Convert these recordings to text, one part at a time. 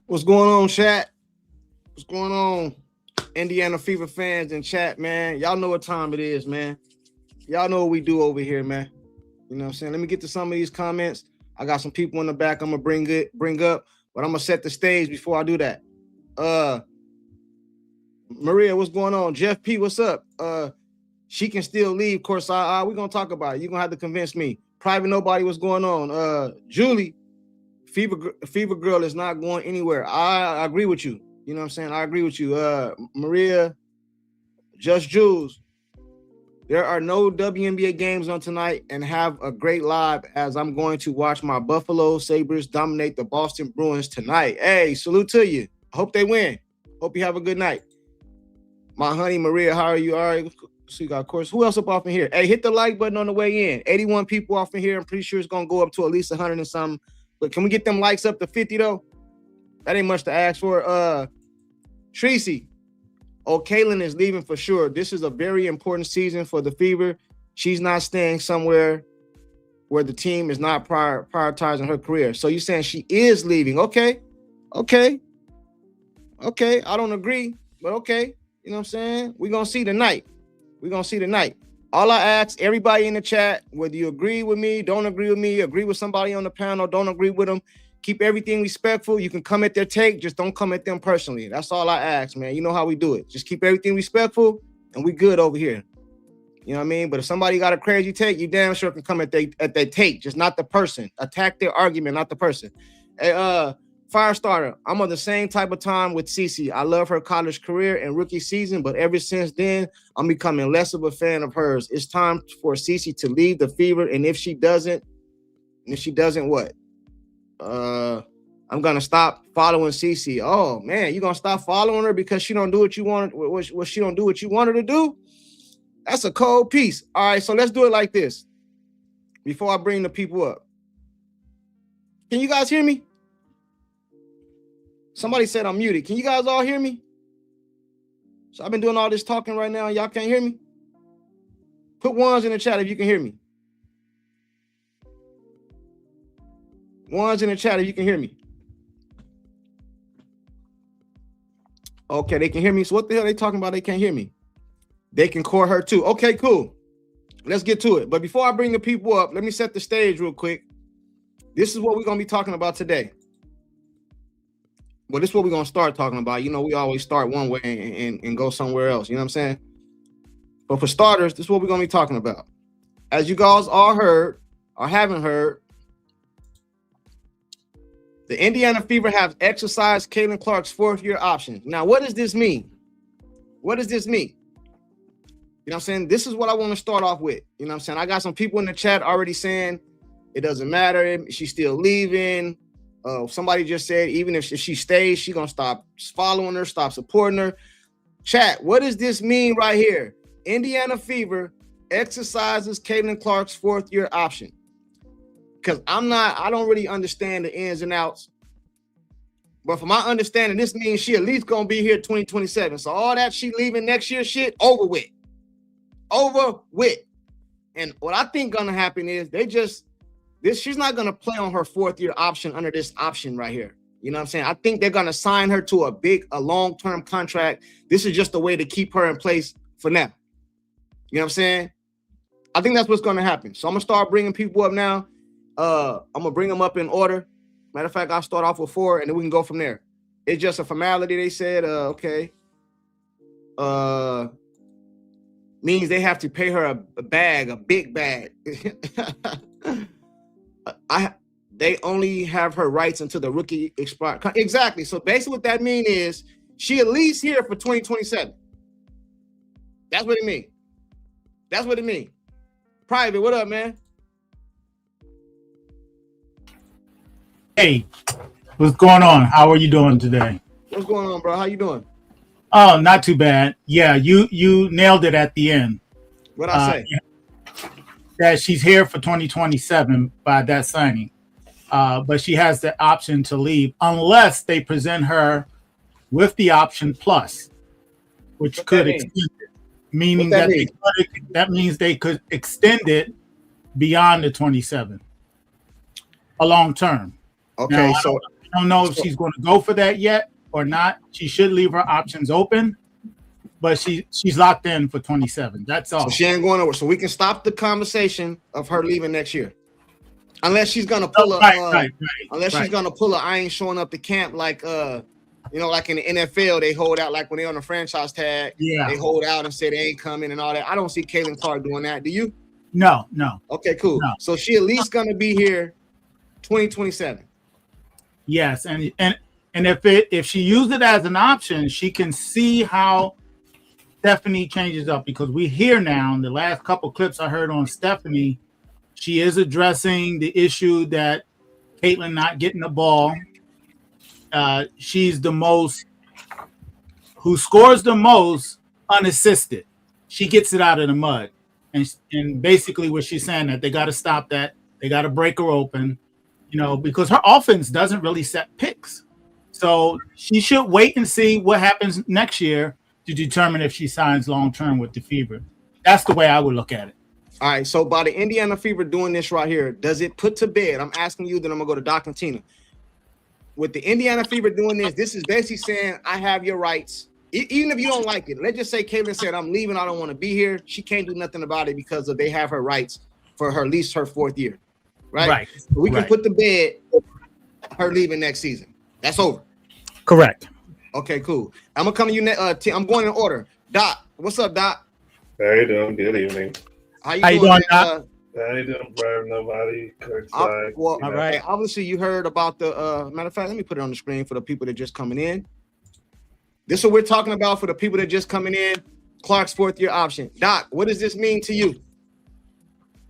What's going on, chat? What's going on, Indiana Fever fans in chat, man? Y'all know what time it is, man. Y'all know what we do over here, man. You know what I'm saying? Let me get to some of these comments. I got some people in the back I'm gonna bring up, but I'm gonna set the stage before I do that. Maria, what's going on? Jeff P, what's up? She can still leave. Of course, we're gonna talk about it. You're gonna have to convince me. Private nobody, what's going on? Julie, Fever Girl is not going anywhere. I agree with you. You know what I'm saying? I agree with you. Maria, Just Jules, there are no WNBA games on tonight, and have a great live as I'm going to watch my Buffalo Sabres dominate the Boston Bruins tonight. Hey, salute to you. Hope they win. Hope you have a good night. My honey Maria, how are you? All right. So you got, of course, who else up off in here? Hey, hit the like button on the way in. 81 people off in here. I'm pretty sure it's going to go up to at least 100 and something. But can we get them likes up to 50, though? That ain't much to ask for. Tracy. Oh, Kaylin is leaving for sure. This is a very important season for the Fever. She's not staying somewhere where the team is not prioritizing her career. So you're saying she is leaving. Okay. I don't agree, but okay. You know what I'm saying? We're going to see tonight. All I ask everybody in the chat, whether you agree with me, don't agree with me, agree with somebody on the panel, don't agree with them, keep everything respectful. You can come at their take, just don't come at them personally. That's all I ask, man. You know how we do it. Just keep everything respectful, and we good over here. You know what I mean? But if somebody got a crazy take, you damn sure can come at their take, just not the person. Attack their argument, not the person. Hey, Firestarter, I'm on the same type of time with Cece. I love her college career and rookie season, but ever since then, I'm becoming less of a fan of hers. It's time for Cece to leave the Fever, and if she doesn't what? I'm gonna stop following Cece. Oh man, you gonna stop following her because she don't do what you want? What she don't do what you want her to do? That's a cold piece. All right, so let's do it like this. Before I bring the people up, can you guys hear me? Somebody said I'm muted. Can you guys all hear me? So I've been doing all this talking right now. Y'all can't hear me? Put ones in the chat if you can hear me. Ones in the chat if you can hear me. Okay, they can hear me. So what the hell are they talking about? They can't hear me. They can core her too. Okay, cool. Let's get to it. But before I bring the people up, let me set the stage real quick. This is what we're going to be talking about today. Well, this is what we're going to start talking about. You know, we always start one way and go somewhere else. You know what I'm saying? But for starters, this is what we're going to be talking about. As you guys all heard or haven't heard, the Indiana Fever have exercised Caitlin Clark's fourth-year option. Now, what does this mean? What does this mean? You know what I'm saying? This is what I want to start off with. You know what I'm saying? I got some people in the chat already saying it doesn't matter. She's still leaving. Somebody just said even if she stays, she's going to stop following her, stop supporting her. Chat, what does this mean right here? Indiana Fever exercises Caitlin Clark's fourth-year option. Because I don't really understand the ins and outs. But from my understanding, this means she at least going to be here 2027. So all that she leaving next year shit, over with. Over with. And what I think going to happen is she's not going to play on her fourth-year option under this option right here. You know what I'm saying? I think they're going to sign her to a long-term contract. This is just a way to keep her in place for now. You know what I'm saying? I think that's what's going to happen. So I'm going to start bringing people up now. I'm going to bring them up in order. Matter of fact, I'll start off with 4, and then we can go from there. It's just a formality, they said. Okay. Means they have to pay her a big bag. They only have her rights until the rookie expire. Exactly. So basically what that means is she at least here for 2027. That's what it means. Private, what up, man? Hey, what's going on? How are you doing today? What's going on, bro? How you doing? Oh, not too bad. Yeah, you nailed it at the end. What'd I say? Yeah, that she's here for 2027 by that signing. But she has the option to leave unless they present her with the option plus, which could extend it. Meaning that means they could extend it beyond the 27, a long term. Okay, now, I don't know if she's going to go for that yet or not. She should leave her options open, but she's locked in for 27. That's all. So she ain't going nowhere. So we can stop the conversation of her leaving next year, unless she's gonna pull she's gonna pull a I ain't showing up to camp like like in the NFL they hold out, like when they're on the franchise tag. Yeah, they hold out and say they ain't coming and all that. I don't see Caitlin Clark doing that. Do you? No. Okay, cool. No. So she at least gonna be here 2027. Yes, and if she used it as an option, she can see how Stephanie changes up, because we hear now in the last couple clips I heard on Stephanie, she is addressing the issue that Caitlin not getting the ball. She's the most who scores the most unassisted. She gets it out of the mud, and basically what she's saying that they got to stop that. They got to break her open, because her offense doesn't really set picks. So she should wait and see what happens next year to determine if she signs long-term with the Fever. That's the way I would look at it. All right, so by the Indiana Fever doing this right here, does it put to bed? I'm asking you, then I'm going to go to Doc and Tina. With the Indiana Fever doing this is basically saying, I have your rights. Even if you don't like it, let's just say Caitlin said, I'm leaving, I don't want to be here. She can't do nothing about it because they have her rights for at least her 4th year. Right? So we can put to bed her leaving next season. That's over. Correct. Okay, cool. I'm gonna come to you. I'm going in order. Doc, what's up, Doc? How you doing? Good evening. How you doing, Doc? How you doing, Brian? Nobody. Courtside. Well, all right. Obviously, you heard about the. Matter of fact, let me put it on the screen for the people that just coming in. This is what we're talking about for the people that just coming in. Clark's 4th year option. Doc, what does this mean to you?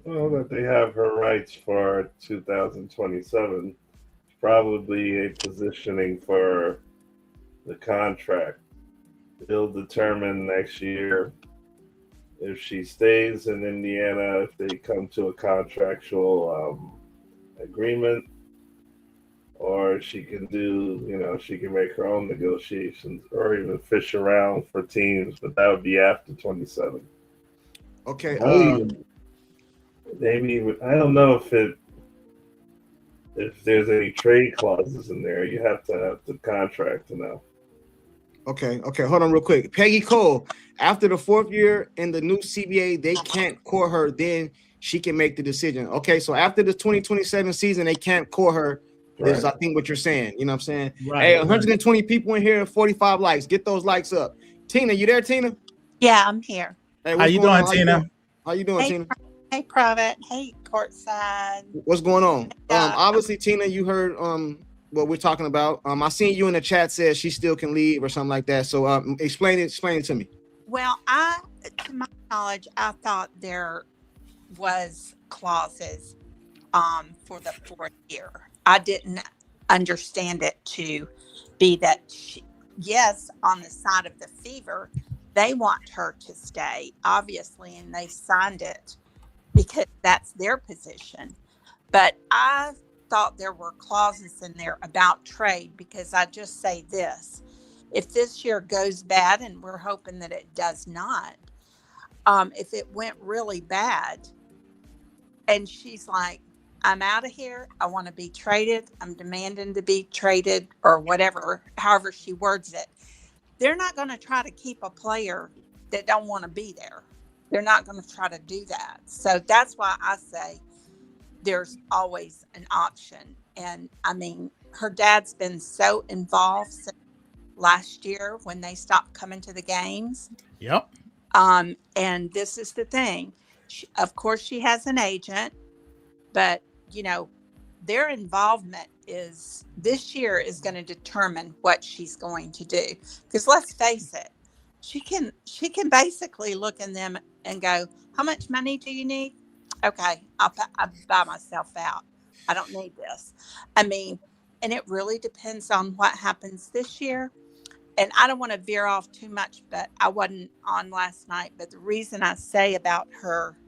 Well, that they have her rights for 2027. Probably a positioning for the contract. They'll determine next year if she stays in Indiana, if they come to a contractual agreement, or she can she can make her own negotiations or even fish around for teams, but that would be after 27. Okay. Maybe I don't know if there's any trade clauses in there. You have to have the contract to know. Okay. Hold on real quick. Peggy Cole, after the 4th year in the new CBA, they can't core her. Then she can make the decision. Okay, so after the 2027 season, they can't core her. Is I think what you're saying. You know what I'm saying? Right. Hey, 120 people in here, 45 likes. Get those likes up. Tina, you there, Tina? Yeah, I'm here. Hey, how you doing, Tina? How you doing, Tina? Hey, Private. Hey, Courtside. What's going on? Obviously, Tina, you heard what we're talking about. I seen you in the chat says she still can leave or something like that. So explain it to me. Well, to my knowledge, I thought there was clauses for the 4th year. I didn't understand it to be that yes, on the side of the Fever, they want her to stay, obviously, and they signed it because that's their position. But I thought there were clauses in there about trade, because I just say this: if this year goes bad, and we're hoping that it does not, if it went really bad and she's like, I'm out of here, I want to be traded, I'm demanding to be traded, or whatever, however she words it, they're not going to try to keep a player that don't want to be there. They're not going to try to do that. So that's why I say there's always an option. And I mean, her dad's been so involved since last year when they stopped coming to the games. Yep. And this is the thing. Of course, she has an agent, but their involvement is this year is going to determine what she's going to do. Because let's face it, she can basically look in them and go, how much money do you need? Okay, I'll buy myself out. I don't need this. I mean, and it really depends on what happens this year. And I don't want to veer off too much, but I wasn't on last night. But the reason I say about her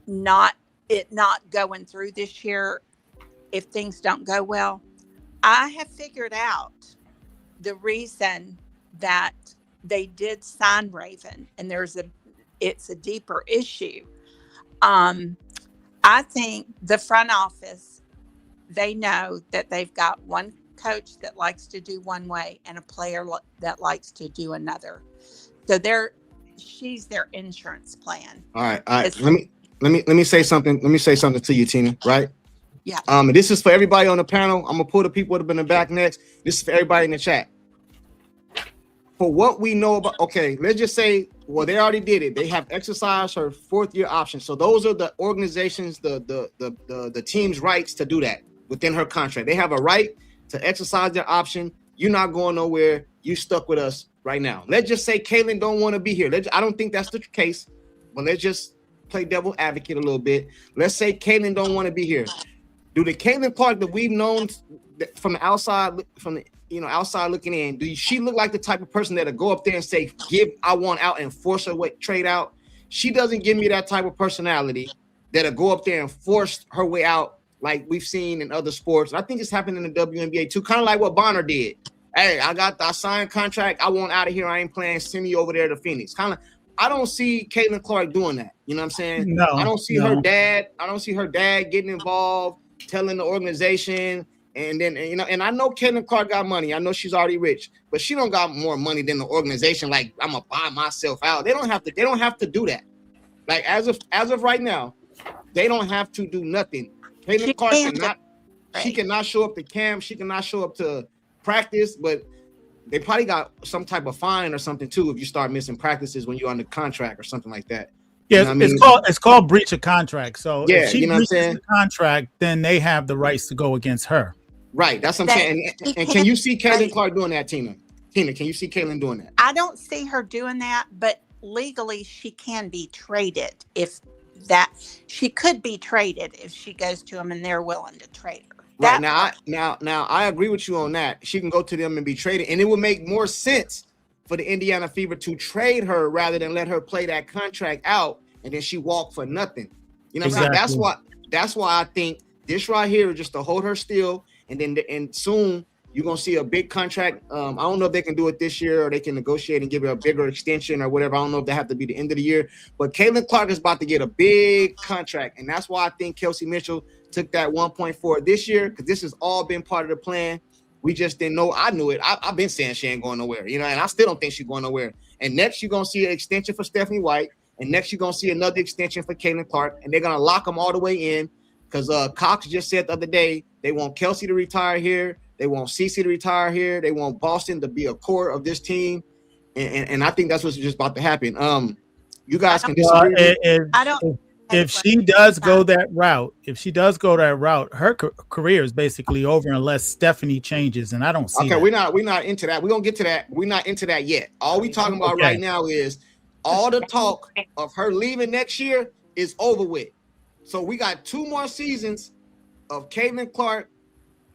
not going through this year, if things don't go well, I have figured out the reason that they did sign Raven, and it's a deeper issue. I think the front office they know that they've got one coach that likes to do one way and a player that likes to do another. So she's their insurance plan. All right. Let me say something. Let me say something to you, Tina. Right. Yeah. This is for everybody on the panel. I'm gonna pull the people that have been in the back next. This is for everybody in the chat. For what we know about, okay, let's just say, well, they already did it. They have exercised her 4th-year option. So those are the organizations, the team's rights to do that within her contract. They have a right to exercise their option. You're not going nowhere. You stuck with us right now. Let's just say Caitlin don't want to be here. I don't think that's the case, but let's just play devil advocate a little bit. Let's say Caitlin don't want to be here. Do the Caitlin Clark that we've known from the outside, outside looking in, do she look like the type of person that'll go up there and say, I want out and force her way, trade out? She doesn't give me that type of personality that'll go up there and force her way out like we've seen in other sports. And I think it's happened in the WNBA too, kind of like what Bonner did. Hey, I signed contract. I want out of here. I ain't playing. Send me over there to Phoenix. Kind of. I don't see Caitlin Clark doing that. You know what I'm saying? No. I don't see her dad. I don't see her dad getting involved, telling the organization. And then, and I know Caitlin Clark got money. I know she's already rich, but she don't got more money than the organization. Like, I'm gonna buy myself out. They don't have to do that. Like, as of right now, they don't have to do nothing. Caitlin Clark cannot show up to camp. She cannot show up to practice, but they probably got some type of fine or something too if you start missing practices when you're under contract or something like that. Yeah, you know it's called breach of contract. So yeah, if she breaches the contract, then they have the rights to go against her. Right, that's what I'm saying. And can you see Caitlin Clark doing that, Tina? Tina, can you see Caitlin doing that? I don't see her doing that, but legally she can be traded she could be traded if she goes to them and they're willing to trade her. Right, now I agree with you on that. She can go to them and be traded, and it would make more sense for the Indiana Fever to trade her rather than let her play that contract out and then she walk for nothing. You know what I'm saying? That's why I think this right here is just to hold her still, and soon you're gonna see a big contract. I don't know if they can do it this year or they can negotiate and give her a bigger extension or whatever. I don't know if they have to be the end of the year, but Caitlin Clark is about to get a big contract, and that's why I think Kelsey Mitchell took that 1.4 this year, because this has all been part of the plan. We just didn't know. I knew it. I've been saying she ain't going nowhere, and I still don't think she's going nowhere. And next you're gonna see an extension for Stephanie White, and next you're gonna see another extension for Caitlin Clark, and they're gonna lock them all the way in, because Cox just said the other day they want Kelsey to retire here. They want CeCe to retire here. They want Boston to be a core of this team, and I think that's what's just about to happen. You guys can disagree. I don't. If she does go that route, her career is basically over unless Stephanie changes, and I don't see. Okay, that. We're not into that. We're gonna get to that. We're not into that yet. All we talking about right now is all the talk of her leaving next year is over with. So we got 2 more seasons of Caitlin Clark.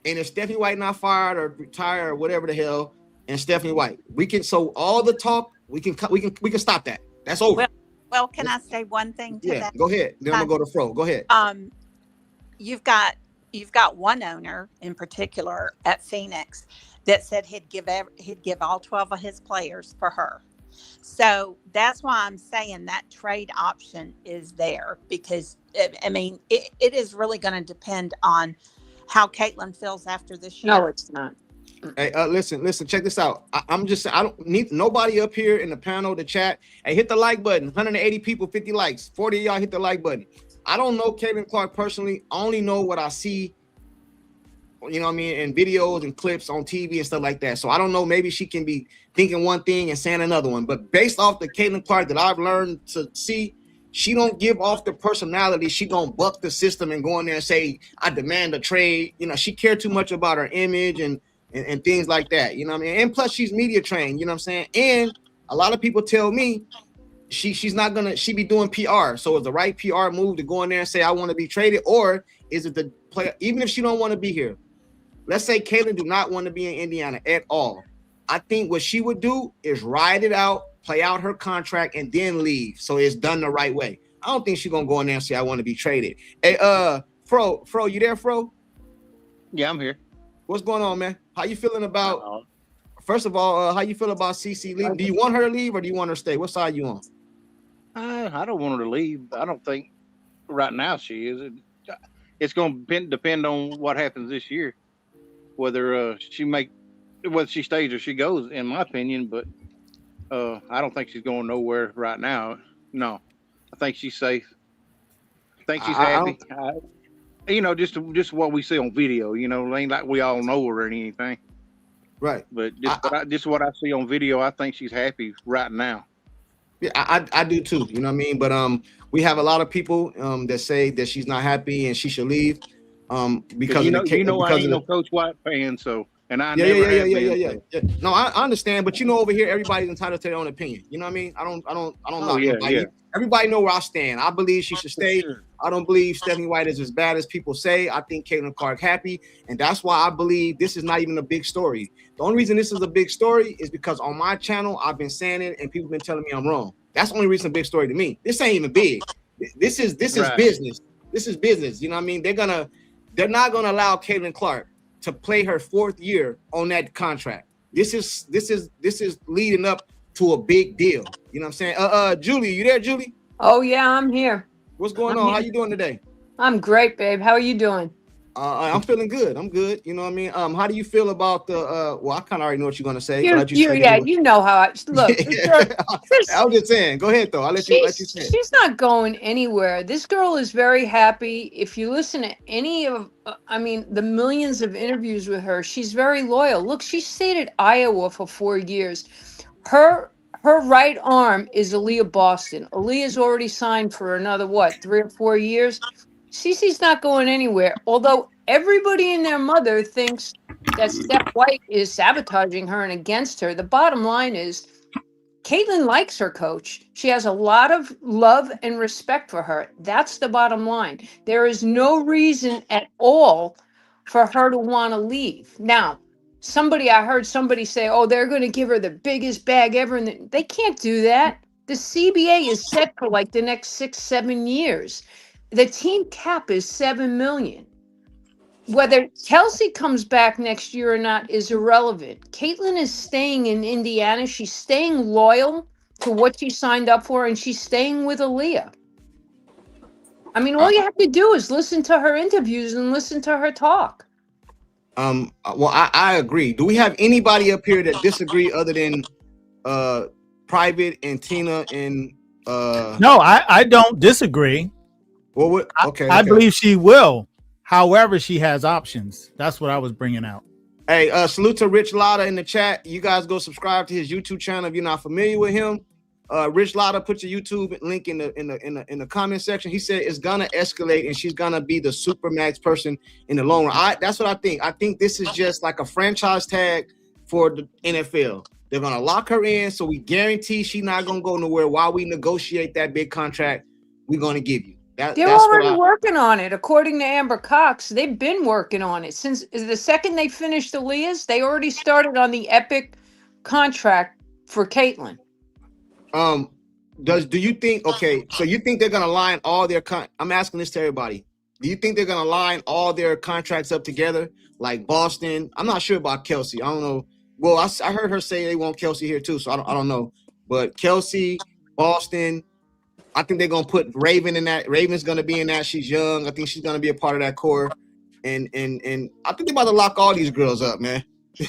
And if Stephanie White not fired or retired or whatever the hell, and Stephanie White, so all the talk, we can stop that. That's over. Well, can I say one thing to that? Yeah, go ahead. Then I'm gonna go to Fro. Go ahead. You've got one owner in particular at Phoenix that said he'd give all 12 of his players for her. So that's why I'm saying that trade option is there, because it is really going to depend on how Caitlin feels after this year. No, it's not. Hey, listen, check this out. I don't need nobody up here in the panel to chat. Hey, hit the like button. 180 people, 50 likes. 40 of y'all hit the like button. I don't know Caitlin Clark personally. I only know what I see, in videos and clips on TV and stuff like that. So I don't know. Maybe she can be thinking one thing and saying another one. But based off the Caitlin Clark that I've learned to see, she don't give off the personality. She don't buck the system and go in there and say, I demand a trade. She cared too much about her image and things like that. You know what I mean? And plus she's media trained, you know what I'm saying? And a lot of people tell me she be doing PR. So is the right PR move to go in there and say, I want to be traded? Or is it the player, even if she don't want to be here? Let's say Caitlin do not want to be in Indiana at all. I think what she would do is ride it out, play out her contract, and then leave. So it's done the right way. I don't think she's gonna go in there and say I want to be traded. Hey, Fro, you there, Fro? Yeah, I'm here. What's going on, man? How you feeling about? First of all, how you feel about CeCe leaving? Do you want her to leave or do you want her to stay? What side you on? I don't want her to leave. I don't think right now she is. it's going to depend on what happens this year, whether whether she stays or she goes, in my opinion. But I don't think she's going nowhere right now. No, I think she's safe. I think she's happy. Just what we see on video. It ain't like we all know her or anything. Right. But just what I see on video, I think she's happy right now. Yeah, I do too. You know what I mean? But we have a lot of people that say that she's not happy and she should leave. Because I ain't no Coach White fan, so and I never have been. Yeah. No, I understand, but over here, everybody's entitled to their own opinion. You know what I mean? I don't knock anybody. Yeah. Everybody know where I stand. I believe she should stay. Sure. I don't believe Stephanie White is as bad as people say. I think Caitlin Clark happy, and that's why I believe this is not even a big story. The only reason this is a big story is because on my channel I've been saying it, and people have been telling me I'm wrong. That's the only reason a big story to me. This ain't even big. This is Right. business. This is business. You know what I mean? They're not gonna allow Caitlin Clark to play her 4th year on that contract. This is leading up to a big deal. You know what I'm saying? Julie, you there, Julie? Oh yeah, I'm here. What's going I'm on? here. How you doing today? I'm great, babe. How are you doing? I'm feeling good. I'm good. You know what I mean? How do you feel about the well, I kind of already know what you're gonna say. You know how I look. I was just saying, go ahead though. I'll let you say it. She's not going anywhere. This girl is very happy. If you listen to any of the millions of interviews with her, she's very loyal. Look, she stayed at Iowa for 4 years. Her right arm is Aaliyah Boston. Aaliyah's already signed for another 3 or 4 years. Cece's not going anywhere. Although everybody and their mother thinks that Steph White is sabotaging her and against her. The bottom line is Caitlin likes her coach. She has a lot of love and respect for her. That's the bottom line. There is no reason at all for her to want to leave. Now, I heard somebody say, oh, they're going to give her the biggest bag ever. And they can't do that. The CBA is set for like the next 6-7 years. The team cap is $7 million. Whether Kelsey comes back next year or not is irrelevant. Caitlin is staying in Indiana. She's staying loyal to what she signed up for, and she's staying with Aaliyah. I mean, all you have to do is listen to her interviews and listen to her talk. Well, I agree. Do we have anybody up here that disagree other than Private and Tina and No, I don't disagree. Well, okay. I believe she will. However, she has options. That's what I was bringing out. Hey, salute to Rich Lotta in the chat. You guys go subscribe to his YouTube channel if you're not familiar with him. Rich Lotta, put your YouTube link in the comment section. He said it's gonna escalate and she's gonna be the supermax person in the long run. That's what I think. I think this is just like a franchise tag for the NFL. They're gonna lock her in, so we guarantee she's not gonna go nowhere while we negotiate that big contract we're gonna give you. They're already working on it. According to Amber Cox, they've been working on it since the second they finished Aaliyah's. They already started on the epic contract for Caitlin. Do you think? Okay, so you think they're gonna line all their I'm asking this to everybody. Do you think they're gonna line all their contracts up together like Boston? I'm not sure about Kelsey. I don't know. Well, I heard her say they want Kelsey here too, so I don't know. But Kelsey, Boston. I think they're gonna put Raven in that. Raven's gonna be in that. She's young. I think she's gonna be a part of that core. And I think they're about to lock all these girls up, man.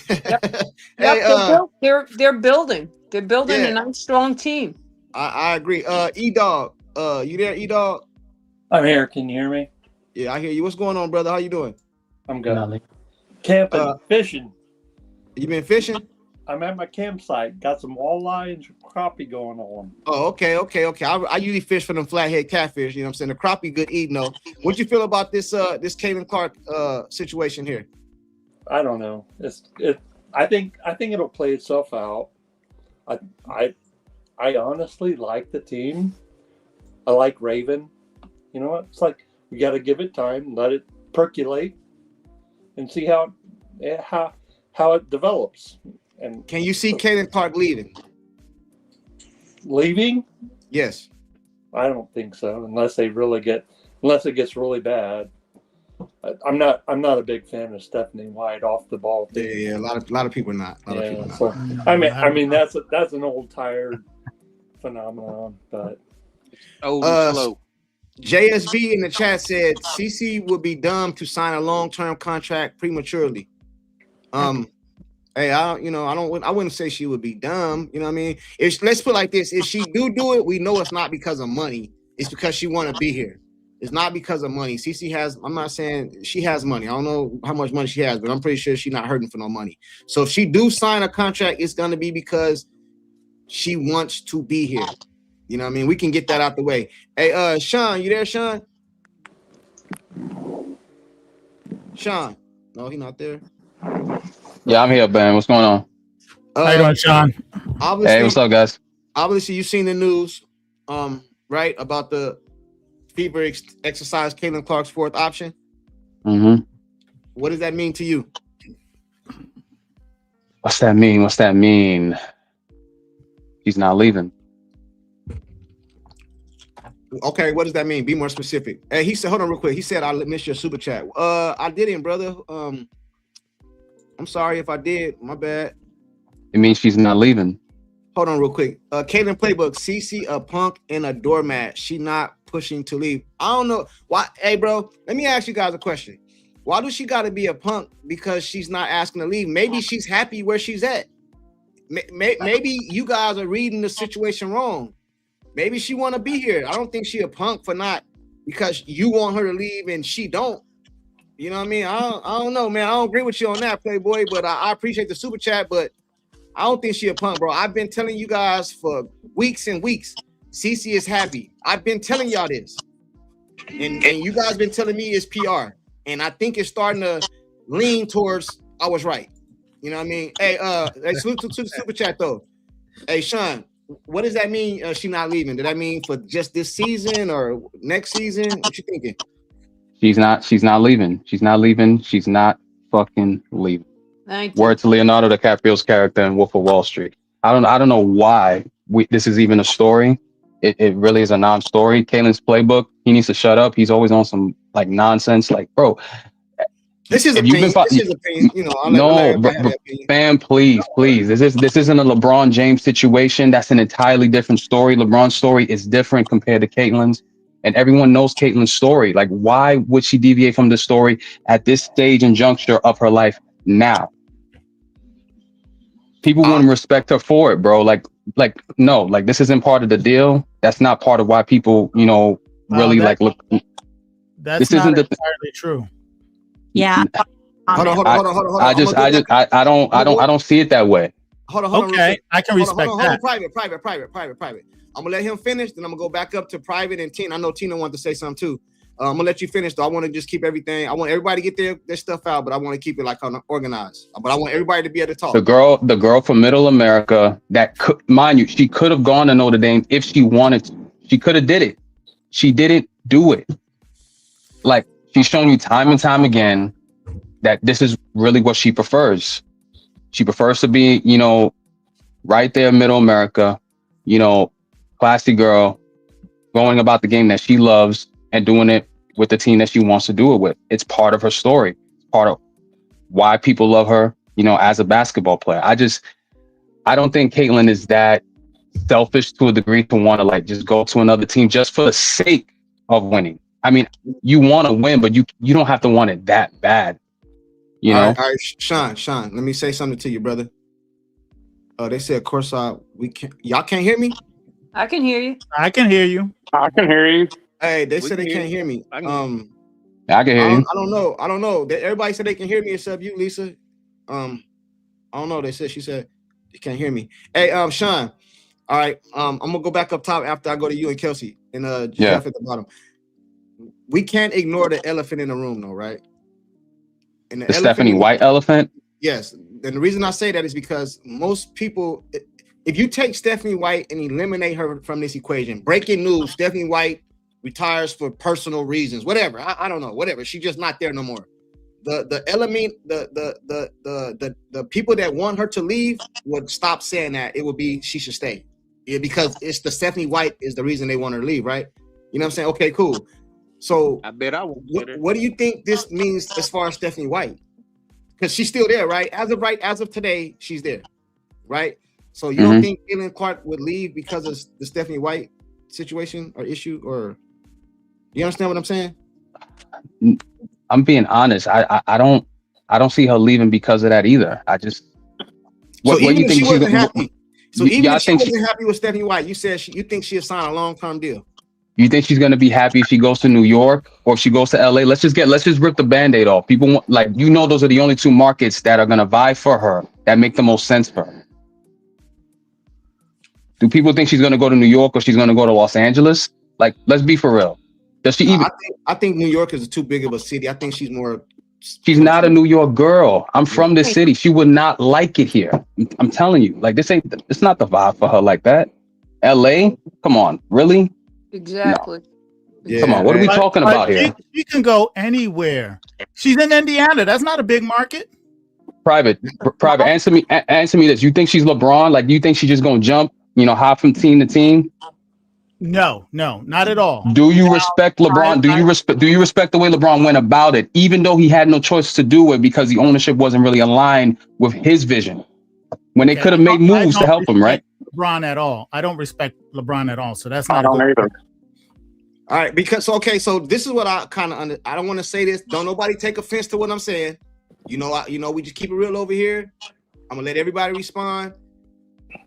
Yep. They're building. They're building a nice, strong team. I agree. E-Dog, you there, E-Dog? I'm here. Can you hear me? Yeah, I hear you. What's going on, brother? How you doing? I'm good. Camping, fishing. You been fishing? I'm at my campsite. Got some walleye and crappie going on. Oh, okay. I usually fish for them flathead catfish. You know what I'm saying? The crappie good eating though. What you feel about this Caitlin Clark situation here? I don't know. I think it'll play itself out. I honestly like the team. I like Raven. You know what? It's like we got to give it time, let it percolate, and see how it develops. And can you see Caitlin Clark leaving? Leaving? Yes. I don't think so, unless it gets really bad. I'm not a big fan of Stephanie White off the ball team. Yeah. A lot of people are not. So, I mean that's an old tired phenomenon, but slow. JSB in the chat said CC would be dumb to sign a long-term contract prematurely. Hey, I wouldn't say she would be dumb. You know what I mean? Let's put it like this: if she do it, we know it's not because of money. It's because she want to be here. It's not because of money. CC has. I'm not saying she has money. I don't know how much money she has, but I'm pretty sure she's not hurting for no money. So if she do sign a contract, it's gonna be because she wants to be here. You know what I mean? We can get that out the way. Hey, Sean, you there, Sean? Sean? No, he's not there. Yeah, I'm here, Ben. What's going on? How you doing, Sean? Hey, what's up, guys? Obviously, you've seen the news, right, about the FIBA exercise Caitlin Clark's fourth option. Mm-hmm. What does that mean to you? What's that mean? What's that mean? He's not leaving. Okay, what does that mean? Be more specific. Hey, he said, hold on real quick. He said, I missed your super chat. I didn't, brother. I'm sorry if I did. My bad. It means she's not leaving. Hold on real quick. Caitlin Playbook, CC a punk and a doormat. She not pushing to leave. I don't know why. Hey, bro, let me ask you guys a question. Why does she got to be a punk because she's not asking to leave? Maybe she's happy where she's at. Maybe you guys are reading the situation wrong. Maybe she want to be here. I don't think she a punk for not because you want her to leave and she don't. You know what I mean? I don't know, man. I don't agree with you on that, Playboy, but I appreciate the super chat, but I don't think she a punk, bro. I've been telling you guys for weeks and weeks, CC is happy. I've been telling y'all this. And you guys been telling me it's PR. And I think it's starting to lean towards I was right. You know what I mean? Hey, salute to the super chat though. Hey, Sean, what does that mean? She not leaving? Did that mean for just this season or next season? What you thinking? She's not leaving. She's not leaving. She's not fucking leaving. Thank you. Word to Leonardo DiCaprio's character in Wolf of Wall Street. I don't know why this is even a story. It really is a non-story. Caitlin's playbook. He needs to shut up. He's always on some like nonsense. Like, bro, this is opinion. You know, fam, please. This isn't a LeBron James situation. That's an entirely different story. LeBron's story is different compared to Caitlin's, and everyone knows Caitlin's story. Like, why would she deviate from the story at this stage and juncture of her life now? People wouldn't respect her for it, bro. Like no, like this isn't part of the deal. That's not part of why people, really look. That's not entirely true. Yeah. Hold on. I don't see it that way. Hold on. Okay, I can respect that. Private. I'm gonna let him finish, then I'm gonna go back up to private and Tina. I know Tina wanted to say something too. I'm gonna let you finish though. I want to just keep everything. I want everybody to get their stuff out, but I want to keep it like organized. But I want everybody to be able to talk. The girl from Middle America that could, mind you, she could have gone to Notre Dame if she wanted to. She could have did it. She didn't do it. Like, she's shown you time and time again that this is really what she prefers. She prefers to be, right there in Middle America, classy girl, going about the game that she loves and doing it with the team that she wants to do it with. It's part of her story. It's part of why people love her, as a basketball player. I don't think Caitlin is that selfish to a degree to want to like just go to another team just for the sake of winning. I mean, you want to win, but you don't have to want it that bad. All right, Sean, let me say something to you, brother. They said, courtside, y'all can't hear me? I can hear you. I can hear you. I can hear you. Hey, they said they can't hear me. I can hear you. I don't know. Everybody said they can hear me except you, Lisa. I don't know. She said they can't hear me. Hey, Sean. All right. I'm gonna go back up top after I go to you and Kelsey and Jeff at the bottom. We can't ignore the elephant in the room, though, right? And the Stephanie White elephant. Yes, and the reason I say that is because most people, if you take Stephanie White and eliminate her from this equation, breaking news: Stephanie White retires for personal reasons, whatever. I don't know, whatever. She's just not there no more. The element, the people that want her to leave would stop saying that. It would be she should stay, because it's the Stephanie White is the reason they want her to leave, right? You know what I'm saying? Okay, cool. So I bet I won't get her. What do you think this means as far as Stephanie White? Because she's still there, right? As of today, she's there, right? So you don't think Caitlin Clark would leave because of the Stephanie White situation or issue, or? You understand what I'm saying? I'm being honest. I don't see her leaving because of that either. I just So what even you if think she she's wasn't gonna? happy, so even Y'all if she think wasn't happy with Stephanie White, you said you think she'll sign a long-term deal. you think she's gonna be happy if she goes to New York or if she goes to LA? Let's just rip the Band-Aid off. People want, like, those are the only two markets that are gonna vie for her, that make the most sense for her. Do people think she's gonna go to New York or she's gonna go to Los Angeles? Like, let's be for real. Does she even? I think New York is too big of a city. I think she's more. She's not a New York girl. I'm from this Hey. city. She would not like it here. I'm telling you. Like, it's not the vibe for her like that. LA? Come on. Really? Exactly. Yeah, Come on. What are man. we talking But about here? she can go anywhere. She's in Indiana. That's not a big market. Private. Answer me this. You think she's LeBron? Like, do you think she's just gonna jump, hop from team to team? No, not at all. Do you respect LeBron? Do you respect the way LeBron went about it, even though he had no choice to do it because the ownership wasn't really aligned with his vision? When they could have made moves to help him, right? LeBron at all. I don't respect LeBron at all. So that's I not a don't good. either. All right, because so this is what I kind of I don't want to say this. Don't nobody take offense to what I'm saying. We just keep it real over here. I'm gonna let everybody respond.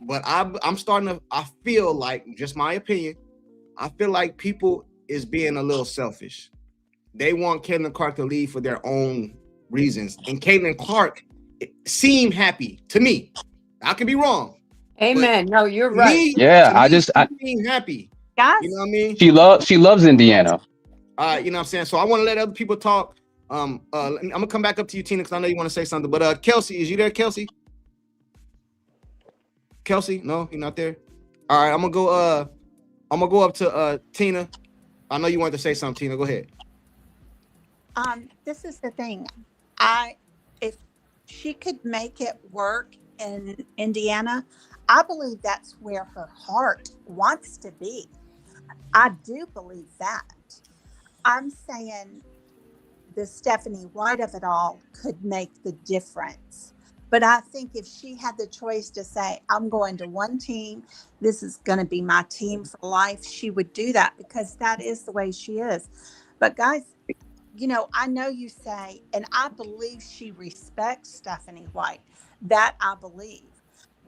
But I'm starting to. I feel like, just my opinion, I feel like people is being a little selfish. They want Caitlin Clark to leave for their own reasons, and Caitlin Clark seemed happy to me. I could be wrong. Amen. No, you're right. Yeah, I seem happy. Guys, You know what I mean? She loves Indiana. You know what I'm saying? So I want to let other people talk. I'm gonna come back up to you, Tina, because I know you want to say something. But Kelsey, is you there, Kelsey? Kelsey, no, you're not there. All right, I'm gonna go up to Tina. I know you wanted to say something, Tina. Go ahead. this is the thing. If she could make it work in Indiana, I believe that's where her heart wants to be. I do believe that. I'm saying the Stephanie White of it all could make the difference. But I think if she had the choice to say, I'm going to one team, this is going to be my team for life, she would do that because that is the way she is. But guys, I know you say, and I believe she respects Stephanie White. That I believe.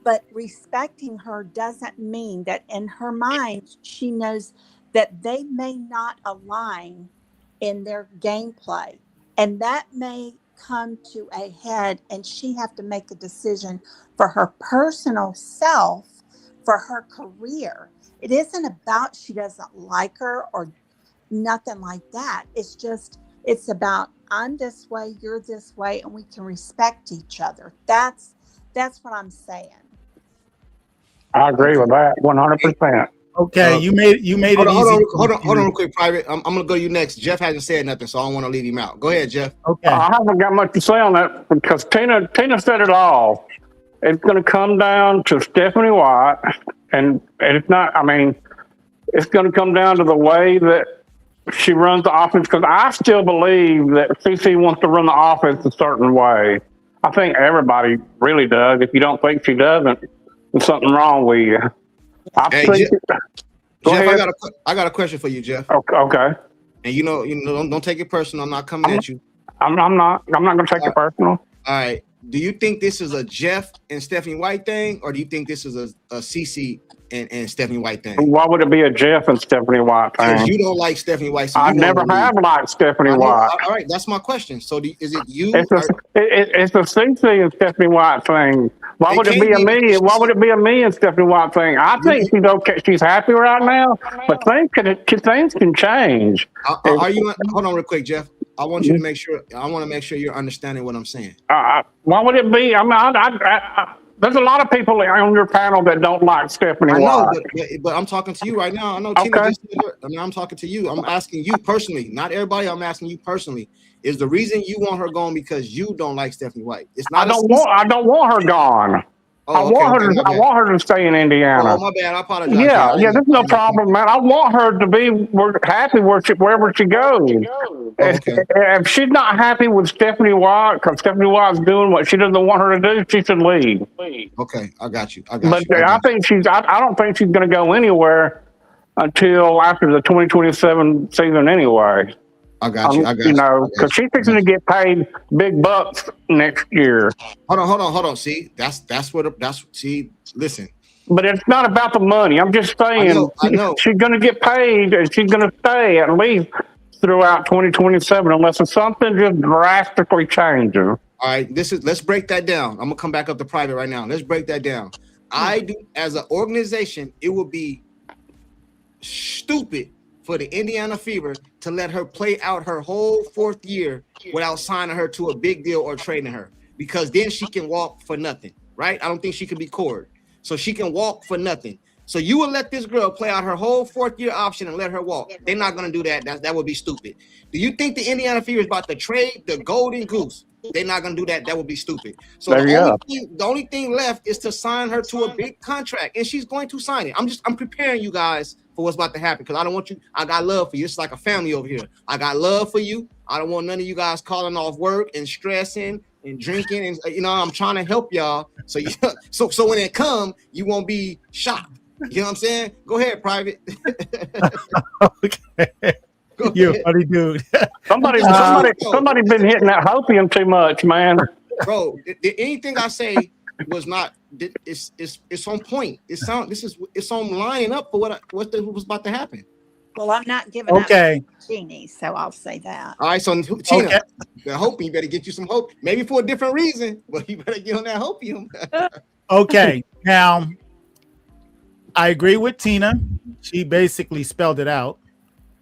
But respecting her doesn't mean that in her mind, she knows that they may not align in their gameplay. And that may come to a head and she have to make a decision for her personal self, for her career. It isn't about she doesn't like her or nothing like that. It's about I'm this way, you're this way, and we can respect each other. That's what I'm saying. I agree with that 100%. Okay, you made it Hold easy. on, real quick, Private. I'm gonna go to you next. Jeff hasn't said nothing, so I don't want to leave him out. Go ahead, Jeff. Okay. I haven't got much to say on that because Tina said it all. It's going to come down to Stephanie White, and it's not. I mean, it's going to come down to the way that she runs the offense. Because I still believe that CC wants to run the offense a certain way. I think everybody really does. If you don't think she doesn't, there's something wrong with you. Hey, think. Go Jeff, ahead. I got a question for you, Jeff. Okay. And don't take it personal. I'm not coming at you. I'm not going to take it personal. All right. Do you think this is a Jeff and Stephanie White thing, or do you think this is a CC and Stephanie White thing? Why would it be a Jeff and Stephanie White Because thing? you don't like Stephanie White. So I never have liked Stephanie White. All right, that's my question. So is it you? It's a CC and Stephanie White thing. Why would it be a me? Why would it be a me and Stephanie White thing? I think she's okay. She's happy right now, but things can change. Are you? Hold on, real quick, Jeff. I want you to make sure. I want to make sure you're understanding what I'm saying. Why would it be? I mean, there's a lot of people on your panel that don't like Stephanie White. I know, but I'm talking to you right now. I know Tina just said her. I mean, I'm talking to you. I'm asking you personally, not everybody. I'm asking you personally. Is the reason you want her gone because you don't like Stephanie White? It's not. I don't want her gone. I want her to stay in Indiana. Oh, my bad. I apologize. Yeah, there's no problem, man. I want her to be happy wherever she goes. If she's not happy with Stephanie White, because Stephanie White's doing what she doesn't want her to do, she should leave. Okay, I got you. I don't think she's going to go anywhere until after the 2027 season anyway. I got you. You know, because she's fixing to get paid big bucks next year. Hold on. See, see. Listen. But it's not about the money. I'm just saying, I know. She's going to get paid, and she's going to stay at least throughout 2027, unless something just drastically changes. All right, let's break that down. I'm gonna come back up to private right now. Let's break that down. I do, as an organization, it would be stupid for the Indiana Fever to let her play out her whole 4th year without signing her to a big deal or trading her, because then she can walk for nothing, right? I don't think she can be cored, so she can walk for nothing. So you will let this girl play out her whole 4th year option and let her walk? They're not going to do that. That would be stupid. Do you think the Indiana Fever is about to trade the Golden Goose? They're not going to do that. That would be stupid. So the only thing left is to sign her to a big contract, and she's going to sign it. I'm preparing you guys for what's about to happen, because I don't want you. I got love for you. It's like a family over here. I got love for you. I don't want none of you guys calling off work and stressing and drinking, and I'm trying to help y'all. So so when it comes, you won't be shocked. You know what I'm saying? Go ahead, private. Okay. You're a funny dude. Somebody been hitting that hopium too much, man. Bro, anything I say was not. It's on point. It's on lining up for what was about to happen. Well, I'm not giving up Jeannie, so I'll say that. All right, so Tina, the hopium, you better get you some hope. Maybe for a different reason, but you better get on that hopium. Okay, now I agree with Tina. She basically spelled it out.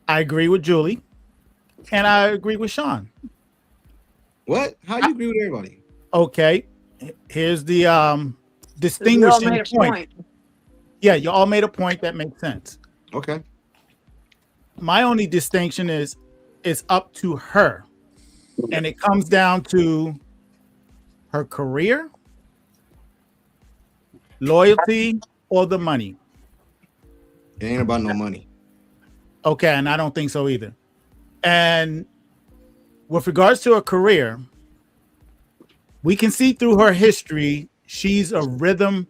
I agree with Julie, and I agree with Sean. What? How do you agree with everybody? Okay, here's the distinguishing point. Yeah, you all made a point that makes sense. Okay. My only distinction is it's up to her, and it comes down to her career, loyalty, or the money. It ain't about no money. Okay, and I don't think so either. And with regards to her career, we can see through her history, she's a rhythm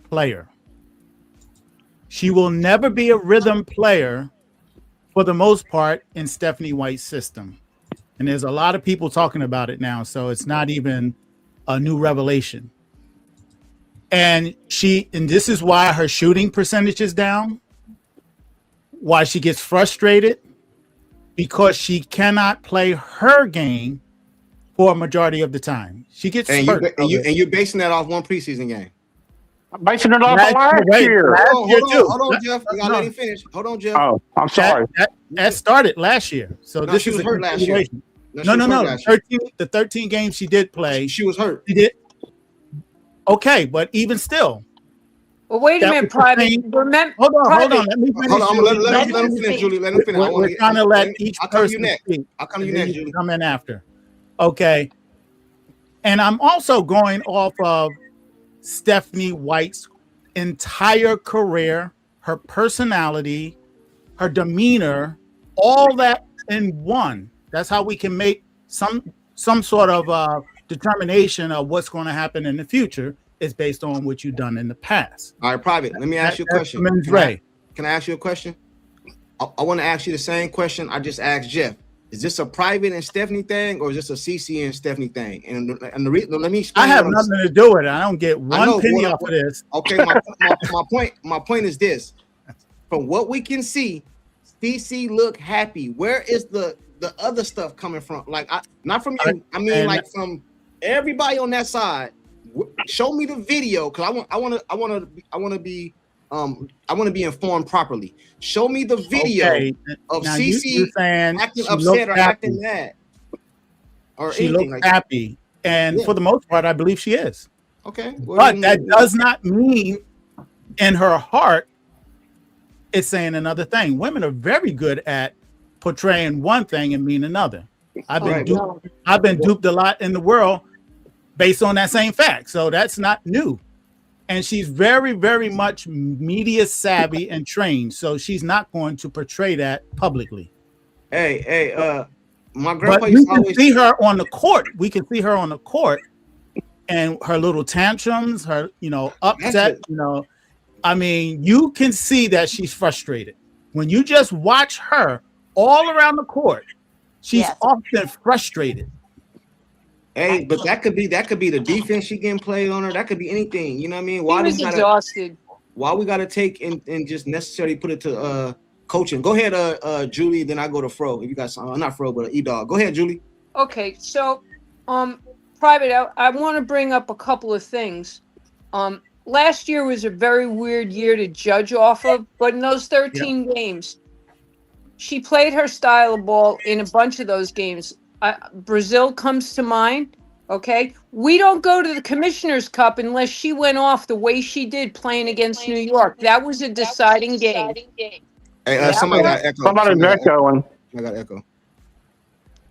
player. She will never be a rhythm player for the most part in Stephanie White's system. And there's a lot of people talking about it now, so it's not even a new revelation. And this is why her shooting percentage is down, why she gets frustrated, because she cannot play her game for a majority of the time. She gets you're basing that off one preseason game. I'm basing it off last year. Hold on, Jeff. You gotta let him finish. Hold on, Jeff. Oh, I'm sorry. That started last year. So this is hurt last year. No. The 13 games she did play. She was hurt. She did. Okay, but even still. Well, wait a minute, private. Hold on. Let me finish. Let him finish, Julie. Let him finish. We're trying to let each person speak. I'll come to you next, Julie. Come in after. Okay. And I'm also going off of Stephanie White's entire career, her personality, her demeanor, all that in one. That's how we can make some sort of determination of what's going to happen in the future. Is based on what you've done in the past. All right, private. Let me ask you a question. Can I ask you a question? I want to ask you the same question I just asked Jeff. Is this a private and Stephanie thing, or is this a CC and Stephanie thing? And the reason, let me explain. I have nothing to do with it. I don't get one penny off of this. Okay, my point is this: from what we can see, CC look happy. Where is the other stuff coming from? Like, not from you. I mean, like from everybody on that side. Show me the video, because I want to be informed properly. Show me the video of CC acting upset or acting mad or she anything looks like happy, and for the most part, I believe she is. Okay, but that does not mean in her heart it's saying another thing. Women are very good at portraying one thing and mean another. I've been duped a lot in the world based on that same fact. So that's not new. And she's very, very much media savvy and trained. So she's not going to portray that publicly. Hey, my grandpa used to see her on the court. We can see her on the court and her little tantrums, her, upset, I mean, you can see that she's frustrated. When you just watch her all around the court, she's Yes. often frustrated. Hey, but that could be the defense she getting played on her. That could be anything. You know what I mean? He was exhausted. Why we gotta take and just necessarily put it to coaching? Go ahead, Julie. Then I go to Fro. If you got some, not Fro, but E-Dog. Go ahead, Julie. Okay, so Private, I want to bring up a couple of things. Last year was a very weird year to judge off of, but in those 13 games, she played her style of ball in a bunch of those games. Brazil comes to mind. Okay, we don't go to the Commissioner's Cup unless she went off the way she did playing against New York. That was a deciding game. Hey, somebody got echo. Somebody's echoing. I got echo.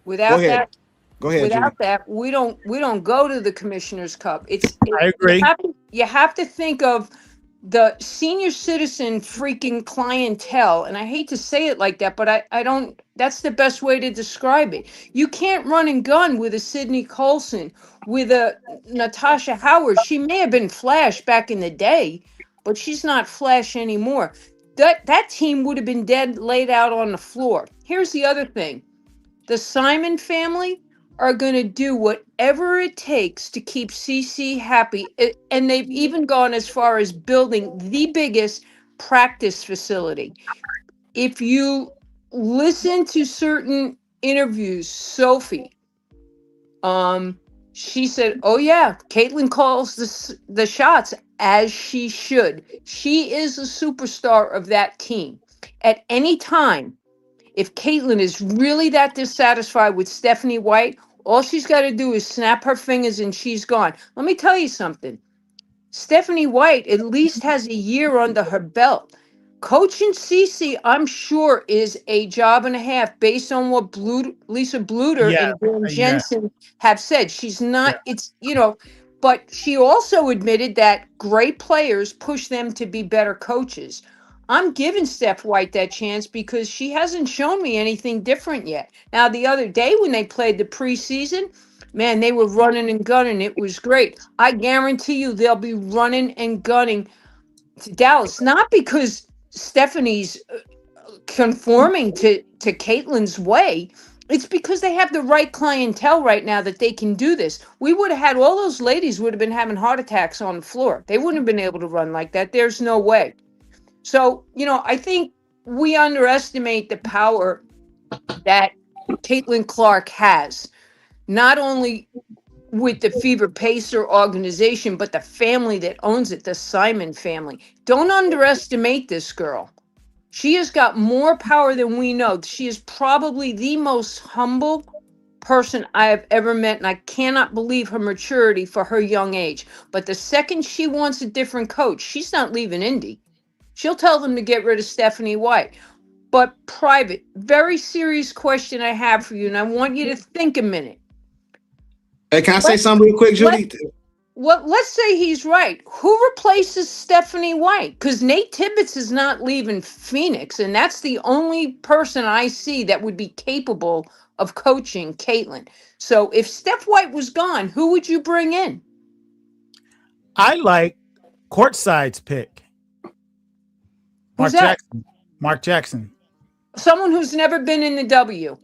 Without Go ahead. that, Go ahead, without Julie. that, we don't go to the Commissioner's Cup. I agree. You have to think of the senior citizen freaking clientele, and I hate to say it like that, but I don't. That's the best way to describe it. You can't run and gun with a Sydney Colson, with a Natasha Howard. She may have been Flash back in the day, but she's not Flash anymore. That team would have been dead, laid out on the floor. Here's the other thing: the Simon family are going to do whatever it takes to keep CC happy. And they've even gone as far as building the biggest practice facility. If you listen to certain interviews, Sophie, she said, oh yeah, Caitlin calls the shots, as she should. She is a superstar of that team. At any time, if Caitlin is really that dissatisfied with Stephanie White, all she's got to do is snap her fingers and she's gone. Let me tell you something. Stephanie White at least has a year under her belt. Coaching Cece, I'm sure, is a job and a half based on what Lisa Bluter and Dan Jensen have said. She's not, but she also admitted that great players push them to be better coaches. I'm giving Steph White that chance because she hasn't shown me anything different yet. Now, the other day when they played the preseason, man, they were running and gunning. It was great. I guarantee you they'll be running and gunning to Dallas, not because Stephanie's conforming to Caitlin's way. It's because they have the right clientele right now that they can do this. We would have had all those ladies would have been having heart attacks on the floor. They wouldn't have been able to run like that. There's no way. So, I think we underestimate the power that Caitlin Clark has, not only with the Fever Pacer organization, but the family that owns it, the Simon family. Don't underestimate this girl. She has got more power than we know. She is probably the most humble person I have ever met, and I cannot believe her maturity for her young age. But the second she wants a different coach, she's not leaving Indy. She'll tell them to get rid of Stephanie White. But Private, very serious question I have for you, and I want you to think a minute. Hey, can I say something real quick, Julie? Let's say he's right. Who replaces Stephanie White? Because Nate Tibbetts is not leaving Phoenix, and that's the only person I see that would be capable of coaching Caitlin. So if Steph White was gone, who would you bring in? I like Courtside's pick. Mark Jackson. Someone who's never been in the W.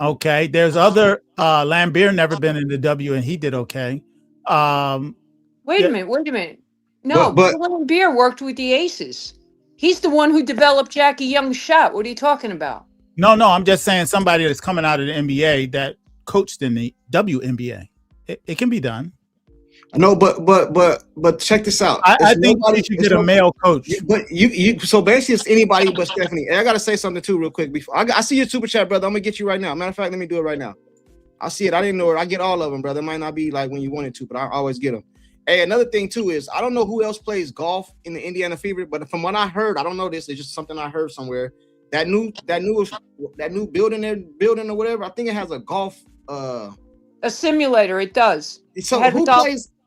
Okay. There's other Lambeer never been in the W and he did okay. Wait a minute. No, Lambeer worked with the Aces. He's the one who developed Jackie Young's shot. What are you talking about? No, I'm just saying somebody that's coming out of the NBA that coached in the WNBA. It can be done. No, but check this out. I think you should get a male coach. But you so basically it's anybody but Stephanie. And I gotta say something too real quick before I see your super chat, brother. I'm gonna get you right now. Matter of fact, let me do it right now. I see it. I didn't know it. I get all of them, brother. It might not be like when you wanted to, but I always get them. Hey, another thing too is I don't know who else plays golf in the Indiana Fever, but from what I heard, I don't know this. It's just something I heard somewhere. That new building they're building or whatever. I think it has a golf a simulator. It does. So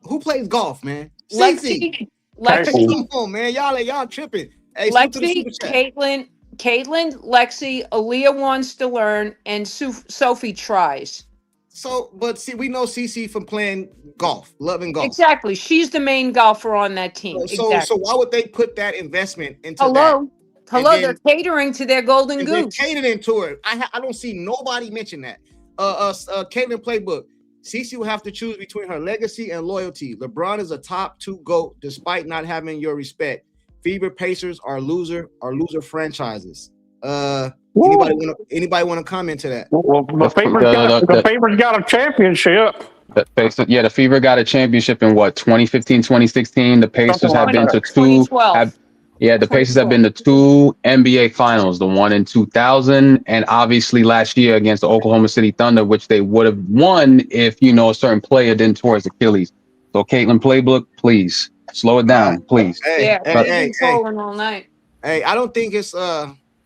who plays golf, man? Lexi. Come on, man. Y'all tripping. Hey, Lexi, Caitlin, Lexi, Aaliyah wants to learn, and Sophie tries. So, but see, we know CC from playing golf, loving golf. Exactly. She's the main golfer on that team. So Exactly. why would they put that investment into Hello. Hello, then- they're catering to their golden and then goose. catering to it? I don't see nobody mention that. Caitlin Playbook. CC will have to choose between her legacy and loyalty. LeBron is a top 2 GOAT despite not having your respect. Fever Pacers are loser franchises. Anybody want to comment to that? Well, the Fever's got a championship. The Fever got a championship in what, 2015, 2016. The Pacers have been to 2. The Pacers have been to 2 NBA finals, the one in 2000, and obviously last year against the Oklahoma City Thunder, which they would have won if, a certain player didn't tore his Achilles. So Caitlin Playbook, please slow it down, please. All night. Hey, I don't think it's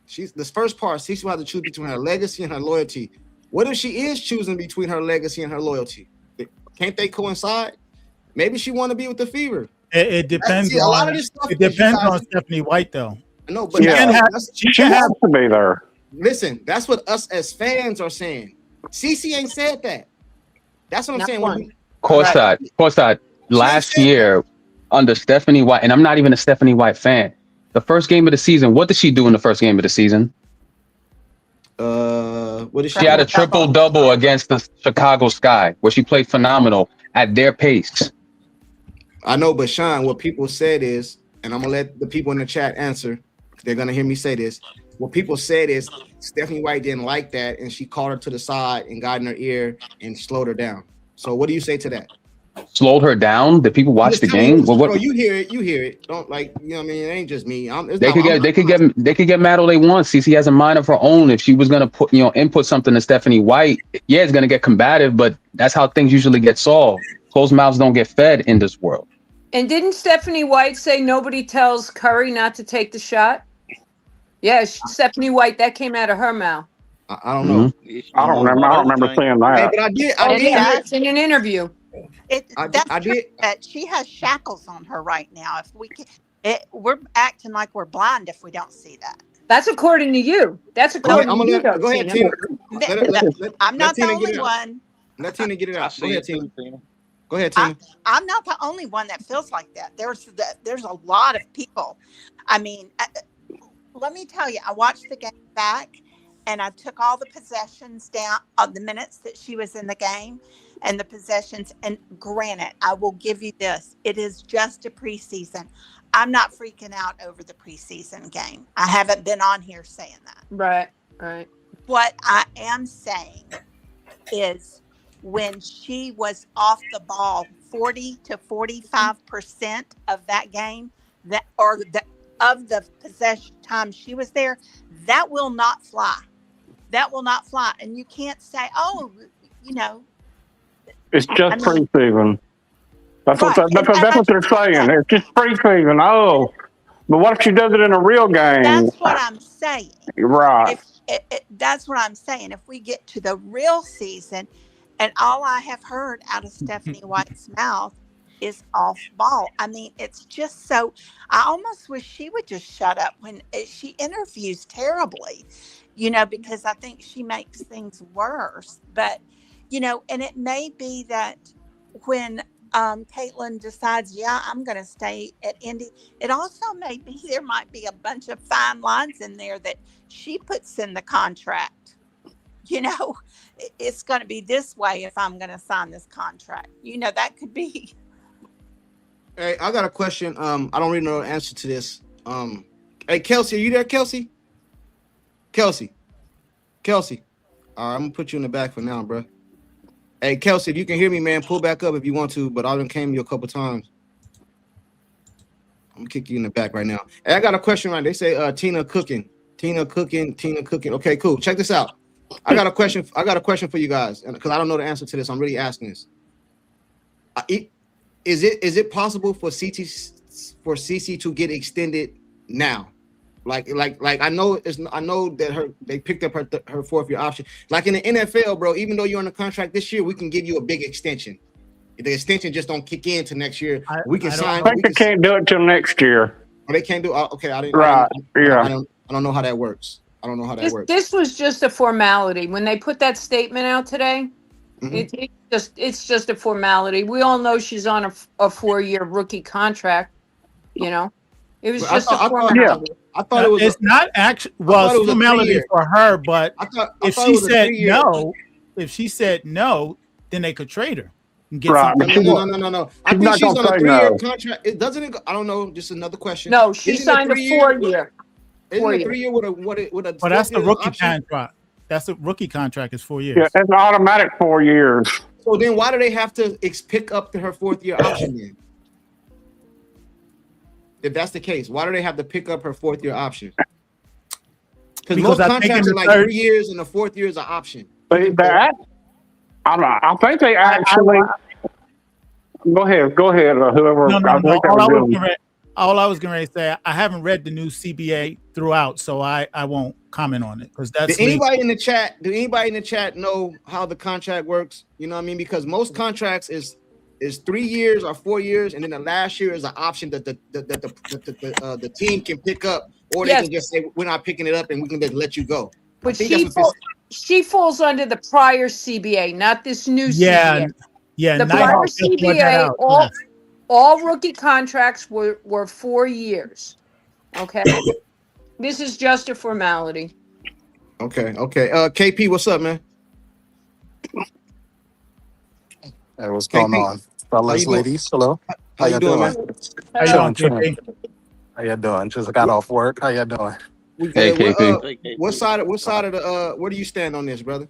she's this first part. CC will have to choose between her legacy and her loyalty. What if she is choosing between her legacy and her loyalty? Can't they coincide? Maybe she want to be with the Fever. It depends. See, a lot of this stuff. It depends on Stephanie White, though. I know, but she has to be there. Listen, that's what us as fans are saying. CC ain't said that. That's what I'm saying. Courtside. Last year under Stephanie White, and I'm not even a Stephanie White fan. The first game of the season, what did she do in the first game of the season? What did she had a triple-double against the Chicago Sky, where she played phenomenal at their pace. I know, but Sean, what people said is, and I'm gonna let the people in the chat answer. They're gonna hear me say this. What people said is Stephanie White didn't like that, and she called her to the side and got in her ear and slowed her down. So, what do you say to that? Slowed her down? Did people watch the game? Bro, you hear it. Don't what I mean? It ain't just me. They could get mad all they want. CC has a mind of her own. If she was gonna put input something to Stephanie White, it's gonna get combative, but that's how things usually get solved. Closed mouths don't get fed in this world. And didn't Stephanie White say nobody tells Curry not to take the shot? Yeah, Stephanie White, that came out of her mouth. I don't know. I don't remember saying that. Hey, but I did. That's in an interview. I did. She has shackles on her right now. If we can, we're acting like we're blind if we don't see that. That's according to you. That's according to you. Go ahead, Tina. I'm not the only one. Let Tina get it out. Go ahead, Tina. Go ahead, Tina. I'm not the only one that feels like that. There's a lot of people. I mean, let me tell you, I watched the game back, and I took all the possessions down on the minutes that she was in the game, and the possessions. And granted, I will give you this: it is just a preseason. I'm not freaking out over the preseason game. I haven't been on here saying that. Right. What I am saying is, when she was off the ball 40 to 45% of that game, of the possession time she was there, that will not fly. That will not fly. And you can't say, it's just preseason. That's what they're saying. It's just preseason. Oh, but what if she does it in a real game? That's what I'm saying. Right. That's what I'm saying. If we get to the real season, and all I have heard out of Stephanie White's mouth is off ball. I mean, it's just so, I almost wish she would just shut up when she interviews terribly, because I think she makes things worse. But, and it may be that when Caitlin decides, I'm going to stay at Indy, it also may be there might be a bunch of fine lines in there that she puts in the contract. It's going to be this way if I'm going to sign this contract. That could be. Hey, I got a question. I don't really know the answer to this. Hey, Kelsey, are you there, Kelsey? Kelsey. All right, I'm going to put you in the back for now, bro. Hey, Kelsey, if you can hear me, man, pull back up if you want to, but I done came to you a couple times. I'm going to kick you in the back right now. Hey, I got a question right. They say Tina cooking. Okay, cool. Check this out. I got a question for you guys, because I don't know the answer to this. I'm really asking this. Is it possible for CC to get extended now? Like I know that they picked up her 4th-year option. Like in the NFL, bro, even though you're on the contract this year, we can give you a big extension. If the extension just don't kick in to next year, we can sign. I think they can't do it till next year. Oh, they can't do it. Okay, I didn't. Right. I don't know how that works. This was just a formality. When they put that statement out today, Mhm. It's just a formality. We all know she's on a 4-year rookie contract. You know, it was But I just a thought I thought Yeah. formality. I thought it was a It's not actually, I well, thought it's it was a formality 3 year. for her, but I if thought it she was a said 3 year. no, then they could trade her and get Right, something but more. No. I she's think not she's gonna on a say 3 year no. contract. It doesn't. I don't know. Just another question. No, she Isn't it signed a 3 year? 4-year. Isn't it 4 year. 3 year with a But that's fourth the year rookie option? contract. That's the rookie contract is 4 Yeah, years. it's automatic 4 years. So then why do they have to pick up her fourth year option then? If that's the case, why do they have to pick up her fourth year option? Because most I think in contracts the are like third, 3 years and the fourth year is an option. They act, I think they actually. Go ahead, whoever. no, I no, no. think that was good. All I was going to say, I haven't read the new CBA throughout, so I won't comment on it because that's Did anybody in the chat? Do anybody in the chat know how the contract works? You know what I mean? Because most contracts is 3 years or 4 years, and then the last year is an option that the team can pick up, or they Yes. can just say we're not picking it up and we can just let you go. I But think that's what she falls under the prior CBA, not this new Yeah, CBA. yeah. The Nighthawk prior just brought that CBA, out. all rookie contracts were 4 years. Okay. This is just a formality. Okay. KP, what's up, man? Hey, what's going KP, on, fellas, ladies? Hello. How you doing, man? How you Chilling, doing, chilling. KP? How you doing? Just got off work. How you doing? We Hey, good. KP. What side of the where do you stand on this, brother?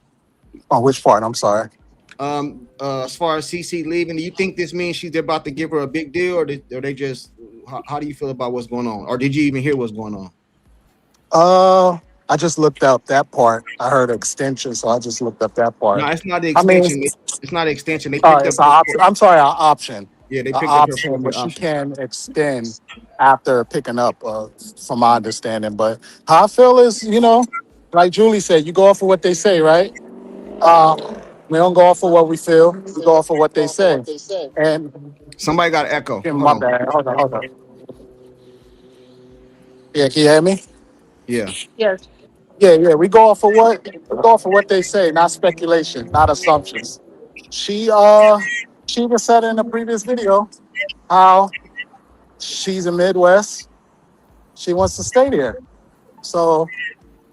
On which part? I'm sorry. As far as CC leaving, do you think this means they're about to give her a big deal, or they just how do you feel about what's going on, or did you even hear what's going on? I just looked up that part. I heard extension, so I just looked up that part. No, it's not the I mean, extension. It's not the extension. They picked it's up an option. I'm sorry, an option. Yeah, they An picked up her option, but she option. can extend after picking up, from my understanding. But how I feel is, like Julie said, you go off of what they say, right? We don't go off of what we feel. We go off of what they say. And Somebody got an echo. my bad. Hold on. Yeah, can you hear me? Yeah. Yes. Yeah. We go off of what they say, not speculation, not assumptions. She even said in a previous video how she's in Midwest. She wants to stay there. So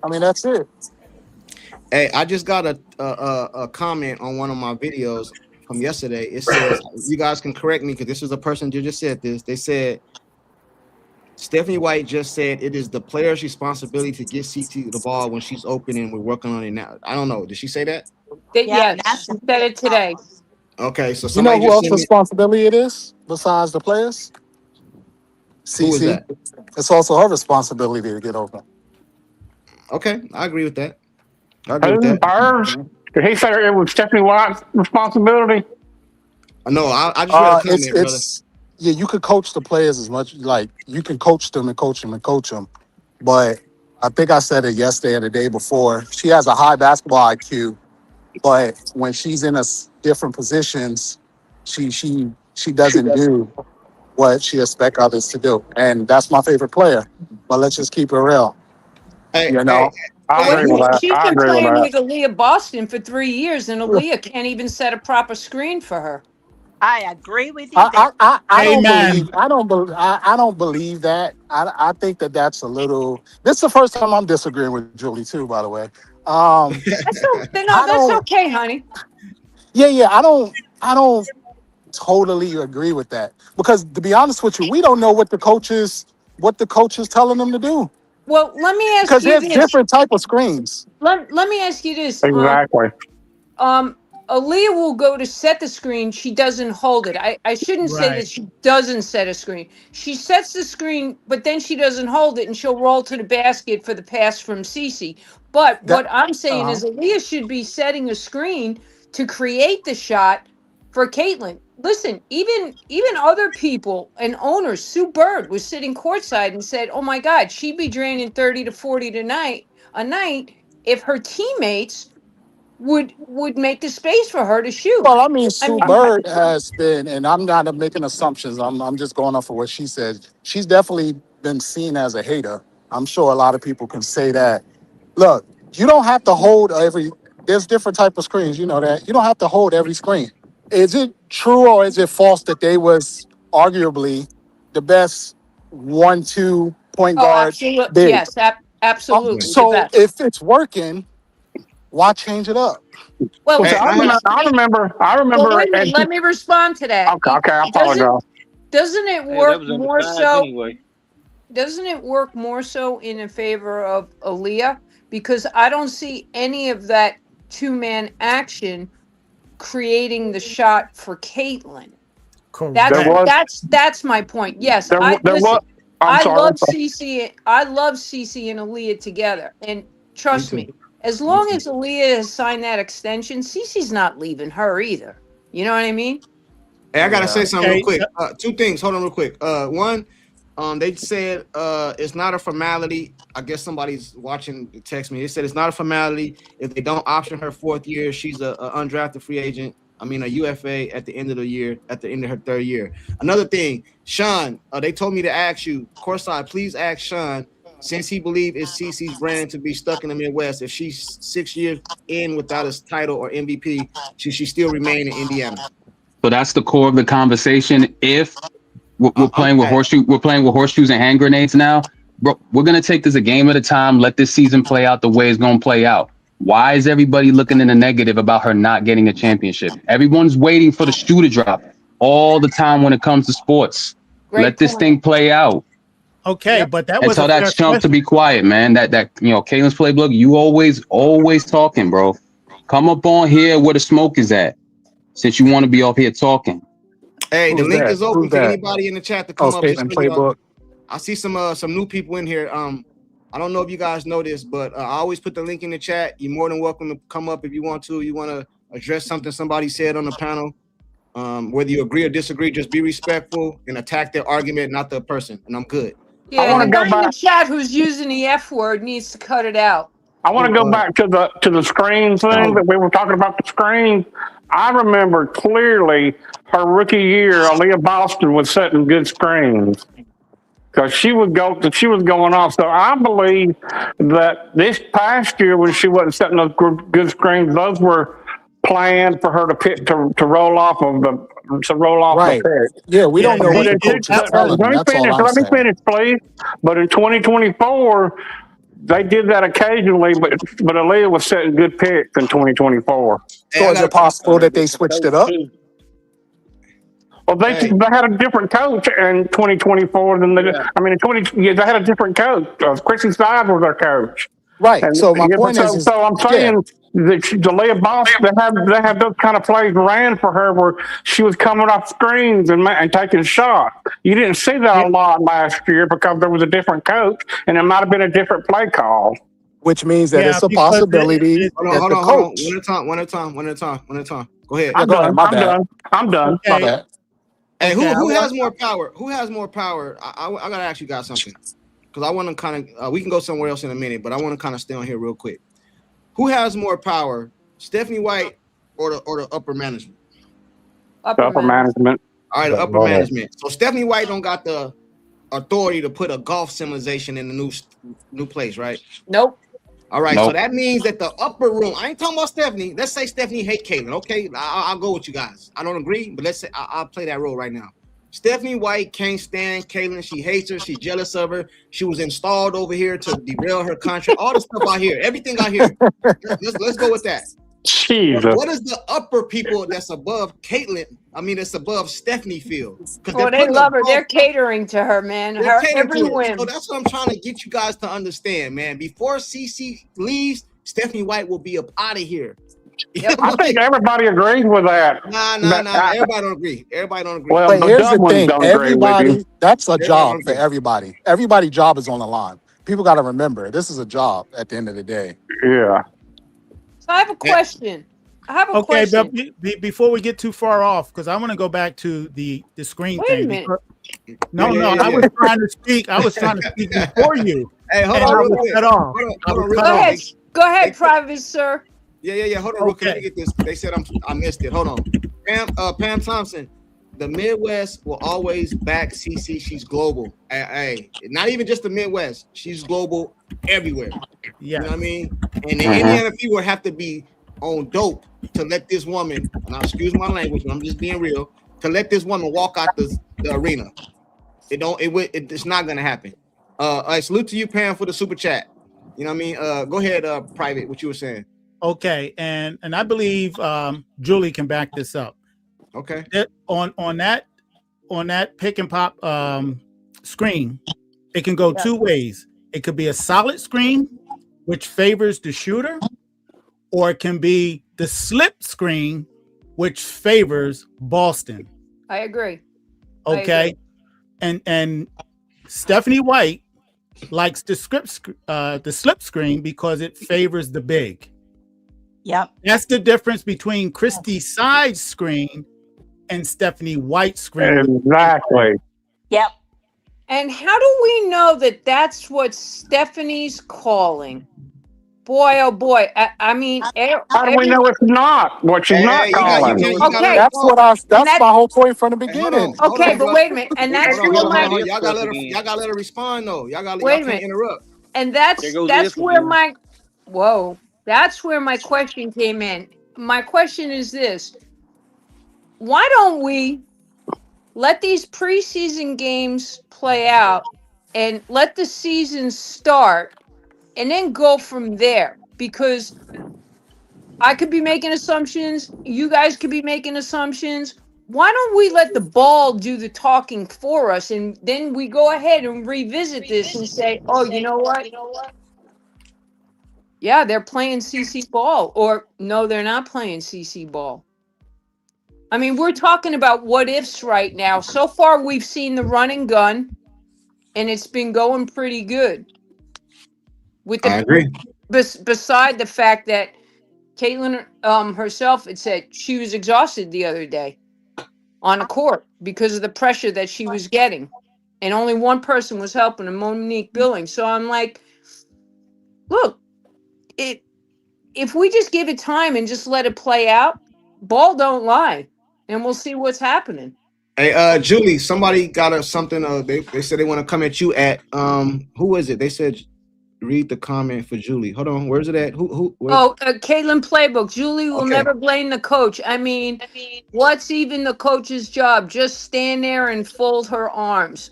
I mean that's it. Hey, I just got a comment on one of my videos from yesterday. It says, you guys can correct me because this is a person who just said this. They said Stephanie White just said it is the player's responsibility to get CT the ball when she's open, and we're working on it now. I don't know. Did she say that? Yes, that's she said it today. Okay, so You know somebody who just else's sent me. responsibility it is besides the players? Who was CC. that? It's also her responsibility to get open. Okay, I agree with that. I agree with that. Birds? Did he say it was Stephanie White's responsibility? No, I just read a comment, brother. Yeah, you could coach the players as much, like you can coach them and coach them and coach them. But I think I said it yesterday or the day before. She has a high basketball IQ, but when she's in different positions, she doesn't do what she expects others to do. And that's my favorite player. But let's just keep it real. Hey, You know? I Well, agree with that. she's I been agree with playing that. with Aaliyah Boston for 3 years, and Aaliyah can't even set a proper screen for her. I agree with you there. I don't Amen. believe that. I think that's a little. This is the first time I'm disagreeing with Julie too, by the way. That's okay, honey. Yeah. I don't totally agree with that because to be honest with you, we don't know what the coaches telling them to do Well, let me ask because you there's this. different type of screens. Let me ask you this. Exactly. Aaliyah will go to set the screen. She doesn't hold it. I shouldn't say Right. that she doesn't set a screen. She sets the screen, but then she doesn't hold it, and she'll roll to the basket for the pass from Cece. But what I'm saying is Aaliyah should be setting a screen to create the shot for Caitlin. Listen, even other people and owners, Sue Bird was sitting courtside and said, "Oh my God, she'd be draining 30 to 40 a night if her teammates would make the space for her to shoot." Well, I mean, I Sue mean, Bird has been, and I'm not making assumptions. I'm just going off of what she said. She's definitely been seen as a hater. I'm sure a lot of people can say that. Look, you don't have to hold there's different type of screens. You know that. You don't have to hold every screen. Is it true or is it false that they was arguably the best 1-2 point Oh, guard absolutely. big? Yes, absolutely the So best. if it's working, why change it up? Well, Hey, I yes, I well, remember, wait a minute. Let me respond to that. okay, I apologize. Doesn't it Hey, that work was in the more sides so? anyway. Doesn't it work more so in favor of Aaliyah? Because I don't see any of that two-man action creating the shot for Caitlyn. There Correct. was, That's my point. Yes, there, there listen. was, I'm I sorry. love Cece. I love Cece and Aaliyah together. And me trust too. me, as Me long too. as Aaliyah has signed that extension, Cece's not leaving her either. You know what I mean? Hey, I gotta Yeah. say something real Okay. quick. Two things. Hold on, real quick. One, they said it's not a formality. I guess somebody's watching. Text me. They said it's not a formality if they don't option her 4th year. She's a undrafted free agent. I mean, a UFA at the end of the year, at the end of her 3rd year. Another thing, Sean, they told me to ask you, courtside, please ask Sean, since he believes it's CC's brand to be stuck in the Midwest, if she's 6 years in without a title or MVP, should she still remain in Indiana? So that's the core of the conversation. If we're playing with Hey, horseshoes and hand grenades now, bro, we're gonna take this a game at a time. Let this season play out the way it's gonna play out. Why is everybody looking in the negative about her not getting a championship? Everyone's waiting for the shoe to drop all the time when it comes to sports. Great Let this point. thing play out. Okay, but that And was tell a that fair chump to question. be quiet, man. That Caitlin's playbook, you always talking, bro. Come up on here where the smoke is at, since you want to be up here talking. hey, the Who's link that? is open Who's for that? anybody in the chat to Oh, come up. Just Caitlin so y'all, playbook. I see some new people in here. I don't know if you guys know this, but I always put the link in the chat. You're more than welcome to come up if you want to. You want to address something somebody said on the panel. Whether you agree or disagree, just be respectful and attack their argument, not the person. And I'm good. Yeah, want the to go guy in the back. chat who's using the F word needs to cut it out. I want to go back to the screen thing that we were talking about. The screen. I remember clearly her rookie year. Aaliyah Boston was setting good screens because she was going off. So I believe that this past year when she wasn't setting those good screens, those were planned for her to pick to roll off of the Right. pick. Yeah, we Yeah, don't know what But the in, coach is that telling them. That's all I'm let me saying. finish, please. But in 2024, they did that occasionally, but Aaliyah was setting good picks in 2024. Hey, So I is it got possible that they switched it up? Well, they hey, had a different coach in 2024 than they. Yeah. I mean, in 20 yeah, they had a different coach. Chrissy Sides was their coach, Right. and So my yeah, point is so I'm yeah, saying that Aaliyah Boss they have those kind of plays ran for her where she was coming off screens and taking shots. You didn't see that a lot last year because there was a different coach and it might have been a different play call. which means that yeah, it's a because possibility hold that the on, hold on. coach. One at a time. Go ahead. Yeah, I'm go ahead. done. My I'm bad. done. I'm done. My okay, bad. Hey, okay. who has more power? Who has more power? I gotta ask you guys something because I want to kind of we can go somewhere else in a minute, but I want to kind of stay on here real quick. Who has more power, Stephanie White or the upper management? Upper Upper management. management. All right, the The upper owner. management. So Stephanie White don't got the authority to put a golf civilization in the new place, right? Nope. All right, so Nope. that means that the upper room. I ain't talking about Stephanie. Let's say Stephanie hate Caitlyn. Okay, I'll go with you guys. I don't agree, but let's say I'll play that role right now. Stephanie White can't stand Caitlyn. She hates her. She's jealous of her. She was installed over here to derail her contract. All the stuff I hear, everything I hear. Let's go with that. Jesus. What is the upper people that's above Caitlyn? I mean, it's above Stephanie feel because Well, they love her. They're catering to her, man. they're Her catering every to her. whim. So that's what I'm trying to get you guys to understand, man. Before CC leaves, Stephanie White will be up out of here. Yep. I think everybody agrees with that. Nah. Everybody don't agree. Everybody don't agree. Well, But the here's the dumb ones thing: don't agree with you. everybody, that's a Everybody don't job for agree. everybody. Everybody's job is on the line. People got to remember this is a job at the end of the day. Yeah. So I have a question. okay. But before we get too far off, because I want to go back to the screen Wait a thing. minute. No, I was trying to speak. I was trying to speak before you. Hey, hold And on I real was quick. cut off. Hold on real Go quick. ahead. Go ahead, private sir. Yeah. Hold on real quick. Let me Okay. get this. They said I missed it. Hold on. Pam Thompson. The Midwest will always back CC. She's global. Hey, not even just the Midwest. She's global everywhere. Yeah. You know what I mean? And the Indiana people have to be on dope to let this woman, and I'll excuse my language, but I'm just being real, to let this woman walk out the arena. It's not gonna happen. I salute to you, Pam, for the super chat. You know what I mean? Go ahead, Private, what you were saying. Okay, and I believe Julie can back this up. Okay. On that pick and pop screen, it can go two ways. It could be a solid screen, which favors the shooter, or it can be the slip screen, which favors Boston. I agree. Okay, and Stephanie White likes the slip screen because it favors the big. Yep. That's the difference between Christy Side's screen and Stephanie White's screen. Exactly. Yep. And how do we know that that's what Stephanie's calling? Boy, oh boy. I mean, How do we know it's not what she's not calling? Okay. That's my whole point from the beginning. Okay, but wait a minute. And that's Y'all gotta let her respond though. Y'all can't interrupt. And that's where that's where my question came in. My question is this: why don't we let these preseason games play out and let the season start and then go from there? Because I could be making assumptions, you guys could be making assumptions. Why don't we let the ball do the talking for us, and then we go ahead and revisit this and say, oh, you know what? Yeah, they're playing CC ball, or no, they're not playing CC ball. I mean, we're talking about what ifs right now. So far, we've seen the run and gun, and it's been going pretty good. I agree. Beside the fact that Caitlin herself had said she was exhausted the other day on the court because of the pressure that she was getting, and only one person was helping her, Monique Billings. So I'm like, look, if we just give it time and just let it play out, ball don't lie, and we'll see what's happening. Hey, Julie, somebody got us something. They said they want to come at you at who is it? They said read the comment for Julie. Hold on, where's it at? Who? Caitlin Playbook. Julie will never blame the coach. I mean, what's even the coach's job? Just stand there and fold her arms.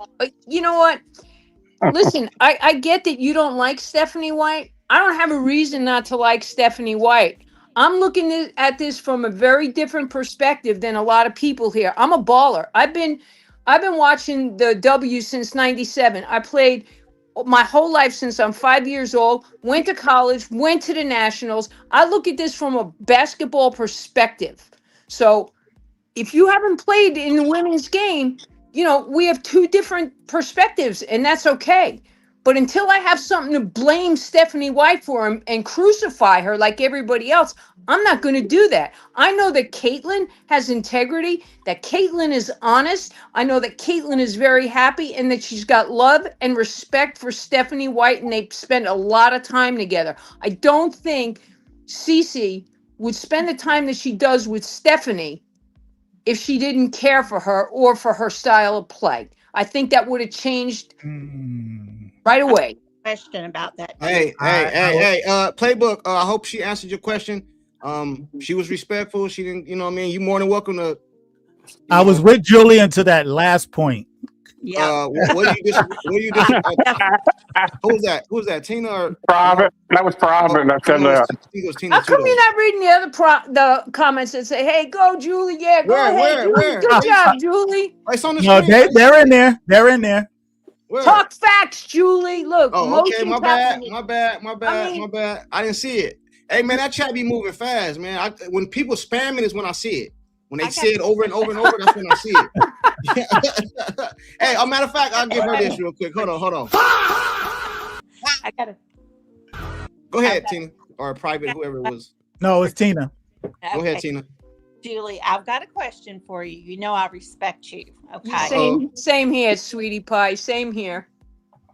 You know what? Listen, I get that you don't like Stephanie White. I don't have a reason not to like Stephanie White. I'm looking at this from a very different perspective than a lot of people here. I'm a baller. I've been watching the W since '97. I played my whole life since I'm 5 years old, went to college, went to the Nationals. I look at this from a basketball perspective. So if you haven't played in the women's game, you know, we have two different perspectives, and that's okay. But until I have something to blame Stephanie White for and crucify her like everybody else, I'm not going to do that. I know that Caitlin has integrity, that Caitlin is honest. I know that Caitlin is very happy and that she's got love and respect for Stephanie White, and they spend a lot of time together. I don't think Cece would spend the time that she does with Stephanie if she didn't care for her or for her style of play. I think that would have changed right away. Question about that. Hey, Playbook. I hope she answered your question. She was respectful. She didn't, you know what I mean? You're more than welcome to. I was with Julian to that last point. Yeah. What do you Who's that? Who's that? Tina or Private? That was private. That said that. How come you're not reading the comments that say, "Hey, go, Julie"? Yeah, go ahead, Julie. Good job, Julie. It's on the No, screen. they're in there. They're in there. Where? Talk facts, Julie. Look. Oh, okay. My bad. I didn't see it. Hey, man, that chat be moving fast, man. When people spamming is when I see it. When they say it over and over and over, that's when I see it. Hey, a matter of fact, I'll give her this real quick. Hold on. I gotta. Go ahead, Tina, or Private, whoever it was. No, it's Tina. Go ahead, Tina. Julie, I've got a question for you. You know I respect you. Okay. Same here, sweetie pie. Same here.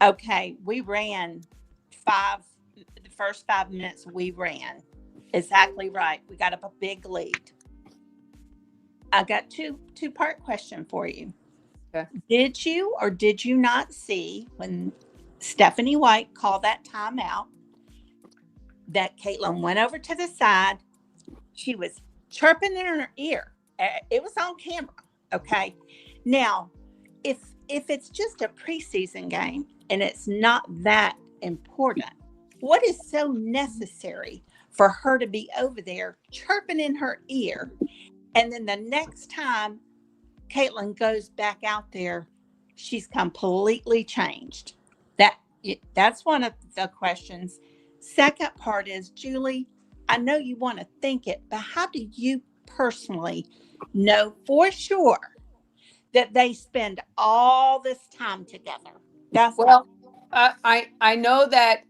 Okay. We ran the first 5 minutes we ran. Exactly right. We got up a big lead. I got two-part question for you. Okay. Did you or did you not see when Stephanie White called that timeout that Caitlin went over to the side, She was chirping in her ear. It was on camera. Okay. Now, if it's just a preseason game and it's not that important, what is so necessary for her to be over there chirping in her ear? And then the next time Caitlin goes back out there, she's completely changed. That's one of the questions. Second part is, Julie, I know you want to think it, but how do you personally know for sure that they spend all this time together? That's Well, I know that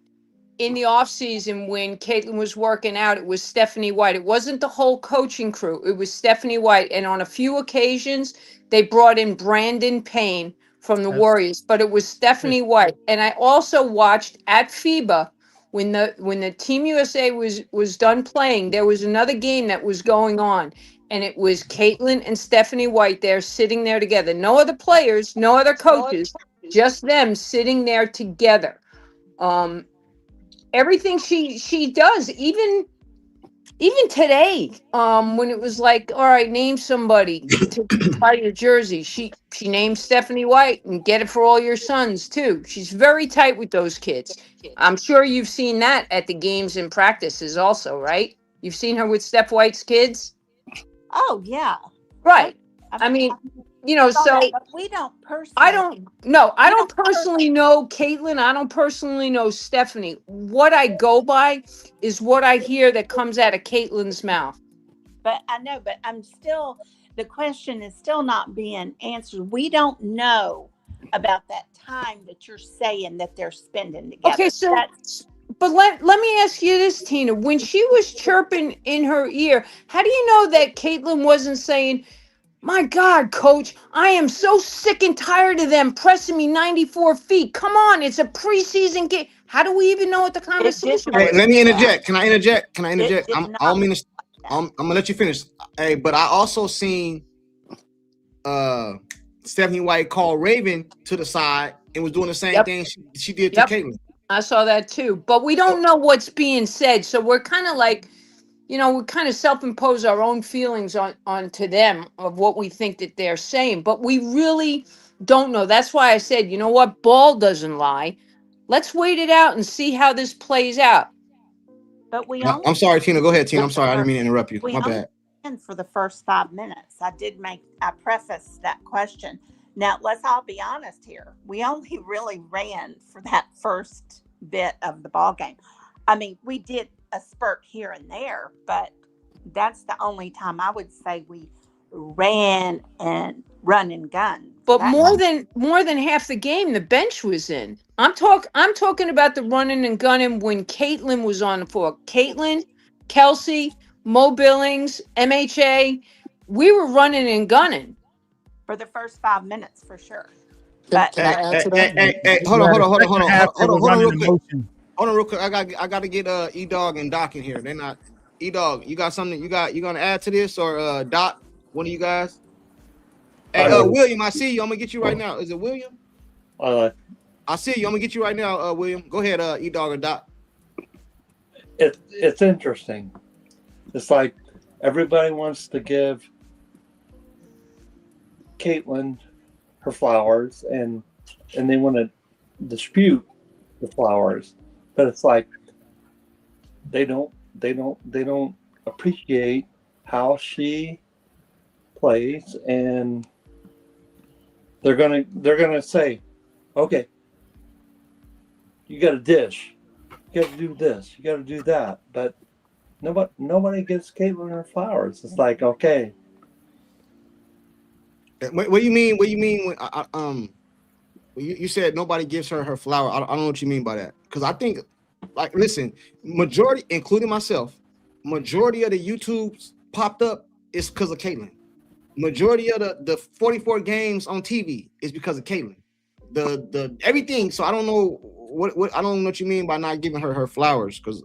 in the off season when Caitlin was working out, it was Stephanie White. It wasn't the whole coaching crew. It was Stephanie White. And on a few occasions, they brought in Brandon Payne from the Warriors, but it was Stephanie White. And I also watched at FIBA when the Team USA was done playing, there was another game that was going on. And it was Caitlin and Stephanie White there sitting there together. No other players, no other coaches, just them sitting there together. Everything she does, even today, when it was like, all right, name somebody to buy your jersey, she named Stephanie White, and get it for all your sons too. She's very tight with those kids. I'm sure you've seen that at the games and practices also, right? You've seen her with Steph White's kids. Oh yeah, right. I mean, so we don't personally. I don't personally know Caitlin. I don't personally know Stephanie. What I go by is what I hear that comes out of Caitlin's mouth. But I know, but the question is still not being answered. We don't know about that time that you're saying that they're spending together. Okay, so but let me ask you this, Tina. When she was chirping in her ear, how do you know that Caitlin wasn't saying, "My God, coach, I am so sick and tired of them pressing me 94 feet. Come on, it's a preseason game." How do we even know what the conversation was? Hey, let me interject. Can I interject? I'm gonna let you finish. Hey, but I also seen Stephanie White call Raven to the side and was doing the same thing she did to Caitlin. I saw that too, but we don't know what's being said, so we're kind of like, we kind of self-impose our own feelings onto them of what we think that they're saying, but we really don't know. That's why I said, you know what, ball doesn't lie. Let's wait it out and see how this plays out. But I'm sorry, Tina. Go ahead, Tina. I'm sorry. I didn't mean to interrupt you. My bad. For the first 5 minutes, I prefaced that question. Now, let's all be honest here. We only really ran for that first bit of the ball game. I mean, we did a spurt here and there, but that's the only time I would say we ran and run and gun. But more than half the game, the bench was in. I'm talking about the running and gunning when Caitlin was on the floor. Caitlin, Kelsey, Mo Billings, MHA, we were running and gunning for the first 5 minutes for sure. But hold on real quick. I got to get E-Dog and Doc in here. They're not. E-Dog, you got something you gonna add to this, or Doc, one of you guys? Hey, William, I see you. I'm gonna get you right now. Is it William? I see you. I'm gonna get you right now, William. Go ahead, E-Dog or Doc. It's interesting. It's like everybody wants to give Caitlin her flowers, and they want to dispute the flowers, but it's like they don't appreciate how she plays, and they're gonna say, okay, you got to dish, you got to do this, you got to do that, but nobody gives Caitlin her flowers. It's like, okay. What do you mean? What do you mean when you said nobody gives her flower? I don't know what you mean by that, because I think, like, listen, majority, including myself, majority of the YouTubes popped up is because of Caitlin. Majority of the 44 games on TV is because of Caitlin. The everything. So I don't know what I don't know what you mean by not giving her flowers, because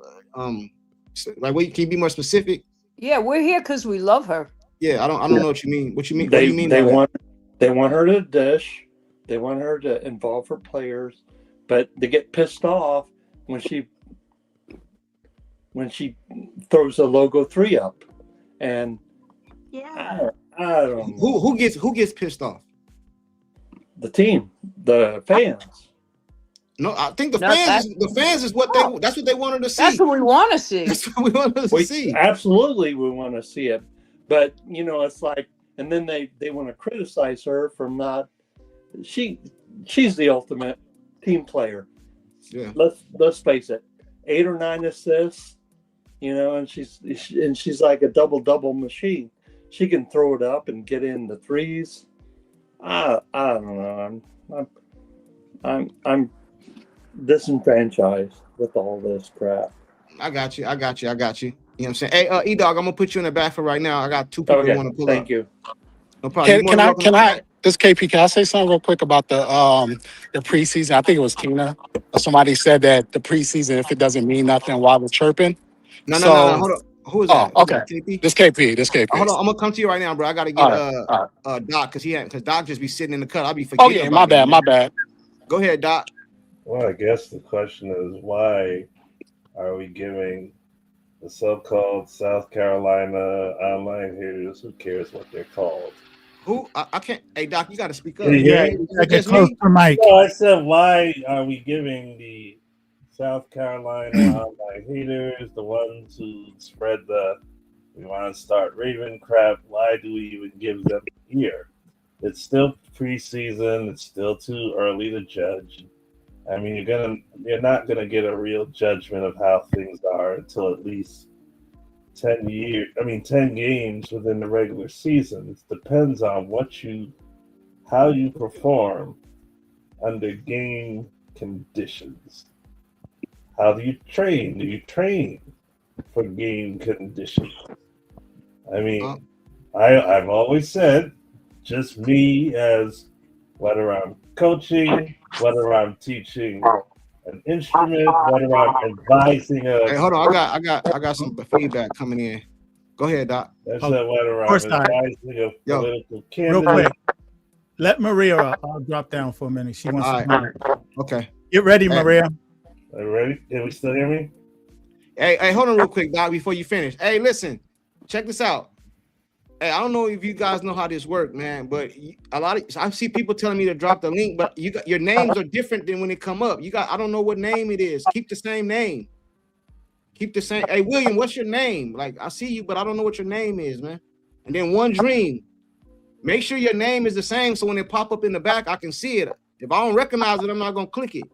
like, can you be more specific? Yeah, we're here because we love her. Yeah, I don't know what you mean. What you mean? They want her to dish. They want her to involve her players, but they get pissed off when she throws a logo 3 up. And Yeah. I don't know. Who gets pissed off? The team, the fans. No, I think the No, fans is what that's what they wanted to see. That's what we want to see. That's what we wanted to see. Absolutely, we want to see it. But it's like, and then they want to criticize her for not. She's the ultimate team player. Yeah. Let's face it, 8 or 9 assists. And she's like a double machine. She can throw it up and get in the threes. I don't know. I'm disenfranchised with all this crap. I got you. You know what I'm saying? Hey, E-Dog, I'm gonna put you in the back for right now. I got 2 people who want to pull up. Thank you. No problem. Can I this KP, can I say something real quick about the preseason? I think it was Tina. Somebody said that the preseason, if it doesn't mean nothing, why we're chirping. No. Hold on. Who is that? Oh, okay. KP? This KP. Hold on, I'm gonna come to you right now, bro. I gotta get Doc because Doc just be sitting in the cut. I'll be Oh forgetting. yeah, my bad. Go ahead, Doc. Well, I guess the question is, why are we giving the so-called South Carolina online haters, who cares what they're called? Who? I can't. Hey, Doc, you got to speak up. Yeah, get close to Mike. No, I said, why are we giving the South Carolina online haters, the ones who spread we want to start Raven crap, why do we even give them ear? It's still preseason. It's still too early to judge. I mean, you're not gonna get a real judgment of how things are until at least 10 games within the regular season. It depends on how you perform under game conditions. How do you train? Do you train for game conditions? I mean, I've always said, just me as whether I'm coaching, whether I'm teaching an instrument, whether I'm advising Hey, hold on, I got some feedback coming in. Go ahead, Doc. That's whether I'm advising a political candidate. Real quick, let Maria drop down for a minute. She wants to. Okay. Get ready, Maria. Are you ready? Can we still hear me? Hey, hold on real quick, Doc, before you finish. Hey, listen, check this out. Hey, I don't know if you guys know how this works, man, but I see people telling me to drop the link, but your names are different than when they come up. I don't know what name it is. Keep the same name. Keep the same. Hey, William, what's your name? Like, I see you, but I don't know what your name is, man. And then One Dream. Make sure your name is the same so when it pop up in the back, I can see it. If I don't recognize it, I'm not gonna click it.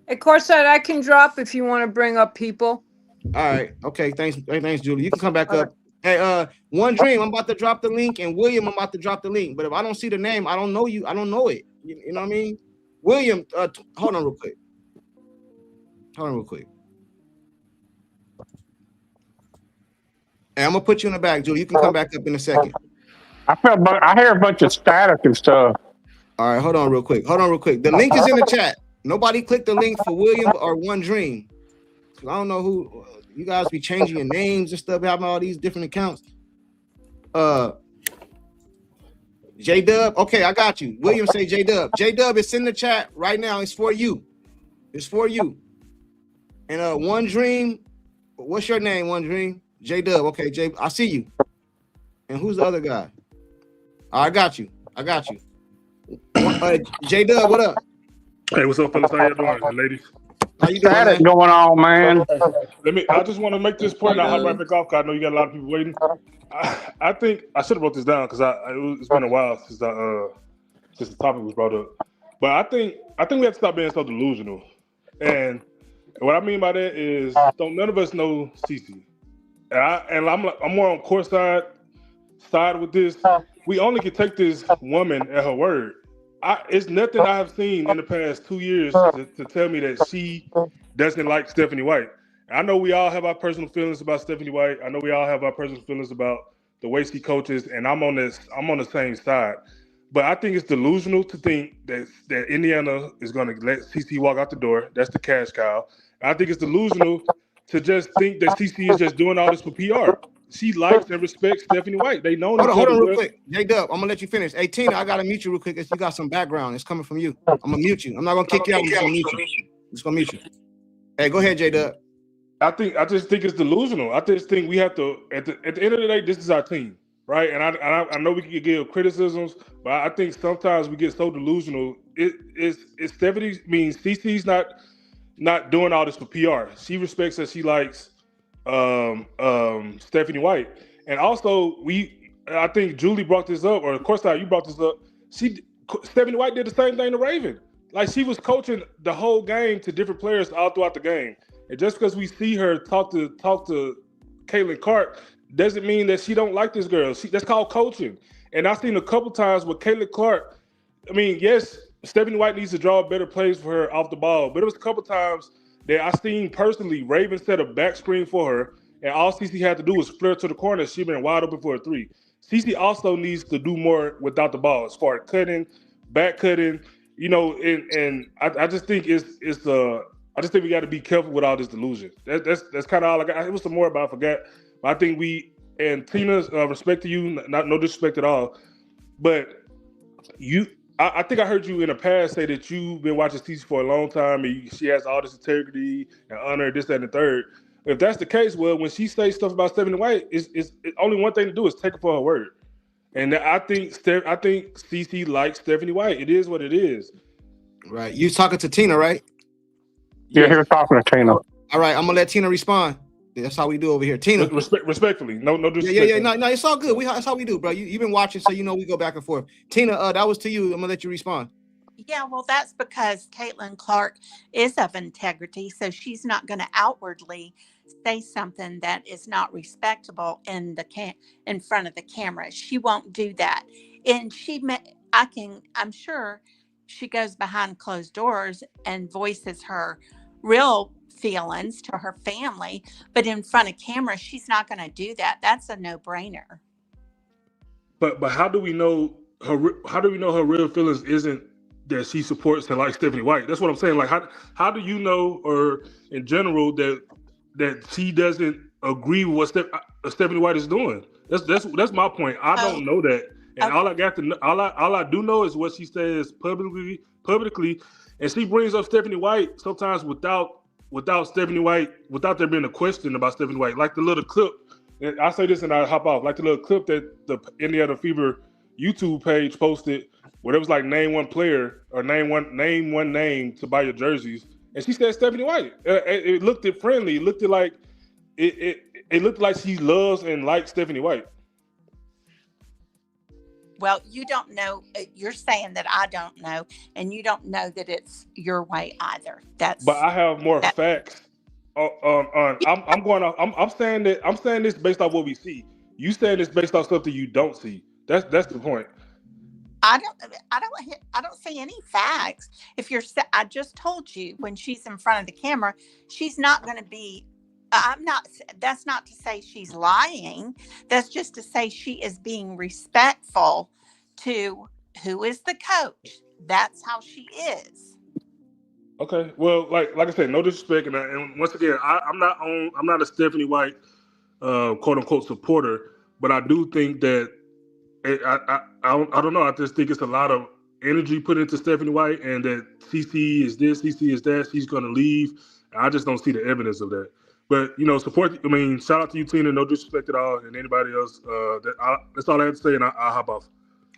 Hey, Courtside, I can drop if you want to bring up people. All right. Okay. Thanks, Julie. You can come back up. Hey, One Dream, I'm about to drop the link, and William, I'm about to drop the link. But if I don't see the name, I don't know you. I don't know it. You know what I mean? William, hold on real quick. Hey, I'm gonna put you in the back, Julie. You can come back up in a second. I hear a bunch of static and stuff. All right, hold on real quick. The link is in the chat. Nobody click the link for William or One Dream. I don't know who you guys be changing your names and stuff, having all these different accounts. J-Dub. Okay, I got you. William say J-Dub. J-Dub, it's in the chat right now. It's for you. And One Dream, what's your name, One Dream? J-Dub. Okay, I see you. And who's the other guy? I got you. J-Dub, what up? Hey, what's up, fellas? How you doing, ladies? How you doing, Static going on, man. I just want to make this point. I'll hop right back off because I know you got a lot of people waiting. I think I should have wrote this down because it's been a while since the topic was brought up. But I think we have to stop being so delusional. And what I mean by that is, none of us know Cece. And I'm more on court side with this. We only can take this woman at her word. It's nothing I have seen in the past 2 years to tell me that she doesn't like Stephanie White. I know we all have our personal feelings about Stephanie White. I know we all have our personal feelings about the way she coaches, and I'm on the same side. But I think it's delusional to think that Indiana is going to let CC walk out the door. That's the cash cow. I think it's delusional to just think that CC is just doing all this for PR. She likes and respects Stephanie White. They know. Hold on real quick. J-Dub, I'm gonna let you finish. Hey, Tina, I gotta mute you real quick because you got some background. It's coming from you. I'm gonna mute you. I'm not gonna kick you out. I'm just gonna mute you. Hey, go ahead, J-Dub. I just think it's delusional. I just think we have to at the end of the day, this is our team, right? And I know we can give criticisms, but I think sometimes we get so delusional. It's Stephanie means CC's not doing all this for PR. She respects that she likes Stephanie White. And also I think Julie brought this up, or of course you brought this up. Stephanie White did the same thing to Raven. Like, she was coaching the whole game to different players all throughout the game. And just because we see her talk to Caitlin Clark doesn't mean that she don't like this girl. That's called coaching. And I've seen a couple times with Caitlin Clark. I mean, yes, Stephanie White needs to draw better plays for her off the ball, but it was a couple times that I seen personally Raven set a back screen for her, and all CC had to do was flare to the corner. She been wide open for a three. CC also needs to do more without the ball, as far as cutting, back cutting, and I just think I just think we got to be careful with all this delusion. That's kind of all I got. It was some more, but I forgot. But I think and Tina, respect to you, no disrespect at all, but I think I heard you in the past say that you've been watching CC for a long time, and she has all this integrity and honor, this, that, and the third. If that's the case, well, when she says stuff about Stephanie White, it's only one thing to do is take her for her word. And I think CC likes Stephanie White. It is what it is. Right. You talking to Tina, right? Yeah, he was talking to Tina. All right, I'm gonna let Tina respond. That's how we do over here. Tina. Respectfully. No disrespect. Yeah. No, it's all good. That's how we do, bro. You've been watching, so we go back and forth. Tina, that was to you. I'm gonna let you respond. Yeah, well, that's because Caitlin Clark is of integrity, so she's not going to outwardly say something that is not respectable in front of the camera. She won't do that, and I'm sure she goes behind closed doors and voices her real feelings to her family, but in front of camera, she's not going to do that. That's a no-brainer. But how do we know her real feelings isn't that she supports and likes Stephanie White? That's what I'm saying. Like, how do you know, or in general, that she doesn't agree with what Stephanie White is doing? That's my point. I don't know that, and all I do know is what she says publicly, and she brings up Stephanie White sometimes without Stephanie White, without there being a question about Stephanie White. Like the little clip, and I say this and I hop off, like the little clip that the Indiana Fever YouTube page posted, where it was like name one player or name one name to buy your jerseys, and she said Stephanie White. It looked friendly. It looked like it looked like she loves and likes Stephanie White. Well, you don't know. You're saying that I don't know, and you don't know that it's your way either. But I have more facts. I'm saying this based off what we see. You saying this based off stuff that you don't see. That's the point. I don't see any facts. I just told you, when she's in front of the camera, she's not going to be. That's not to say she's lying. That's just to say she is being respectful to who is the coach. That's how she is. Okay. Well, like I said, no disrespect, and once again, I'm not a Stephanie White quote unquote supporter, but I do think that I don't know. I just think it's a lot of energy put into Stephanie White, and that CC is this, CC is that. She's going to leave. I just don't see the evidence of that. But support. I mean, shout out to you, Tina. No disrespect at all, and anybody else. That's all I have to say, and I'll hop off.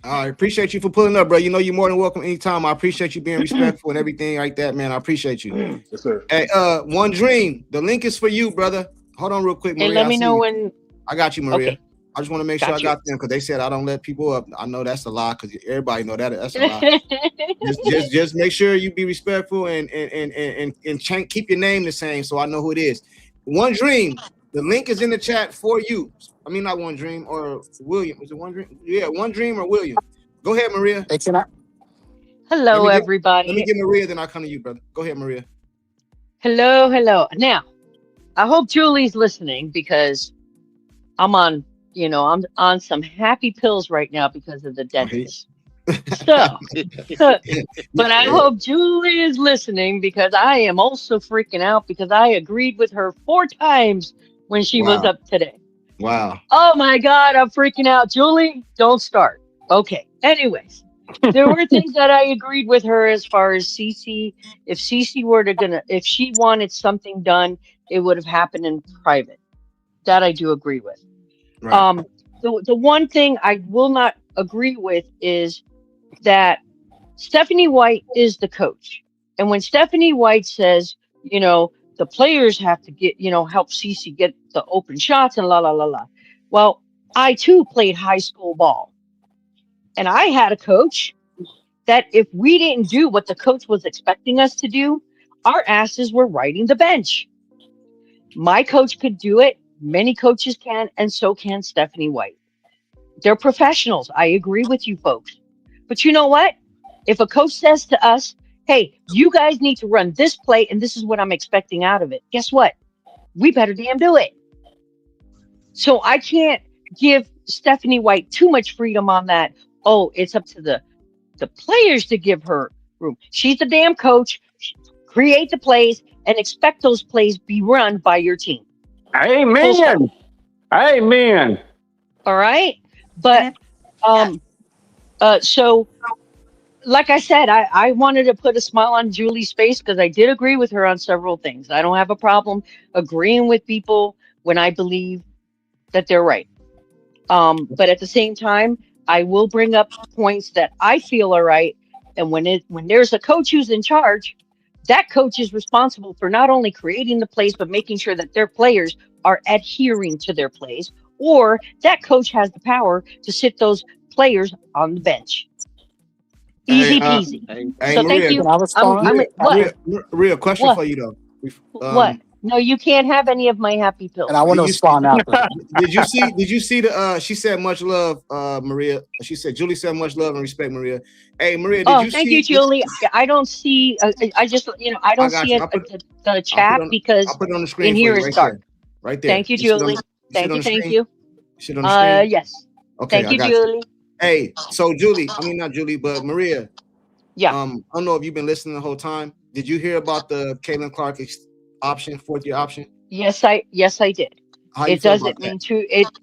I appreciate you for pulling up, bro. You're more than welcome anytime. I appreciate you being respectful and everything like that, man. I appreciate you. Yes, sir. Hey, One Dream. The link is for you, brother. Hold on, real quick, Maria. Hey, let me know when. I got you, Maria. Okay. I just want to make sure I got them, because they said I don't let people up. I know that's a lie, because everybody know that's a lie. just make sure you be respectful and keep your name the same, so I know who it is. One Dream. The link is in the chat for you. I mean, not One Dream, or William. Is it One Dream? Yeah, One Dream or William. Go ahead, Maria. Hey, can I? Hello, everybody. Let me get Maria, then I'll come to you, brother. Go ahead, Maria. Hello. Now, I hope Julie's listening, because I'm on some happy pills right now because of the dentist. But I hope Julie is listening, because I am also freaking out, because I agreed with her 4 times when she was up today. Wow. Oh my God, I'm freaking out. Julie, don't start. Okay. Anyways, There were things that I agreed with her as far as Cece. If Cece were if she wanted something done, it would have happened in private. That I do agree with. Right. The one thing I will not agree with is that Stephanie White is the coach. And when Stephanie White says, the players have to get, help Cece get the open shots and la la la la. Well, I too played high school ball. And I had a coach that if we didn't do what the coach was expecting us to do, our asses were riding the bench. My coach could do it. Many coaches can, and so can Stephanie White. They're professionals. I agree with you folks. But you know what? If a coach says to us, hey, you guys need to run this play, and this is what I'm expecting out of it, guess what? We better damn do it. So I can't give Stephanie White too much freedom on that. Oh, it's up to the players to give her room. She's the damn coach. Create the plays and expect those plays be run by your team. Amen. Amen. All right. But so like I said, I wanted to put a smile on Julie's face because I did agree with her on several things. I don't have a problem agreeing with people when I believe that they're right. But at the same time, I will bring up points that I feel are right. And when there's a coach who's in charge, that coach is responsible for not only creating the plays, but making sure that their players are adhering to their plays, or that coach has the power to sit those players on the bench. Easy peasy. Hey, So Maria, thank you. Can I respond? What? Maria, question What? for you though. What? No, you can't have any of my happy pills. And I want to respond after. Did you see the she said much love, Maria. She said Julie said much love and respect, Maria. Hey, Maria, did you thank see you, Julie. I don't see. I just, I don't got see you. the chat because I'll put it on the screen in for here you is right dark. there. Right there. Thank you, Julie. Thank you. Thank You see it on the screen? Yes. Okay, Thank you, I got Julie. you. Hey, so Julie, I mean not Julie, but Maria. Yeah. I don't know if you've been listening the whole time. Did you hear about the Caitlin Clark option, 4th-year option? Yes, I did. How you It feel doesn't about mean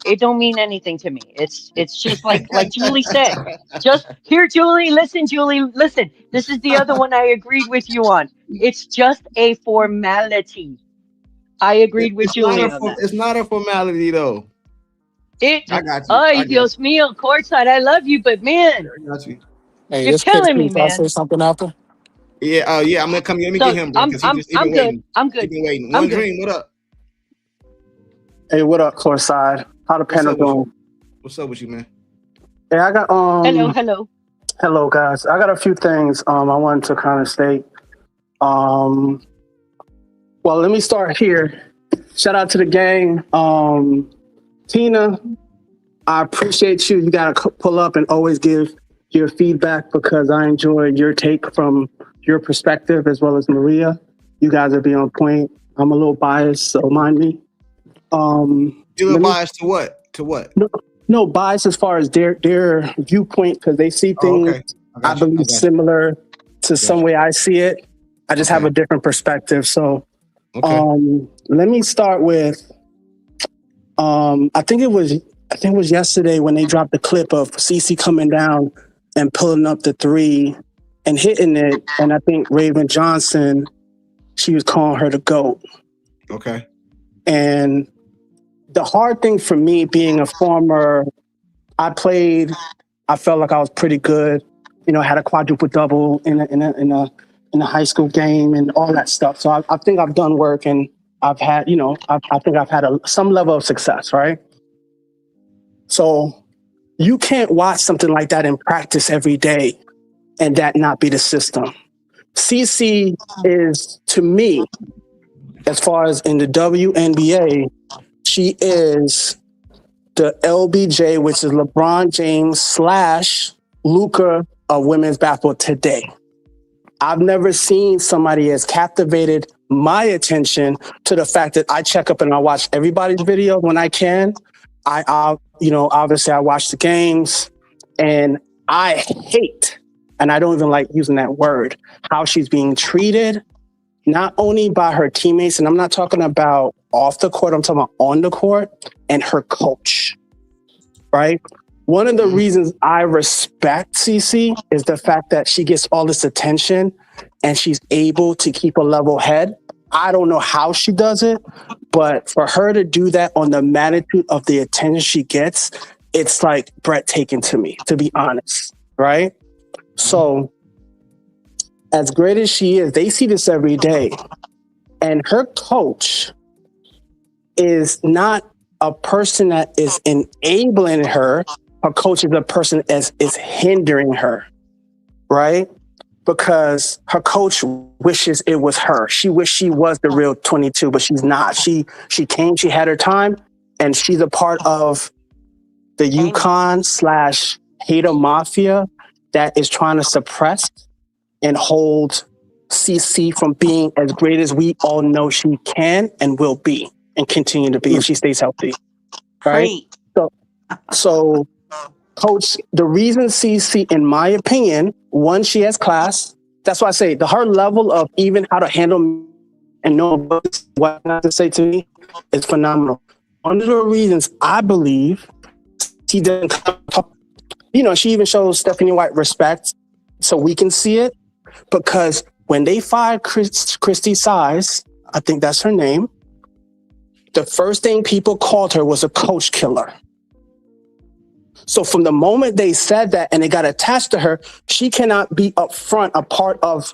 it don't mean anything to me. It's just like Julie said. Just here, Julie, listen. This is the other one I agreed with you on. It's just a formality. I agreed with Julie on that. It's not a formality though. I got you. Ay, Dios mío, courtside, I love you, but man, I got you. Hey, you're this kid's killing me, Can I man. say something after? Yeah, yeah, I'm gonna come. Let me So get him, bro, because he been I'm good. waiting. I'm good. He been waiting. I'm One good. Dream, what up? Hey, what up, Courtside? How the panel doing? What's up with you, man? Hey, I got Hello. Guys. I got a few things I wanted to kind of state. Well, let me start here. Shout out to the gang. Tina, I appreciate you. You got to pull up and always give your feedback because I enjoy your take from your perspective as well as Maria. You guys are being on point. I'm a little biased, so mind me. You a biased to what? To what? No bias as far as their viewpoint because they see things, okay. I believe, similar to some way I see it. I just have a different perspective. So let me start with, I think it was yesterday when they dropped the clip of Cece coming down and pulling up the three and hitting it. And I think Raven Johnson, she was calling her the GOAT. Okay. And the hard thing for me being a former, I felt like I was pretty good, had a quadruple double in a high school game and all that stuff. So I think I've done work and I've had, I think I've had some level of success, right? So you can't watch something like that in practice every day and that not be the system. CC is, to me, as far as in the WNBA, she is the LBJ, which is LeBron James / Luka of women's basketball today. I've never seen somebody as captivated my attention to the fact that I check up and I watch everybody's video when I can. Obviously I watch the games and I hate, and I don't even like using that word, how she's being treated, not only by her teammates, and I'm not talking about off the court, I'm talking about on the court, and her coach, right? one of the reasons I respect CC is the fact that she gets all this attention and she's able to keep a level head. I don't know how she does it, but for her to do that on the magnitude of the attention she gets, it's like breathtaking to me, to be honest, right? So as great as she is, they see this every day. And her coach is not a person that is enabling her. Her coach is a person that is hindering her, right? Because her coach wishes it was her. She wished she was the real 22, but she's not. She came, she had her time, and she's a part of the UConn/Hater Mafia that is trying to suppress and hold CC from being as great as we all know she can and will be and continue to be if she stays healthy. Right? So coach, the reason CC, in my opinion, one, she has class. That's why I say her level of even how to handle and know what not to say to me is phenomenal. One of the reasons I believe she doesn't talk, she even shows Stephanie White respect so we can see it, because when they fired Christy Size, I think that's her name, the first thing people called her was a coach killer. So from the moment they said that and it got attached to her, she cannot be up front a part of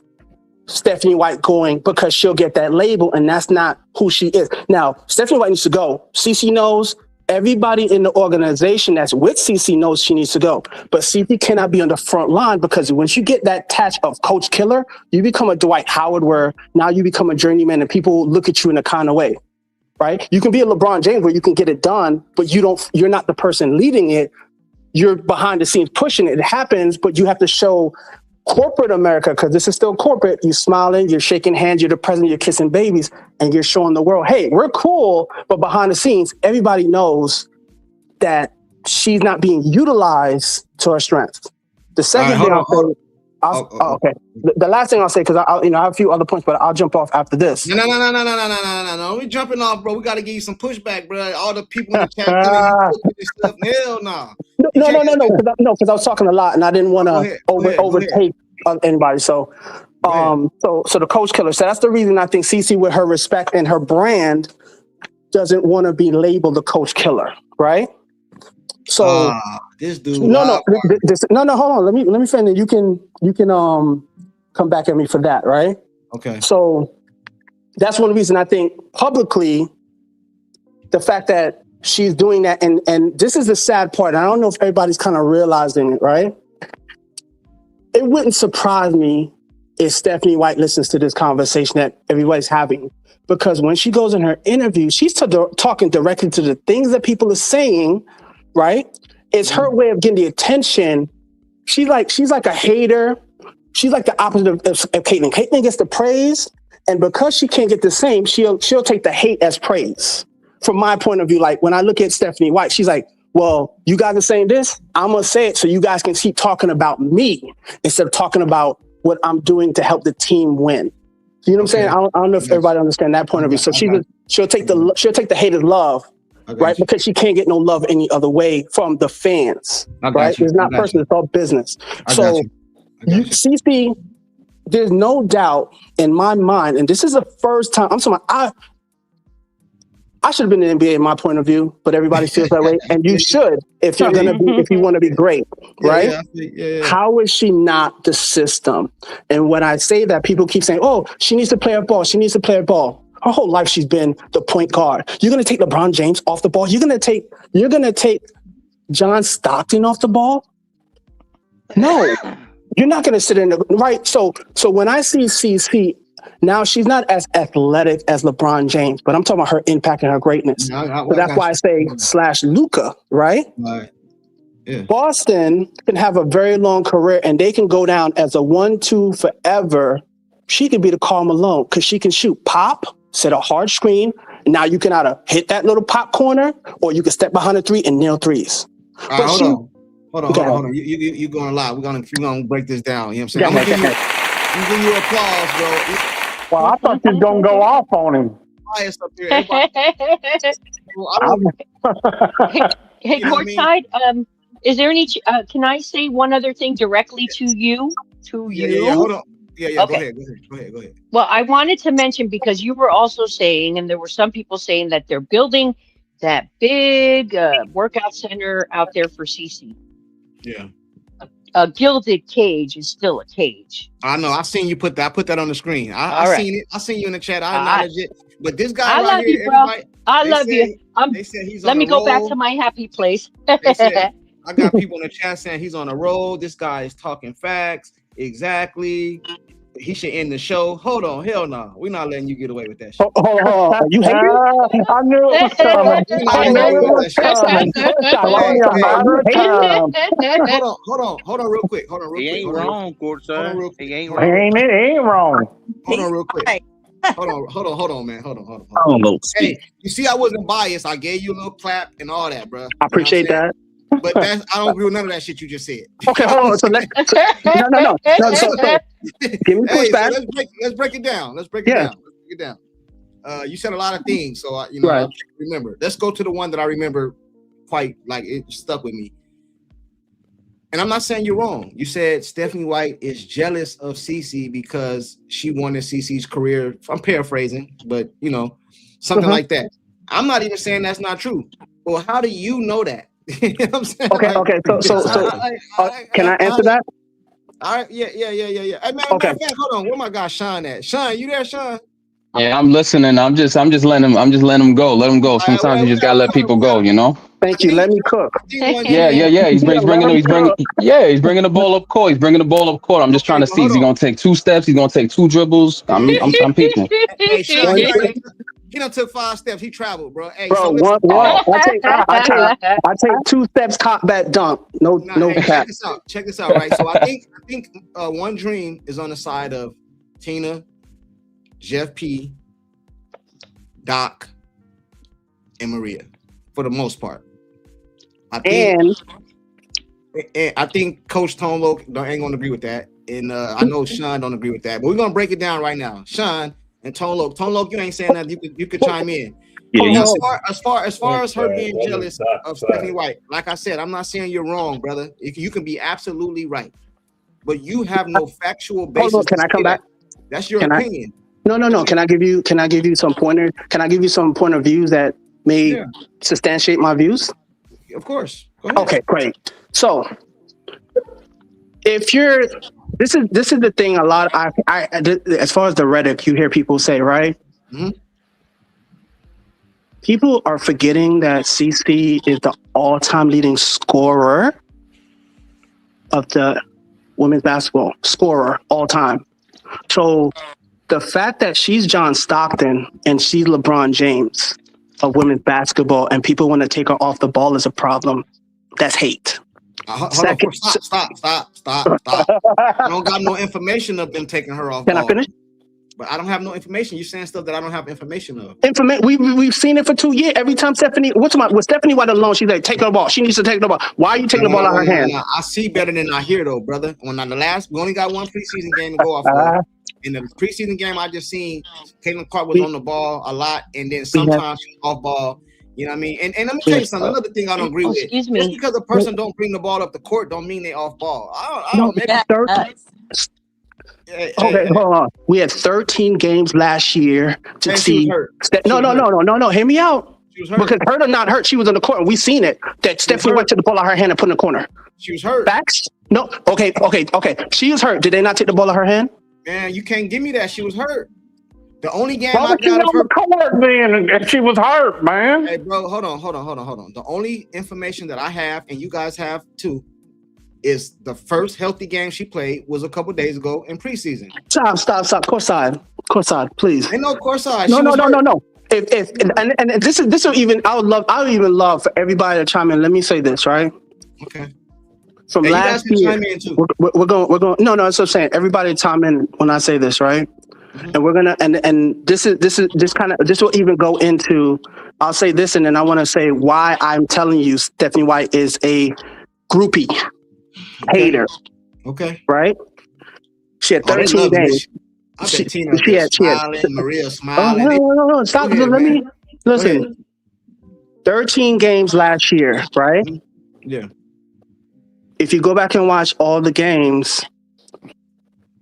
Stephanie White going, because she'll get that label, and that's not who she is. Now, Stephanie White needs to go. CC knows. Everybody in the organization that's with CC knows she needs to go. But CC cannot be on the front line, because once you get that touch of coach killer, you become a Dwight Howard, where now you become a journeyman and people look at you in a kind of way, right? You can be a LeBron James where you can get it done, but you're not the person leading it. You're behind the scenes pushing it. It happens, but you have to show corporate America, because this is still corporate. You're smiling, you're shaking hands, you're the president, you're kissing babies, and you're showing the world, hey, we're cool, but behind the scenes, everybody knows that she's not being utilized to her strengths. The second thing okay. The last thing I'll say, because I have a few other points, but I'll jump off after this. No. We jumping off, bro. We got to give you some pushback, bro. All the people in the chat telling you stuff. Hell no. No, because I was talking a lot and I didn't want to overtake anybody. So, so the coach killer. So that's the reason I think CC, with her respect and her brand, doesn't want to be labeled the coach killer, right? So this dude. No. Hold on. Let me finish. You can come back at me for that, right? Okay. So that's one reason I think publicly, the fact that she's doing that, and this is the sad part. I don't know if everybody's kind of realizing it, right? It wouldn't surprise me if Stephanie White listens to this conversation that everybody's having, because when she goes in her interview, she's talking directly to the things that people are saying, right? It's her way of getting the attention. She's like a hater. She's like the opposite of Caitlyn. Caitlyn gets the praise, and because she can't get the same, she'll take the hate as praise. From my point of view, like when I look at Stephanie White, she's like, well, you guys are saying this, I'm going to say it so you guys can keep talking about me instead of talking about what I'm doing to help the team win. You know what I'm saying? I don't know if everybody understands that point of view. So she'll take the hate as love, right? Because she can't get no love any other way from the fans, right? It's not personal, it's all business. So CC, there's no doubt in my mind, and this is the first time I'm talking about, I should have been in the NBA in my point of view, but everybody feels that way. And you should, if you want to be great, right? Yeah. How is she not the system? And when I say that, people keep saying, oh, she needs to play her ball. She needs to play her ball. Her whole life, she's been the point guard. You're going to take LeBron James off the ball. You're going to take John Stockton off the ball. No, you're not going to sit in the right. So when I see CC, now, she's not as athletic as LeBron James, but I'm talking about her impact and her greatness. So that's why I say /Luka, right? Right. Yeah. Boston can have a very long career, and they can go down as a 1-2 forever. She could be the Karl Malone because she can shoot pop, set a hard screen. And now you can either hit that little pop corner, or you can step behind a three and nail threes. Hold on. You going live. We're gonna break this down. You know what I'm saying? I'm gonna give you applause, bro. Well, I thought you was gonna go off on him. Hey, Courtside, Is there any? Can I say one other thing directly to you? To Yeah. Hold you? on. Yeah. Go Okay. ahead. Go ahead. Well, I wanted to mention because you were also saying, and there were some people saying that they're building that big workout center out there for CC. Yeah. A gilded cage is still a cage. I know. I seen you put that. I put that on the screen. I All right. seen it. I seen you in the chat. I All right. acknowledge it. But this guy I right love here, you, bro. everybody, I they love you. said they said he's Let on me a go back to roll. my happy place. They said I got people in the chat saying he's on a roll. This guy is talking facts. Exactly. He should end the show. Hold on. Hell no. We're not letting you get away with that shit. You hate it? I knew it was coming. We're not I letting you knew get it away with was that shit. coming. It's only a Hey, matter of time. hold on real quick. He ain't wrong, Courtside. He ain't He wrong. ain't wrong. Hold on real quick. Right. Hold on, man. Hold on. I don't know. Hey, you see, I wasn't biased. I gave you a little clap and all that, bro. I appreciate that. But that's I don't agree with none of that shit you just said. Okay, hold on. So no. So give me pushback. So let's break it down. Let's break it down. You said a lot of things, so I Right. remember. Let's go to the one that I remember quite like it stuck with me. And I'm not saying you're wrong. You said Stephanie White is jealous of CeCe because she wanted CeCe's career. I'm paraphrasing, but something like that. I'm not even saying that's not true. Well, how do you know that? You know what I'm saying? Okay. So can I answer that? All right. Yeah. Hey, matter of fact, hold on. Where my guy Sean at? Sean, you there, Sean? Yeah, I'm listening. I'm just letting him go. Let him go. Sometimes you just gotta let people go, you know. Thank you. Let me cook. Yeah. He's bringing the ball up court. He's bringing the ball up court. I'm just trying to see. Is he gonna take 2 steps? He's gonna take 2 dribbles. I'm peeping. Hey, Sean, he done took 5 steps. He traveled, bro. Hey, Bro, so listen. I take 2 steps, cop back, dunk. No cap. Check this out, right? So I think One Dream is on the side of Tina, Jeff P, Doc, and Maria for the most part. I think Coach Tone Loc ain't gonna agree with that, and I know Sean don't agree with that. But we're gonna break it down right now. Sean and Tone Loc. Tone Loc, you ain't saying nothing. You could chime in. Yeah, As far as her being jealous of Stephanie White, like I said, I'm not saying you're wrong, brother. You can be absolutely right, but you have no factual basis. Hold on, can I come back? That's your opinion. No. Can I give you some pointers? Can I give you some point of views that may substantiate my views? Of course. Go ahead. Okay, great. So if you're this is the thing a lot I as far as the rhetoric you hear people say, right? Mm-hmm. People are forgetting that CeCe is the all-time leading scorer of the women's basketball scorer all time. So the fact that she's John Stockton and she's LeBron James of women's basketball and people want to take her off the ball is a problem. That's hate. Hold on. Stop. I don't got no information of them taking her off. Can I finish? But I don't have no information. You're saying stuff that I don't have information of. We've seen it for 2 years. Every time with Stephanie White alone, she's like, take the ball. She needs to take the ball. Why are you taking the ball out of her hand? I see better than I hear, though, brother. We only got one preseason game to go off of. In the preseason game, I just seen Caitlin Clark was on the ball a lot, and then sometimes she was off ball. You know what I mean? And let me tell you something. Another thing I don't agree with. Just because a person don't bring the ball up the court, don't mean they off ball. I don't Okay, hold on. We had 13 games last year to see. No. Hear me out. She was hurt. Because hurt or not hurt, she was on the court. And we seen it. That Stephanie White took the ball out of her hand and put in the corner. She was hurt. Facts? No. Okay. She was hurt. Did they not take the ball out of her hand? Man, you can't give me that. She was hurt. The only game I got on the court then, and she was hurt, man. Hey, bro, hold on. The only information that I have, and you guys have too, is the first healthy game she played was a couple days ago in preseason. Stop. Courtside, please. Ain't no courtside. No. If this will even I would even love for everybody to chime in. Let me say this, right? Okay. From last year, we're going. No, it's what I'm saying. Everybody chime in when I say this, right? Mm-hmm. And we're gonna and this will even go into. I'll say this, and then I want to say why I'm telling you Stephanie White is a groupie. Hater. Okay. Right? She had 13 days. I bet Tina smiling, Maria smiling. No. Stop. Let me listen. 13 games last year, right? Yeah. if you go back and watch all the games,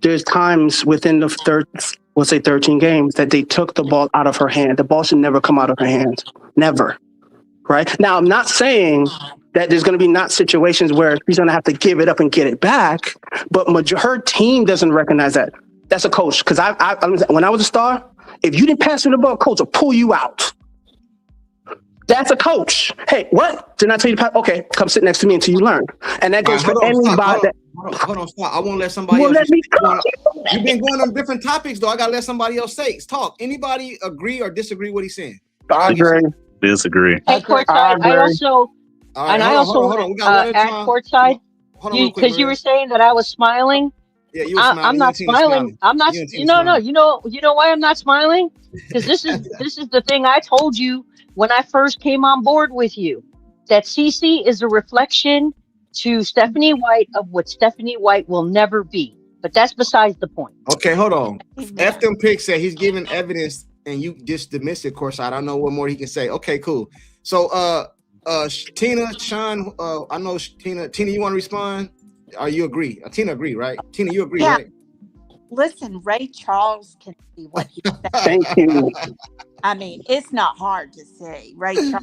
there's times within the 13 games that they took the ball out of her hand. The ball should never come out of her hands. Never. Right? Now, I'm not saying that there's going to be not situations where she's going to have to give it up and get it back, but her team doesn't recognize that. That's a coach. Because when I was a star, if you didn't pass me the ball, coach will pull you out. That's a coach. Hey, what? Didn't I tell you to pass? Okay, come sit next to me until you learn. And that goes for anybody. Hold on, stop. I won't let somebody else. Let me talk. You've been going on different topics, though. I got to let somebody else talk. Anybody agree or disagree what he's saying? I agree. Disagree. Hey, Courtside, I also, Right, and I also at Courtside, because you were saying that I was smiling. Yeah, you were smiling. I'm not smiling. I'm not. You know why I'm not smiling? Because this is the thing I told you when I first came on board with you, that CC is a reflection to Stephanie White of what Stephanie White will never be. But that's besides the point. Okay, hold on. F them picks said he's giving evidence and you just dismiss it, Courtside. I don't know what more he can say. Okay, cool. So Tina, Sean, I know Tina, you want to respond? Or you agree? Tina agree, right? Tina, you agree, right? Listen, Ray Charles can see what he said. Thank you. I mean, it's not hard to see. Ray Charles.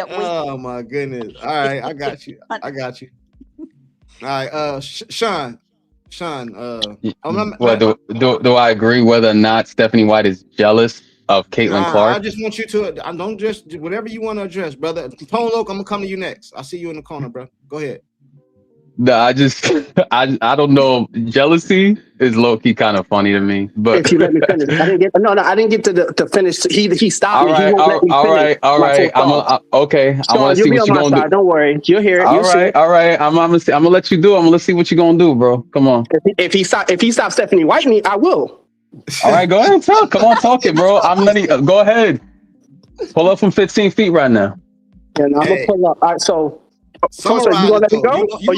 Oh my goodness! All right, I got you. All right, Sean. Well, do I agree whether or not Stephanie White is jealous of Caitlin Clark? I just want you to don't just whatever you want to address, brother. Tone Loc, I'm gonna come to you next. I see you in the corner, bro. Go ahead. No, I don't know. Jealousy is low key kind of funny to me. But if you let me finish, I didn't get to finish. He stopped me. All right. Okay. I want to see what you're gonna do. Don't worry, you'll hear it. All right. I'm gonna let you do. I'm gonna see what you're gonna do, bro. Come on. If he stops Stephanie White me, I will. All right, go ahead and talk. Come on, talk it, bro. I'm letting you go ahead. Pull up from 15 feet right now. And I'm gonna pull up. All right, so. So you want to let me go, or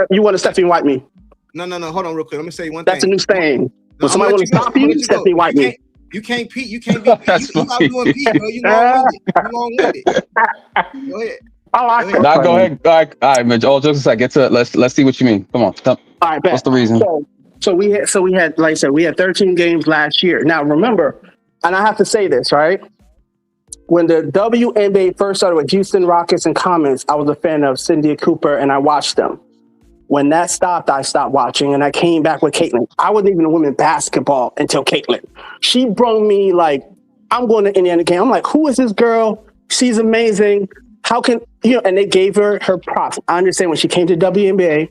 you want to Stephanie White me? No. Hold on, real quick. Let me say one thing. That's a new saying. When somebody want to stop you, Stephanie White me. You can't Pete. You can't be. You not doing Pete, bro. You long with it. Go ahead. Go ahead. All right, Mitch. All jokes aside, get to it. Let's see what you mean. Come on. All right, bet. What's the reason? So we had, like I said, we had 13 games last year. Now remember, and I have to say this, right? When the WNBA first started with Houston Rockets and Comets, I was a fan of Cynthia Cooper and I watched them. When that stopped, I stopped watching and I came back with Caitlin. I wasn't even a women's basketball until Caitlin. She brought me like, I'm going to Indiana game. I'm like, who is this girl? She's amazing. How can, and they gave her props. I understand when she came to WNBA,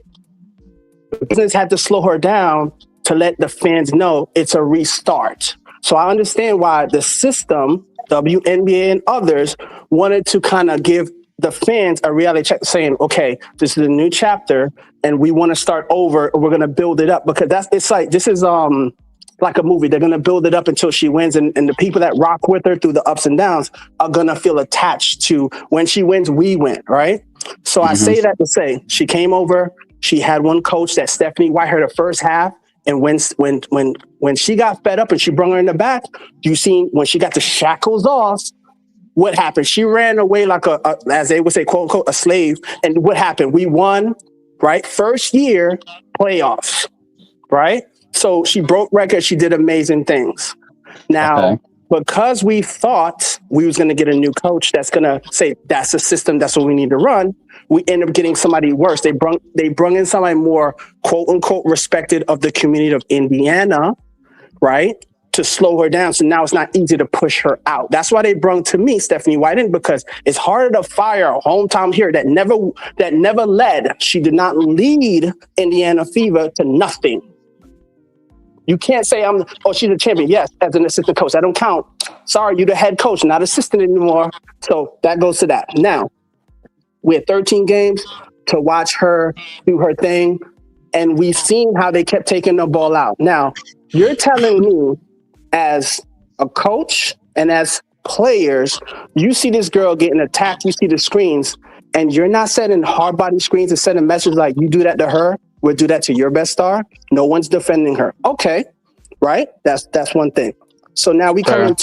the business had to slow her down to let the fans know it's a restart. So I understand why the system, WNBA and others, wanted to kind of give the fans a reality check saying, okay, this is a new chapter and we want to start over. We're going to build it up because this is like a movie. They're going to build it up until she wins. And the people that rock with her through the ups and downs are going to feel attached to when she wins, we win. Right. So I say that to say she came over. She had one coach that Stephanie White her the first half. And when she got fed up and she brought her in the back, you seen when she got the shackles off, what happened? She ran away like a as they would say, quote unquote, a slave. And what happened? We won, right? First year playoffs, right? So she broke records. She did amazing things. Now, because we thought we was going to get a new coach that's going to say that's the system, that's what we need to run, we end up getting somebody worse. They brung in somebody more quote unquote respected of the community of Indiana, right? To slow her down. So now it's not easy to push her out. That's why they brung to me Stephanie White in, because it's harder to fire a hometown hero that never led. She did not lead Indiana Fever to nothing. You can't say she's a champion. Yes, as an assistant coach. That don't count. Sorry, you're the head coach, not assistant anymore. So that goes to that. Now, we had 13 games to watch her do her thing, and we've seen how they kept taking the ball out. Now, you're telling me as a coach and as players, you see this girl getting attacked, you see the screens, and you're not setting hard body screens and sending messages like, you do that to her, we'll do that to your best star. No one's defending her. Okay, right? That's one thing. So now we come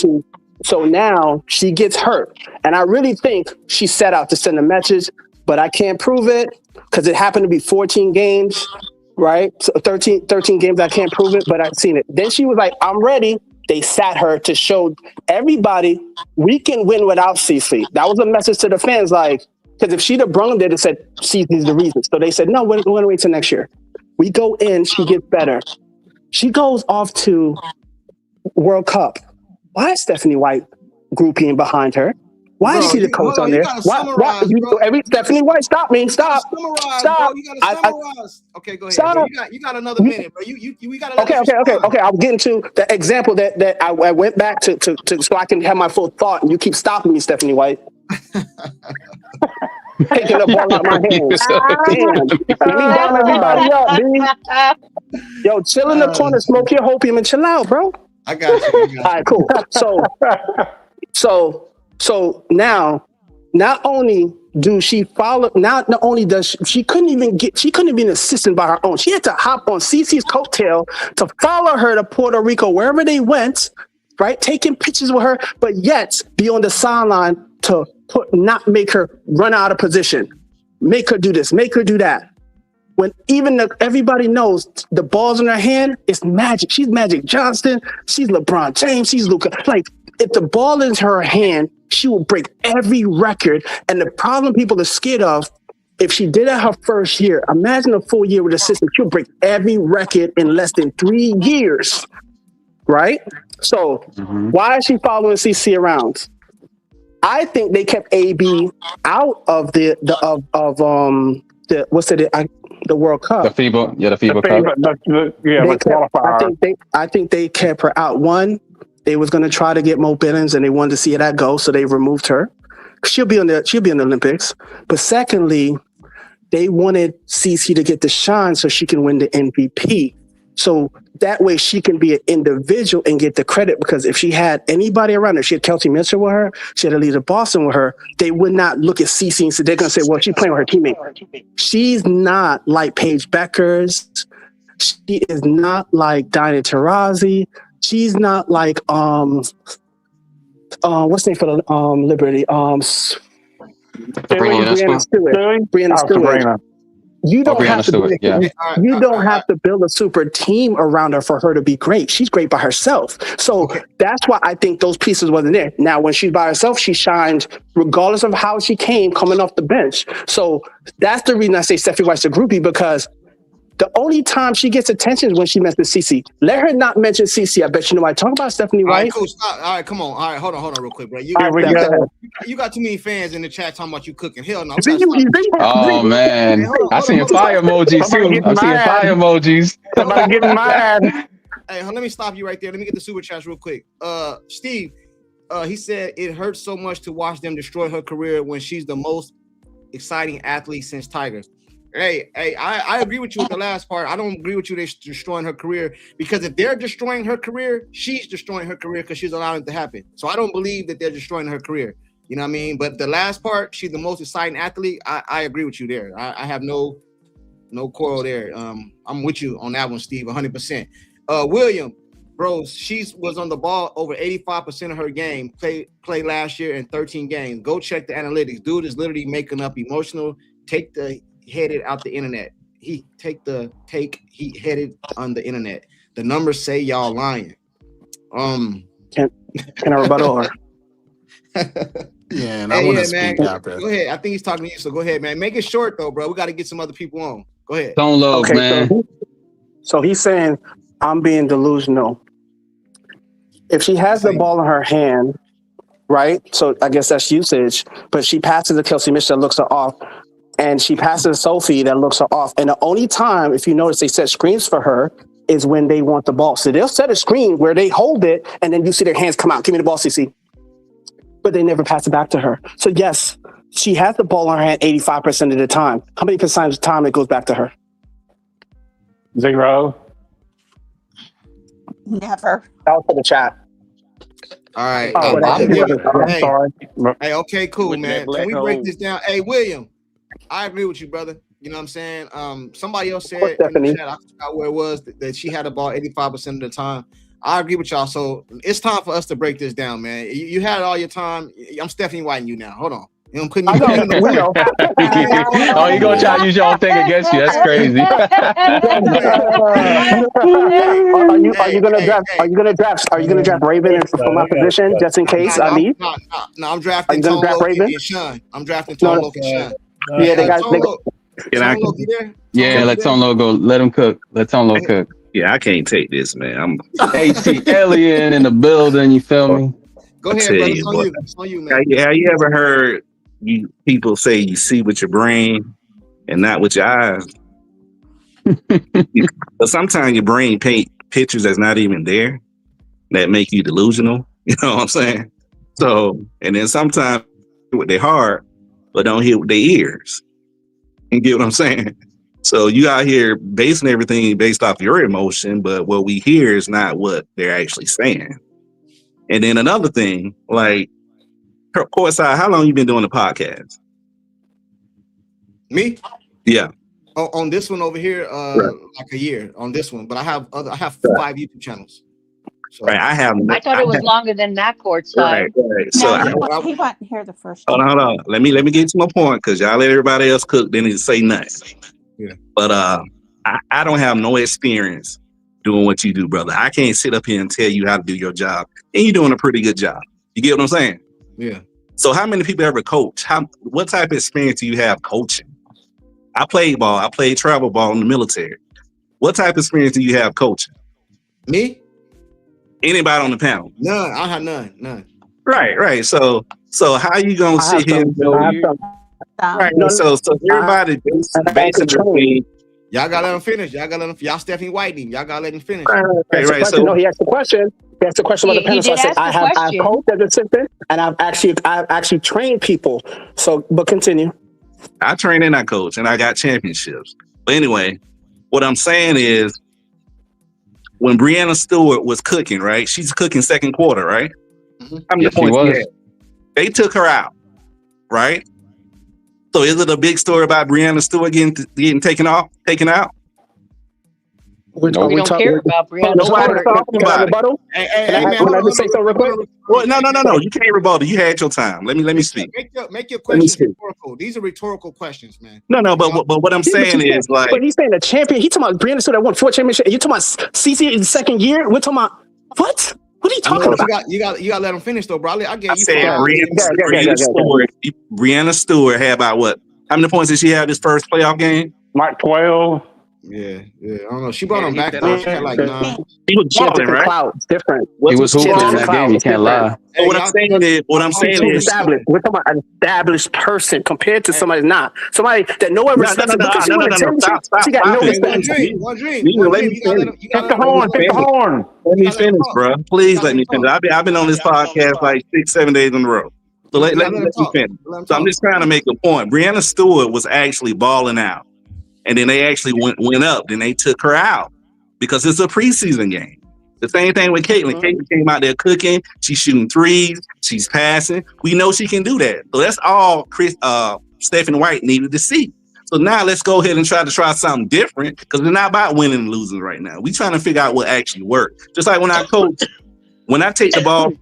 so now she gets hurt. And I really think she set out to send a message. but I can't prove it because it happened to be 14 games, right? So 13 games, I can't prove it, but I've seen it. Then she was like, I'm ready. They sat her to show everybody we can win without CC. That was a message to the fans, like, because if she'd have brung them there, they said CC's the reason. So they said, no, we're going to wait till next year. We go in, she gets better. She goes off to World Cup. Why is Stephanie White grouping behind her? Why is she the coach on there? Why? Stephanie White, stop me. Stop. Bro. You gotta summarize. Okay, go ahead. Bro. You got another minute, bro. We gotta Okay. I'm getting to the example that I went back to so I can have my full thought, and you keep stopping me, Stephanie White. Taking the ball out of my hands. Damn. Let me down everybody up, dude. Yo, chill in the corner, smoke your opium, and chill out, bro. I got you. All right, cool. So now, not only do she follow, not only does she couldn't even be an assistant by her own. She had to hop on CeCe's coattail to follow her to Puerto Rico, wherever they went, right? Taking pictures with her, but yet be on the sideline to not make her run out of position, make her do this, make her do that. When everybody knows the ball's in her hand, it's Magic. She's Magic Johnson. She's LeBron James. She's Luka. Like, if the ball is in her hand, she will break every record. And the problem people are scared of, if she did it her first year, imagine a full year with the system, she'll break every record in less than 3 years, right? So why is she following CC around? I think they kept AB out of the World Cup. The FIBA Cup. The qualifier. I think they kept her out. One, they was going to try to get Mo Billings, and they wanted to see that go, so they removed her. She'll be in the Olympics. But secondly, they wanted CC to get the shine so she can win the MVP. So that way she can be an individual and get the credit, because if she had anybody around her, she had Kelsey Mitchell with her, she had Alita Boston with her, they would not look at CC and say, they're going to say, well, she's playing with her teammate. She's not like Paige Beckers. She is not like Diana Taurasi. She's not like, what's the name for the Liberty? Brianna Stewart. You don't have to build a super team around her for her to be great. She's great by herself. So that's why I think those pieces wasn't there. Now, when she's by herself, she shined regardless of how she came coming off the bench. So that's the reason I say Stephanie White's a groupie, because the only time she gets attention is when she mentions CC. Let her not mention CC. I bet you know I talk about Stephanie White. All right, cool. Stop. All right, come on. All right, hold on real quick, bro. You got too many fans in the chat talking about you cooking. Hell no. Oh, man. I seen fire emojis, too. I'm seeing fire emojis. Somebody getting mad. Hey, let me stop you right there. Let me get the super chats real quick. Steve, he said it hurts so much to watch them destroy her career when she's the most exciting athlete since Tiger. Hey, I agree with you with the last part. I don't agree with you they're destroying her career, because if they're destroying her career, she's destroying her career because she's allowing it to happen. So I don't believe that they're destroying her career. You know what I mean? But the last part, she's the most exciting athlete. I agree with you there. I have no quarrel there. I'm with you on that one, Steve, 100%. William, bro, she was on the ball over 85% of her game. Played last year in 13 games. Go check the analytics. Dude is literally making up emotional. Take the headed out the internet. He headed on the internet. The numbers say y'all lying. Can I rebuttal her? Yeah, and I want to speak out there. Go ahead. I think he's talking to you, so go ahead, man. Make it short though, bro. We got to get some other people on. Go ahead. Don't love, man. So he's saying I'm being delusional. If she has the ball in her hand, right? So I guess that's usage, but she passes to Kelsey Mitchell that looks her off. And she passes Sophie that looks her off. And the only time, if you notice, they set screens for her is when they want the ball. So they'll set a screen where they hold it, and then you see their hands come out. Give me the ball, CC. But they never pass it back to her. So yes, she has the ball in her hand 85% of the time. How many percent of the time it goes back to her? 0. Never. That was for the chat. All right. I'm sorry. Hey, okay, cool, With man. that black Can we break hole. this down? Hey, William, I agree with you, brother. You know what I'm saying? Somebody else said in the chat, I forgot where it was, that she had the ball 85% of the time. I agree with y'all. So it's time for us to break this down, man. You had all your time. I'm Stephanie White and you now. Hold on. You don't put I me know, in the we know. Oh, you gonna try to use your own thing against you? That's crazy. Are you gonna draft? Are you gonna draft? Are you gonna draft Raven for my position just in case I leave? No, I'm Are drafting you gonna Tone draft Loc Raven? and Sean. I'm drafting No, Tone no. Loc and Sean. Yeah, they got. Tone Loc. Can I? Tone Loc, you there? Tone Yeah, Loc, let you there? Tone Loc go. Let him cook. Let Tone Loc cook. Yeah, I can't take this, man. HT Alien in the building. You feel me? Go I ahead, tell brother. you It's on what. you. It's on you, man. Have you ever heard people say you see with your brain and not with your eyes? But sometimes your brain paint pictures that's not even there that make you delusional. You know what I'm saying? So, and then sometimes with their heart, but don't hear with their ears. You get what I'm saying? So you out here basing everything based off your emotion, but what we hear is not what they're actually saying. And then another thing, like, Courtside, how long you been doing the podcast? Me? Yeah. On this one over here, Right. like a year on this one, but I have 5 YouTube channels. So Right. I thought it was longer than that, Courtside. Right. So No, he wasn't here the first time. hold on. Let me get to my point because y'all let everybody else cook, then need say nothing. Yeah. But I don't have no experience doing what you do, brother. I can't sit up here and tell you how to do your job, and you're doing a pretty good job. You get what I'm saying? yeah. So how many people ever coach? What type of experience do you have coaching? I played ball. I played travel ball in the military. What type of experience do you have coaching? Me? Anybody on the panel? None. I have none. Right. So how you gonna sit here and go? Right. No, So everybody basically. Y'all gotta let him finish. Y'all Stephanie Whiting. Y'all gotta let him finish. Right. So no, he asked the question. He asked the question about the panel. So I said I've coached as an assistant, and I've actually trained people. So, but continue. I train and I coach, and I got championships. But anyway, what I'm saying is, when Breanna Stewart was cooking, right? She's cooking second quarter, right? Mm-hmm. How many points she had? They took her out, right? So is it a big story about Breanna Stewart getting taken out? We don't care about Breanna Nobody's Stewart. talking about it. Hey, man, can I just say something real quick? Well, no. You can't rebuttal. You had your time. Let me speak. Make your questions rhetorical. These are rhetorical questions, man. No. But what I'm saying is, like, but he's saying the champion. He talking about Breanna Stewart that won 4 championships. You talking about CC in the second year? We're talking about what? What are you talking about? You got to let him finish though, bro. I gave you. I said Breanna Stewart had about what? How many points did she have this first playoff game? Like 12. Yeah. I don't know. She brought him back though. She had like 9. He was balling, right? Clout, different. He was hooping in that game. You can't lie. So what I'm saying is, established. We're talking about an established person compared to somebody not somebody that no one respects. She got no respect. One dream. Take the horn. Let me finish, bro. Please let me finish. I've been on this podcast like 6-7 days in a row. So let me finish. So I'm just trying to make a point. Breanna Stewart was actually balling out. And then they actually went up. Then they took her out because it's a preseason game. The same thing with Caitlin. Caitlin came out there cooking. She's shooting threes. She's passing. We know she can do that. So that's all Stephanie White needed to see. So now let's go ahead and try something different because it's not about winning and losing right now. We're trying to figure out what actually works. Just like when I coach, when I take the ball,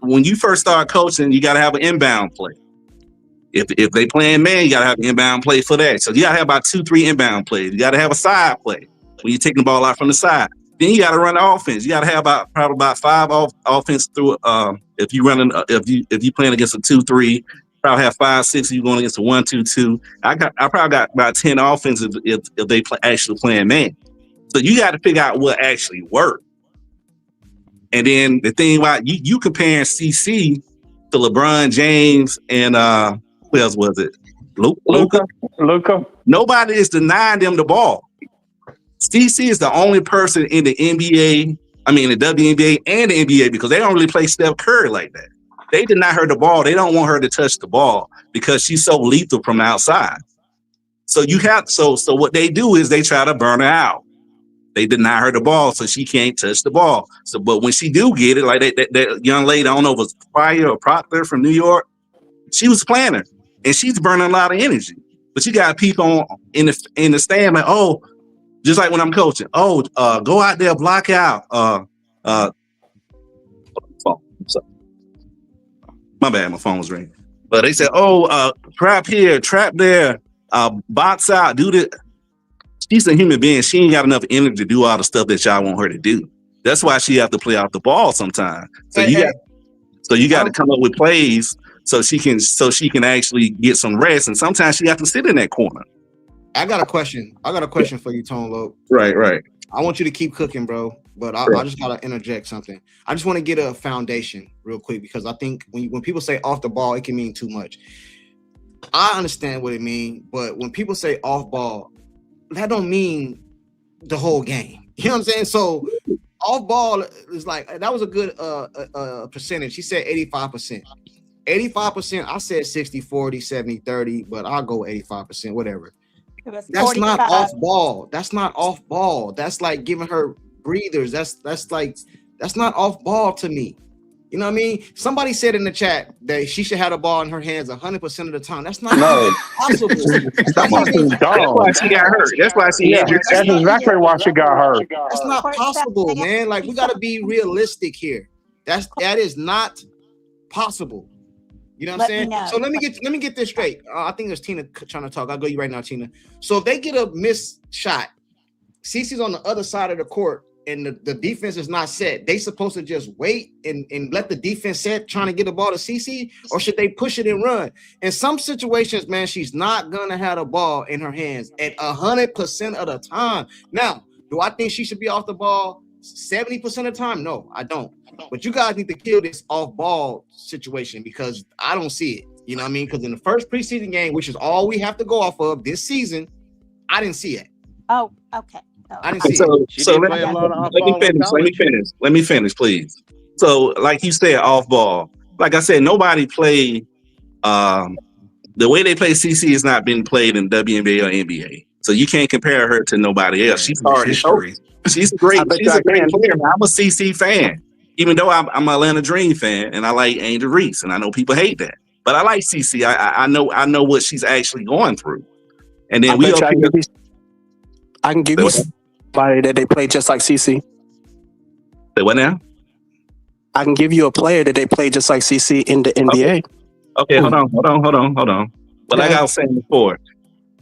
when you first start coaching, you got to have an inbound play. If they playing man, you gotta have an inbound play for that. So you gotta have about 2-3 inbound plays. You gotta have a side play when you're taking the ball out from the side. Then you gotta run the offense. You gotta have probably about 5 offense through. If you running, if you playing against a 2-3, probably have 5-6. If you going against a 1-2-2. I probably got about 10 offenses if they actually playing man. So you got to figure out what actually worked. And then the thing about you comparing CC to LeBron James and who else was it? Luka. Nobody is denying them the ball. CC is the only person in the NBA, the WNBA and the NBA, because they don't really play Steph Curry like that. They deny her the ball. They don't want her to touch the ball because she's so lethal from the outside. So so what they do is they try to burn her out. They deny her the ball so she can't touch the ball. So, but when she do get it, like that young lady, I don't know if it was Pryor or Proctor from New York, she was playing her, and she's burning a lot of energy. But you got people in the stand like, oh, just like when I'm coaching, go out there, block out. My bad, my phone was ringing. But they say, oh, trap here, trap there, box out, do this. She's a human being. She ain't got enough energy to do all the stuff that y'all want her to do. That's why she have to play off the ball sometimes. So you got to come up with plays so she can actually get some rest. And sometimes she have to sit in that corner. I got a question for you, Tone Loc. Right. I want you to keep cooking, bro. But I just gotta interject something. I just want to get a foundation real quick because I think when people say off the ball, it can mean too much. I understand what it means, but when people say off ball, that don't mean the whole game. You know what I'm saying? So off ball is like that was a good percentage. He said 85%. 85%, I said 60, 40, 70, 30, but I'll go 85%, whatever. That's not off ball. That's not off ball. That's like giving her breathers. That's not off ball to me. You know what I mean? Somebody said in the chat that she should have the ball in her hands 100% of the time. That's not possible. That's why she got hurt. That's why she injured. That's exactly why she got hurt. That's not possible, man. Like we got to be realistic here. That is not possible. You know what I'm saying? So let me get this straight. I think there's Tina trying to talk. I'll go you right now, Tina. So if they get a missed shot, Cece's on the other side of the court, and the defense is not set, they supposed to just wait and let the defense set trying to get the ball to Cece, or should they push it and run? In some situations, man, she's not gonna have the ball in her hands at 100% of the time. Now, do I think she should be off the ball 70% of the time? No, I don't. But you guys need to kill this off ball situation because I don't see it. You know what I mean? Because in the first preseason game, which is all we have to go off of this season, I didn't see it. Oh, okay. I didn't see it. So let me finish, please. So, like you said, off ball. Like I said, nobody played. The way they play CC has not been played in WNBA or NBA. So you can't compare her to nobody else. She's already shown. She's a great player. I'm a CC fan, even though I'm an Atlanta Dream fan, and I like Angel Reese, and I know people hate that, but I like CC. I know what she's actually going through, and then I can give you somebody that they play just like CC. Say what now? I can give you a player that they play just like CC in the NBA. Okay, hold on. But like I was saying before,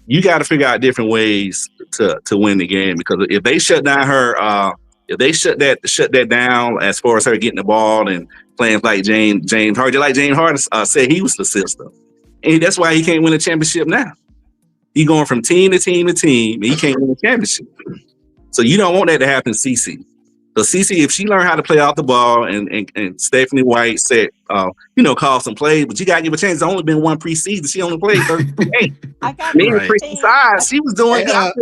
you got to figure out different ways to win the game, because if they shut down her, if they shut that down as far as her getting the ball and playing like James Harden, like James Harden said he was the system, and that's why he can't win a championship now. He going from team to team to team, and he can't win a championship. So you don't want that to happen to CC. So CC, if she learned how to play off the ball, and Stephanie White said, call some plays, but you gotta give a chance. It's only been one preseason. She only played 38. Preseason, she was doing y'all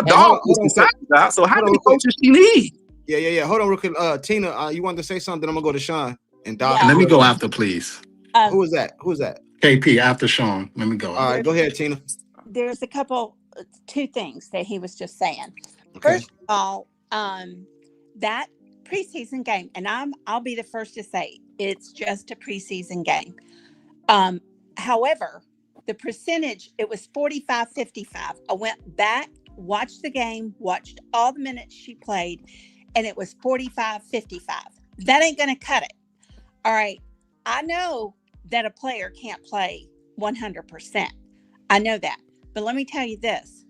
dog preseason. So how many coaches she need? Yeah. Hold on, real quick. Tina, you wanted to say something? I'm gonna go to Sean and Doc. Let me go after, please. Who is that? KP after Sean. Let me go. All right, go ahead, Tina. There's two things that he was just saying. Okay. First of all, that preseason game, and I'll be the first to say it's just a preseason game. However, the percentage, it was 45-55. I went back, watched the game, watched all the minutes she played, and it was 45-55. That ain't going to cut it. All right. I know that a player can't play 100%. I know that. But let me tell you this.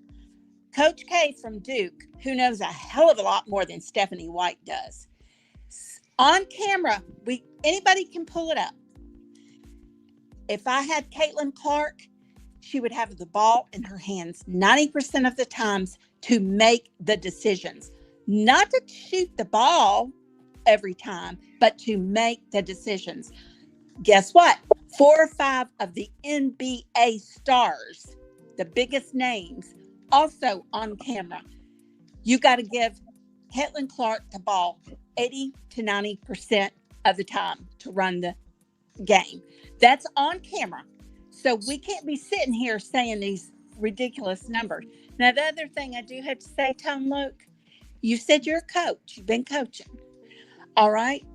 Coach K from Duke, who knows a hell of a lot more than Stephanie White does, on camera, anybody can pull it up. If I had Caitlin Clark, she would have the ball in her hands 90% of the times to make the decisions. Not to shoot the ball every time, but to make the decisions. Guess what? 4 or 5 of the NBA stars, the biggest names, also on camera. You got to give Caitlin Clark the ball 80 to 90% of the time to run the game. That's on camera. So we can't be sitting here saying these ridiculous numbers. Now, the other thing I do have to say, Tone Loc, you said you're a coach. You've been coaching. All right.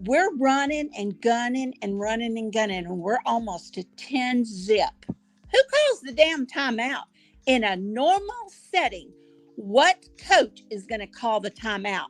We're running and gunning and running and gunning, and we're almost to 10 zip. Who calls the damn timeout? In a normal setting, what coach is going to call the timeout?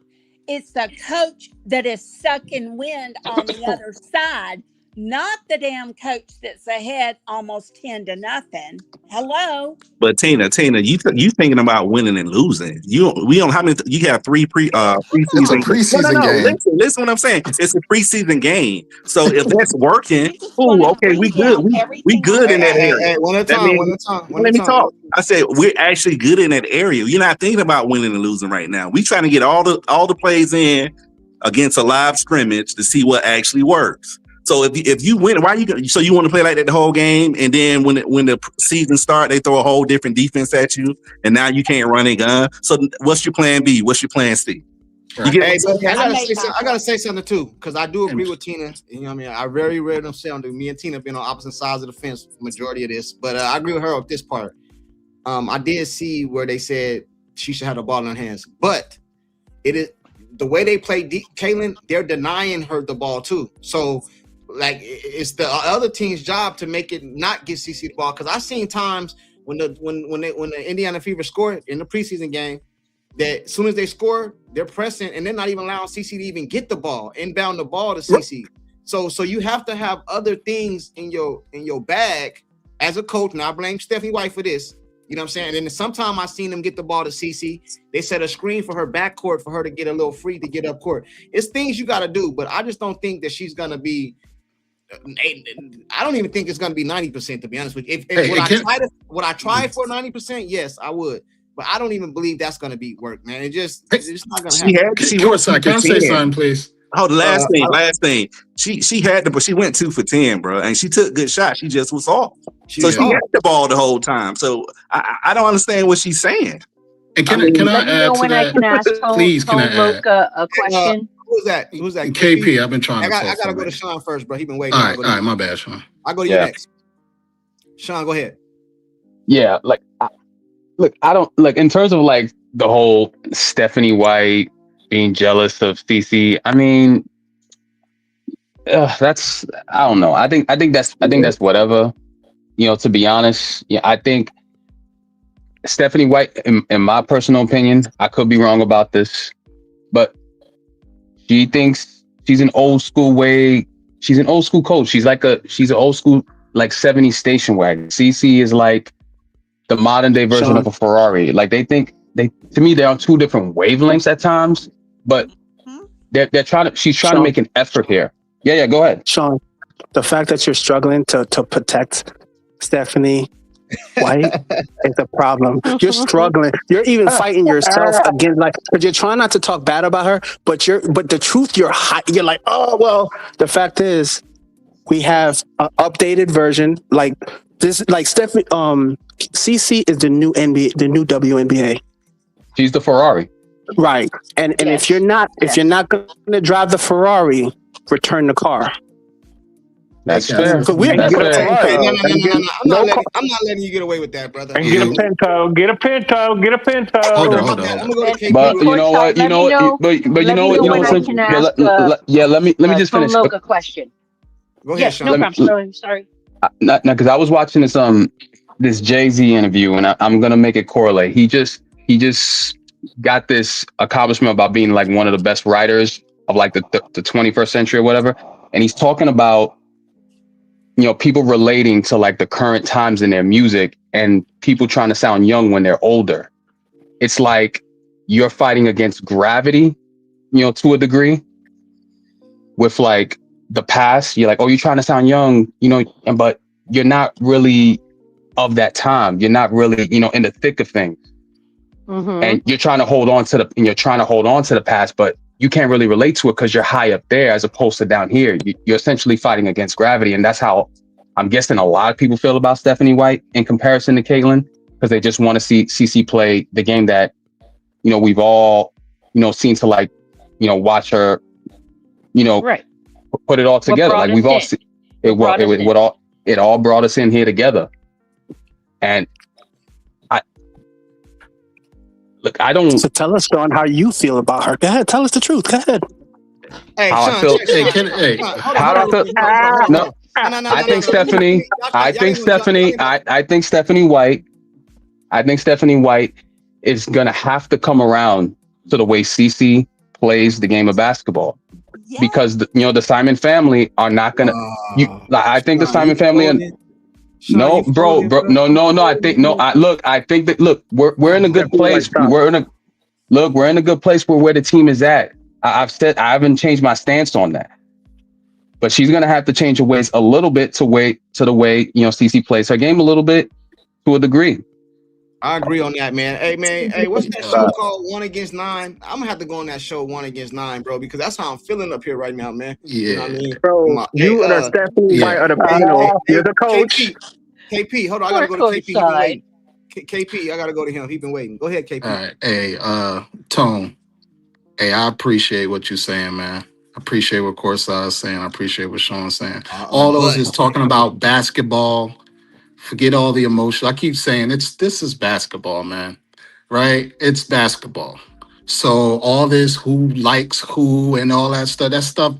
It's the coach that is sucking wind on the other side not the damn coach that's ahead almost 10-0. Hello. But Tina, you thinking about winning and losing? We don't. How many? You have three It's a preseason. preseason No. game. Listen. What I'm saying. It's a preseason game. So if that's working, He's gonna okay, we bring good. down We everything good on in that area. Hey, one at a That time. means One at a time. One let at a me time. talk. I said we're actually good in that area. You're not thinking about winning and losing right now. We trying to get all the plays in against a live scrimmage to see what actually works. So if you win, why you? So you want to play like that the whole game, and then when the season start, they throw a whole different defense at you, and now you can't run a gun. So what's your plan B? What's your plan C? You get Hey, what I'm but saying? I gotta say something too, because I do agree with Tina. You know what I mean? I very rarely don't say me and Tina been on opposite sides of the fence for majority of this, but I agree with her with this part. I did see where they said she should have the ball in her hands, but it is the way they play Kaylin, they're denying her the ball too. So like it's the other team's job to make it not get CC the ball. Because I've seen times when the Indiana Fever scored in the preseason game, that as soon as they score, they're pressing and they're not even allowing CC to even get the ball, inbound the ball to CC. So you have to have other things in your bag as a coach. Now I blame Stephanie White for this. You know what I'm saying? And then sometimes I seen them get the ball to CC. They set a screen for her backcourt for her to get a little free to get up court. It's things you got to do, but I just don't think that she's gonna be. I don't even think it's gonna be 90%, to be honest with you. Would I try for 90%? Yes, I would. But I don't even believe that's gonna be work, man. It's not gonna happen. Can I say something, please? Oh, the last thing. She had but she went 2 for 10, bro, and she took good shots. She just was off. She had the ball the whole time. So I don't understand what she's saying. And can I add to that? I can ask Please, can I add? Loca a question? Who's that? KP. I've been trying to. I gotta go to Sean first, bro. He been waiting. All right, my bad, Sean. I'll go to you next. Sean, go ahead. Yeah, I don't in terms of like the whole Stephanie White being jealous of CC. I mean, that's I don't know. I think that's whatever. You know, to be honest, yeah, I think Stephanie White, in my personal opinion, I could be wrong about this, but she thinks she's an old school coach. She's an old school like 70s station wagon. CC is like the modern day version of a Ferrari. Like to me, they're on two different wavelengths at times, but she's trying to make an effort here. Yeah, go ahead. Sean, the fact that you're struggling to protect Stephanie White is a problem. You're struggling. You're even fighting yourself again, because you're trying not to talk bad about her, but the truth, you're like, oh well. The fact is, we have an updated version like this. Like Stephanie, CC is the new NBA, the new WNBA. She's the Ferrari, right? And if you're not going to drive the Ferrari, return the car. That's fair. I'm not letting you get away with that, brother. And get a Pinto. Get a Pinto. Hold on. But you know what? Let me just finish. Loca question. Go ahead, Sean. Sorry. No, because I was watching this Jay-Z interview, and I'm gonna make it correlate. He just got this accomplishment about being like one of the best writers of like the 21st century or whatever, and he's talking about, you know, people relating to like the current times in their music and people trying to sound young when they're older. It's like you're fighting against gravity, you know, to a degree. With like the past, you're like, oh, you're trying to sound young, you know, but you're not really of that time. You're not really, you know, in the thick of things. Mm-hmm. And you're trying to hold on to the past, but you can't really relate to it because you're high up there as opposed to down here. You're essentially fighting against gravity. And that's how I'm guessing a lot of people feel about Stephanie White in comparison to Caitlin, because they just want to see CC play the game that, you know, we've all, you know, seen to like, you know, watch her, you know, put it all together. Like we've all seen it all brought us in here together. And I don't. So tell us, Sean, how you feel about her. Go ahead, tell us the truth. Go ahead. Hey, how Sean, I feel. I think Stephanie White is gonna have to come around to the way CC plays the game of basketball. Yeah. because the Simon family are not gonna. I think the Sean, Simon you family. folding? Sean, No, you bro, folding, bro? no, no, no. I think no. I think that we're in a good Definitely like place. that. We're in a good place where the team is at. I've said I haven't changed my stance on that, but she's gonna have to change her ways a little bit to the way CC plays her game a little bit to a degree. I agree on that, man. Hey, man. Hey, what's that show called? 1 Against 9. I'm gonna have to go on that show, 1 Against 9, bro, because that's how I'm feeling up here right now, man. You know what I Yeah. mean? So you are the Stephanie White of the panel. You're the coach. KP, hold on. I gotta go to KP. He been waiting. KP, I gotta go to him. He been waiting. Go ahead, KP. All right. Hey, Tone. Hey, I appreciate what you're saying, man. I appreciate what Courtside is saying. I appreciate what Sean's saying. All those is talking about basketball. Forget all the emotion. I keep saying this is basketball, man. Right? It's basketball. So all this who likes who and all that stuff,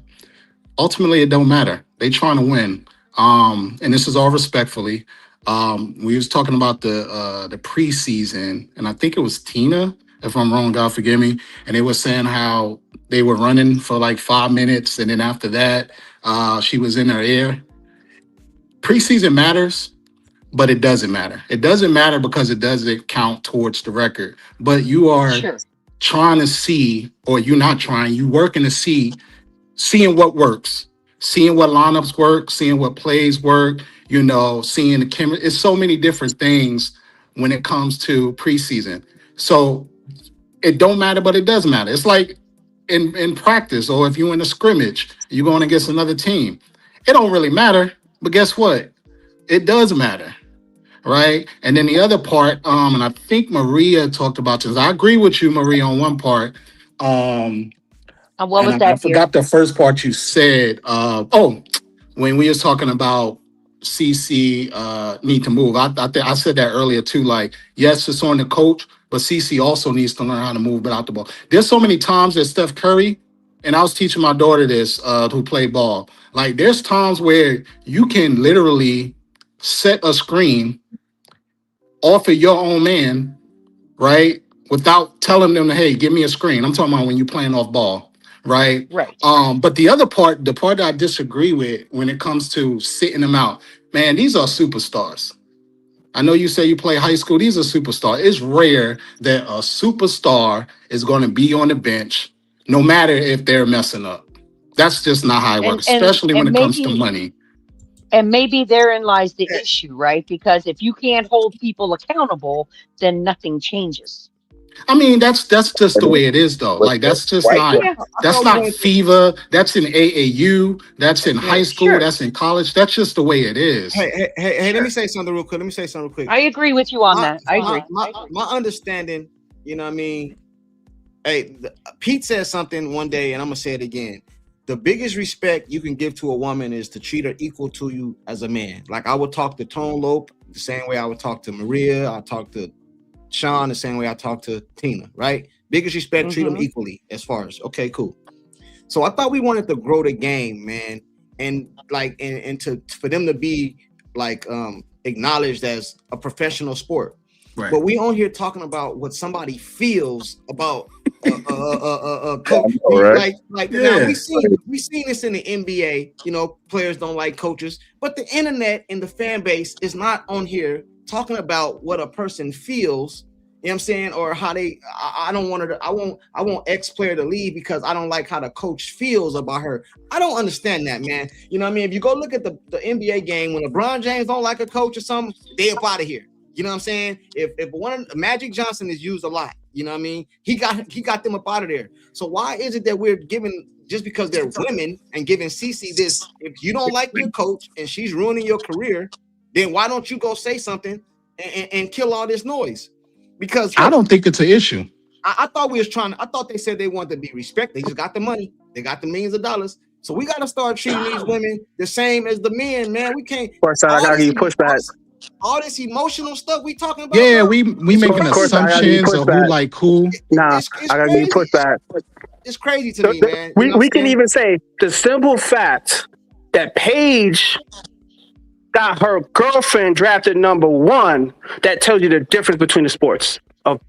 ultimately it don't matter. They trying to win. And this is all respectfully. We was talking about the preseason, and I think it was Tina, if I'm wrong, God forgive me. And they were saying how they were running for like 5 minutes, and then after that, she was in her ear. Preseason matters, but it doesn't matter. It doesn't matter because it doesn't count towards the record. But you are trying to see, or you're not trying, you working to see, seeing what works, seeing what lineups work, seeing what plays work, seeing the chemistry. It's so many different things when it comes to preseason. So it don't matter, but it does matter. It's like in practice, or if you're in a scrimmage, you're going against another team. It don't really matter, but guess what? It does matter. Right. And then the other part, and I think Maria talked about this. I agree with you, Maria, on one part. What was And I that? forgot the first part you said. When we was talking about CC need to move. I said that earlier too. Like, yes, it's on the coach, but CC also needs to learn how to move without the ball. There's so many times that Steph Curry, and I was teaching my daughter this, who played ball. Like, there's times where you can literally set a screen off of your own man, right? Without telling them, hey, give me a screen. I'm talking about when you're playing off ball, right? Right. But the other part, the part that I disagree with when it comes to sitting them out, man, these are superstars. I know you say you play high school. These are superstars. It's rare that a superstar is going to be on the bench, no matter if they're messing up. That's just not how it works, especially when it comes to money. And maybe therein lies the issue, right? Because if you can't hold people accountable, then nothing changes. I mean, that's just the way it is, though. Like, that's just not FIVA. That's in AAU. That's in high school. That's in college. That's just the way it is. Hey, let me say something real quick. I agree with you on that. I agree. My understanding, you know what I mean? Hey, Pete said something one day, and I'm going to say it again. The biggest respect you can give to a woman is to treat her equal to you as a man. Like, I would talk to Tone Lope the same way I would talk to Maria. I talk to Sean the same way I talk to Tina, right? Biggest respect, treat them equally as far as, okay, cool. So I thought we wanted to grow the game, man. And like, and for them to be like acknowledged as a professional sport. Right. But we on here talking about what somebody feels about coach. Now we seen this in the NBA. Players don't like coaches, but the internet and the fan base is not on here talking about what a person feels. You know what I'm saying? Or how they. I want X player to leave because I don't like how the coach feels about her. I don't understand that, man. You know what I mean? If you go look at the NBA game, when LeBron James don't like a coach or something, they up out of here. You know what I'm saying? If one Magic Johnson is used a lot, you know what I mean? He got them up out of there. So why is it that we're giving, just because they're women, and giving CC this? If you don't like your coach and she's ruining your career, then why don't you go say something and kill all this noise? Because I don't think it's an issue. I thought they said they wanted to be respected. They just got the money. They got the millions of dollars. So we got to start treating these women the same as the men, man. We can't. I gotta give you pushback. All this emotional stuff we talking about. Yeah, we making assumptions of who like who. Nah, I gotta give you pushback. It's crazy to me, man. We can even say the simple fact that Paige got her girlfriend drafted number 1. That tells you the difference between the sports of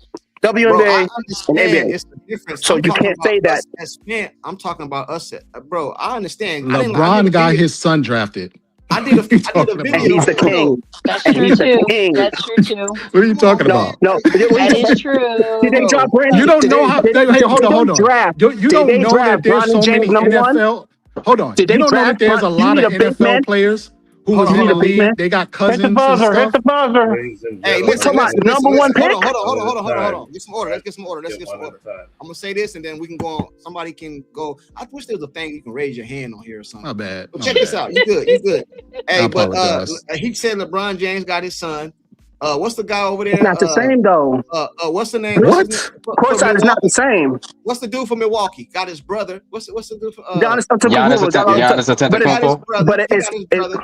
WNBA and understand NBA. it's the difference. So I'm you talking can't about say that. us as fans. I'm talking about us, bro. I understand. I did LeBron a got video. his son drafted. I did a talking video. And he's the Hold on. king. That's And true he's the too. king. That's true too. What are you Come on, talking No, about? no. That is Did true. they drop bro. Brandon? You don't Did know they, how. did, Hey, did, hold did on, they hold on. draft? You Did don't they know that draft there's Bronny so James many number one? NFL. Hold on. Did You they don't know that draft? there's a You lot need of a big man. NFL players who Hold was on, in You the need a big man. league. They got Hit the cousins and buzzer. Hit stuff. the buzzer. Ladies and Hey, We're gentlemen, talking about number one pick. Hold on. Get some order. Let's get some order. Let's get get some one order. at a time. I'm gonna say this, and then we can go on. Somebody can go. I wish there was a thing you can raise your hand on here or something. My bad. But My check this bad. out. You good? You good? Hey, I but apologize. he said LeBron James got his son. What's the guy over there? It's not the same though. What's the name? What? Courtside is not the same. What's the dude from Milwaukee? Got his brother. What's the dude from? Giannis He got his brother. But He got his brother.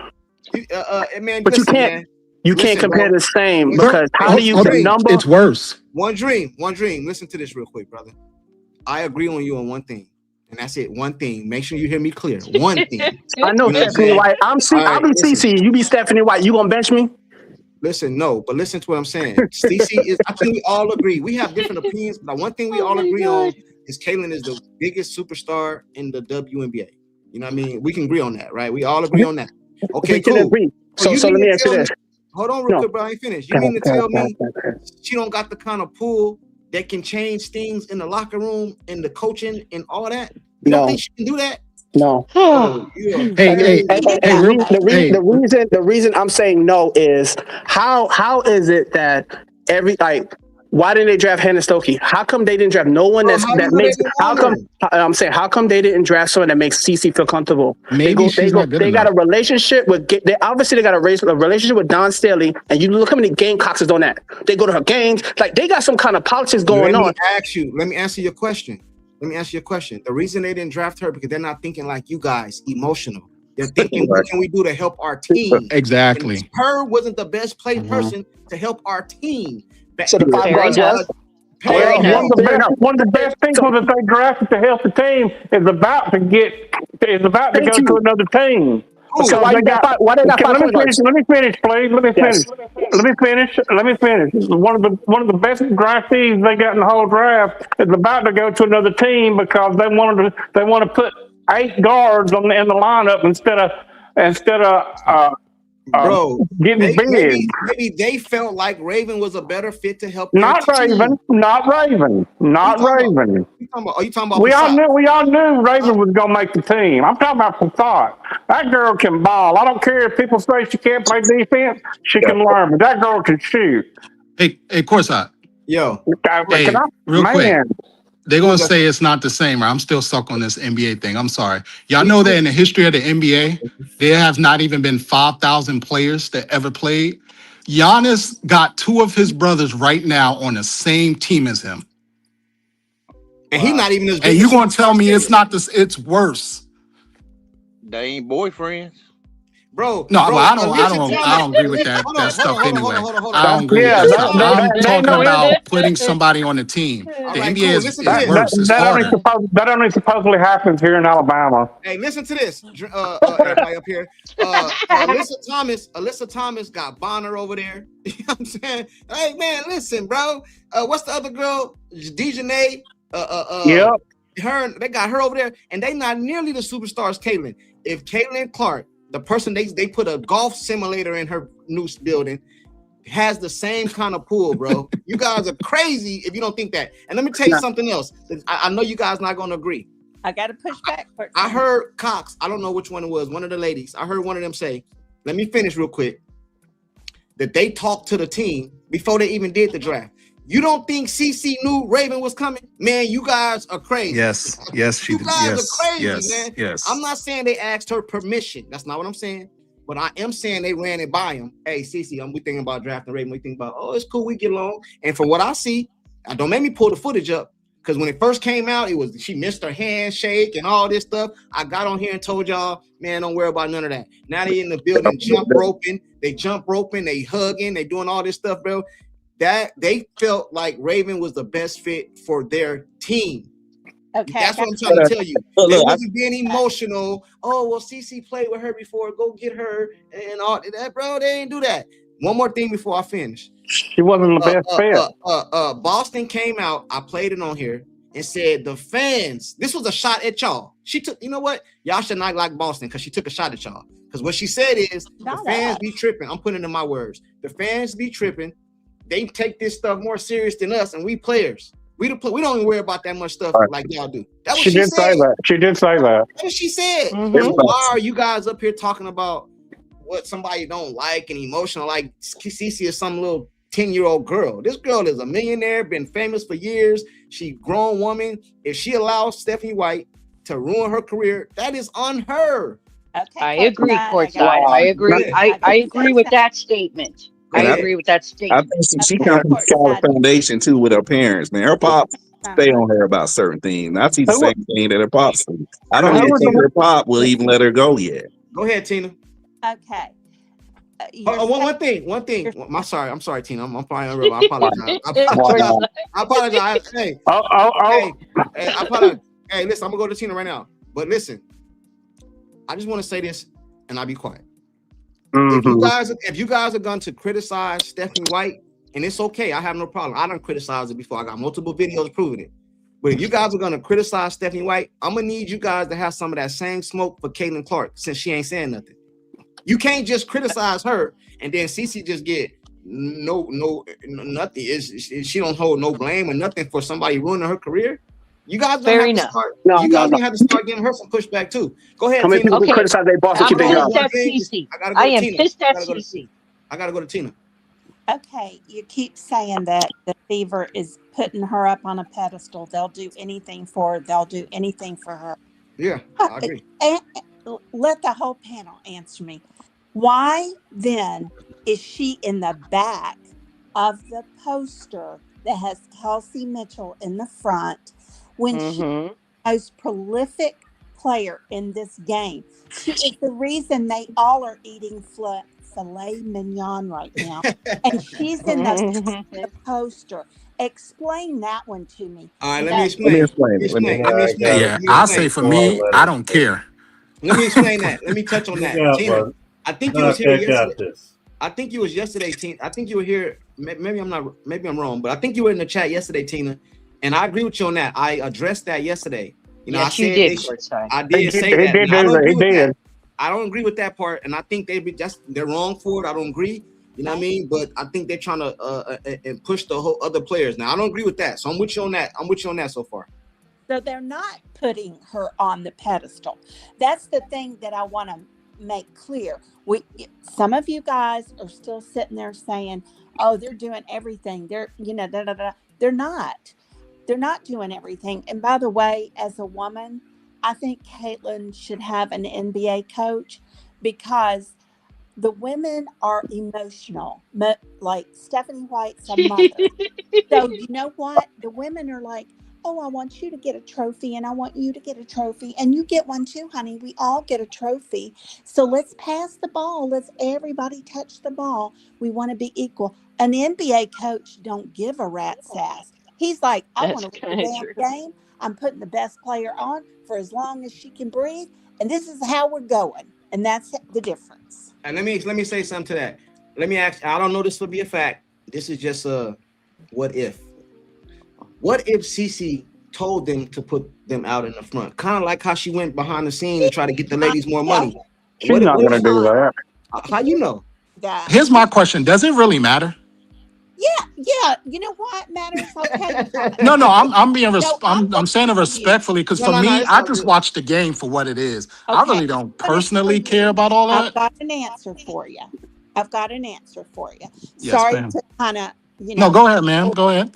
Man, but listen, you can't. man. You can't Listen, compare bro. the same Listen, because how hey, do you one the dream. number? It's worse. One dream. Listen to this real quick, brother. I agree on you on one thing, and that's it. One thing. Make sure you hear me clear. One thing. I know You know what I'm Stephanie saying? White. I'll All be right, listen. CC. You be Stephanie White. You gonna bench me? Listen, no, but listen to what I'm saying. CC is. I think we all agree. We have different opinions, but one thing we all agree on is Caitlin is the biggest superstar in the WNBA. You know what I mean? We can agree on that, right? We all agree on that. Okay, We can cool. agree. So you let mean me to ask you tell this. me- Hold on real quick, bro. I ain't finished. You mean to tell me she don't got the kind of pull that can change things in the locker room and the coaching and all that? You don't think she can do that? No. Oh, you are Hey, crazy. The reason I'm saying no is how is it that why didn't they draft Hannah Stokey? How come they didn't draft no one I'm saying how come they didn't draft someone that makes CC feel comfortable? Maybe she's not good they got enough. a relationship with they obviously got a relationship with Don Staley, and you look how many Gamecocks is on that. They go to her games, like they got some kind of politics going on. Let me answer your question. The reason they didn't draft her because they're not thinking like you guys, emotional. They're thinking, what can we do to help our team? Exactly. And her wasn't the best played person to help our team. So the five guards was. One of the best people that they drafted to help the team is about to go to another team. So why they got five point guards? Let me finish, please. Let me finish. One of the best draftees they got in the whole draft is about to go to another team because they want to put 8 guards in the lineup instead of bro, getting big. Maybe they felt like Raven was a better fit to help. Not Raven. Are you talking about? We all knew Raven was gonna make the team. I'm talking about Facade. That girl can ball. I don't care if people say she can't play defense. She can learn, but that girl can shoot. Hey, Courtside. Yo. Hey, real quick. They're gonna say it's not the same. I'm still stuck on this NBA thing. I'm sorry. Y'all know that in the history of the NBA, there have not even been 5,000 players that ever played. Giannis got 2 of his brothers right now on the same team as him. And he's not even as good. And you gonna tell me it's not this? It's worse. They ain't boyfriends. Bro, no, I don't agree with that stuff anyway. I don't agree with that stuff. I'm talking about putting somebody on the team. The NBA is worse. It's harder. That only supposedly happens here in Alabama. Hey, listen to this. Everybody up here. Alyssa Thomas got Bonner over there. You know what I'm saying? Hey, man, listen, bro. What's the other girl? Dejanay. They got her over there, and they not nearly the superstars Caitlin. If Caitlin Clark, the person they put a golf simulator in her new building, has the same kind of pool, bro. You guys are crazy if you don't think that. And let me tell you something else. I know you guys not going to agree. I got to push back. I heard Cox. I don't know which one it was. One of the ladies. I heard one of them say, let me finish real quick, that they talked to the team before they even did the draft. You don't think CC knew Raven was coming? Man, you guys are crazy. Yes, she did. You guys are crazy, man. Yes. I'm not saying they asked her permission. That's not what I'm saying. But I am saying they ran it by him. Hey, CC, we thinking about drafting Raven. We think about, it's cool, we get along. And from what I see, don't make me pull the footage up. Because when it first came out, she missed her handshake and all this stuff. I got on here and told y'all, man, don't worry about none of that. Now they in the building, jump roping, they hugging, they doing all this stuff, bro. That they felt like Raven was the best fit for their team. Okay, that's what I'm trying to tell you. They wasn't being emotional. Oh, well, CC played with her before. Go get her and all that, bro. They ain't do that. One more thing before I finish. She wasn't the best fit. Boston came out. I played it on here and said the fans. This was a shot at y'all. She took. You know what? Y'all should not like Boston because she took a shot at y'all. Because what she said is the fans be tripping. I'm putting it in my words. The fans be tripping. They take this stuff more serious than us, and we players. We don't even worry about that much stuff like y'all do. That's what She did said. say that. She did say that. That's what she said. Mhm. So why are you guys up here talking about what somebody don't like and emotional? Like Cece is some little 10-year-old girl. This girl is a millionaire, been famous for years. She grown woman. If she allows Stephanie White to ruin her career, that is on her. Okay, I agree, Courtside, Courtside. I agree. I agree with that statement. I And agree with that I statement. think she comes from a solid foundation too with her parents, man. Her pops stay on her about certain things. And I see the Who same thing that her pops do. I don't who even was think the her pop will even let her go yet. Go ahead, Tina. Okay. One thing. I'm sorry, Tina. I'm probably I apologize. I apologize. Hey, I apologize. Hey, listen, I'm gonna go to Tina right now. But listen, I just want to say this, and I'll be quiet. If you guys are going to criticize Stephanie White, and it's okay, I have no problem. I don't criticize it before. I got multiple videos proving it. But if you guys are going to criticize Stephanie White, I'm gonna need you guys to have some of that same smoke for Caitlin Clark, since she ain't saying nothing. You can't just criticize her and then Cece just get nothing. She don't hold no blame or nothing for somebody ruining her career. You guys Fair have enough. to start. No, You no, guys no. have to start getting her some pushback too. Go ahead, How many Tina. people Okay. criticize their boss and I'm keep their pissed job? at Cece. I gotta I go to am Tina. pissed I at gotta go to Cece. I gotta go to Tina. Okay, you keep saying that the Fever is putting her up on a pedestal. They'll do anything for her. They'll do anything for her. Yeah, I agree. And let the whole panel answer me. Why then is she in the back of the poster that has Kelsey Mitchell in the front when she's Mhm. the most prolific player in this game? She is the reason they all are eating filet mignon right now. And she's in the poster. Explain that one to me. All right, let me No, Let me explain. explain it. Let me I explain. got Yeah, it. I say for me, I don't Let care. Let me explain that. Let me touch on that. got Tina, one. I think you was here Okay, got yesterday. this. I think you was yesterday, Tina. I think you were here. Maybe I'm not. Maybe I'm wrong, but I think you were in the chat yesterday, Tina. And I agree with you on that. I addressed that yesterday. You know, Yes, I you said did, they should. Courtside. I He did did, say he that. did Now, I do don't that. agree He with did. that. I don't agree with that part, and I think they're wrong for it. I don't agree. You know what I mean? But I think they're trying to and push the whole other players. Now I don't agree with that, so I'm with you on that. I'm with you on that so far. so they're not putting her on the pedestal. That's the thing that I want to make clear. Some of you guys are still sitting there saying, "Oh, they're doing everything." They're, da, da, da. They're not. They're not doing everything. And by the way, as a woman, I think Caitlin should have an NBA coach because the women are emotional. Like Stephanie White's a mother. So you know what? The women are like, "Oh, I want you to get a trophy and I want you to get a trophy and you get one too, honey. We all get a trophy. So let's pass the ball. Let's everybody touch the ball. We want to be equal." An NBA coach don't give a rat's ass. He's like, "I That's want to win kind the of damn true. game. I'm putting the best player on for as long as she can breathe, and this is how we're going." And that's the difference. And let me say something to that. Let me ask. I don't know this would be a fact. This is just a what if. What if Cece told them to put them out in the front, kind of like how she went behind the scene and try to get the ladies more money? She's not going to do that. How you know? That. Here's my question: does it really matter? Yeah. You know what matters? I'll tell you what. No, I'm being No, I'm saying it with you. respectfully because No, for no, no. me, It's I all just good. watch the game for what it is. I Okay. really don't Put it for personally care you. about all I've that. got an answer for you. I've got an answer for you. Yes, Sorry ma'am. to kind of, No, go ahead, ma'am. Go ahead.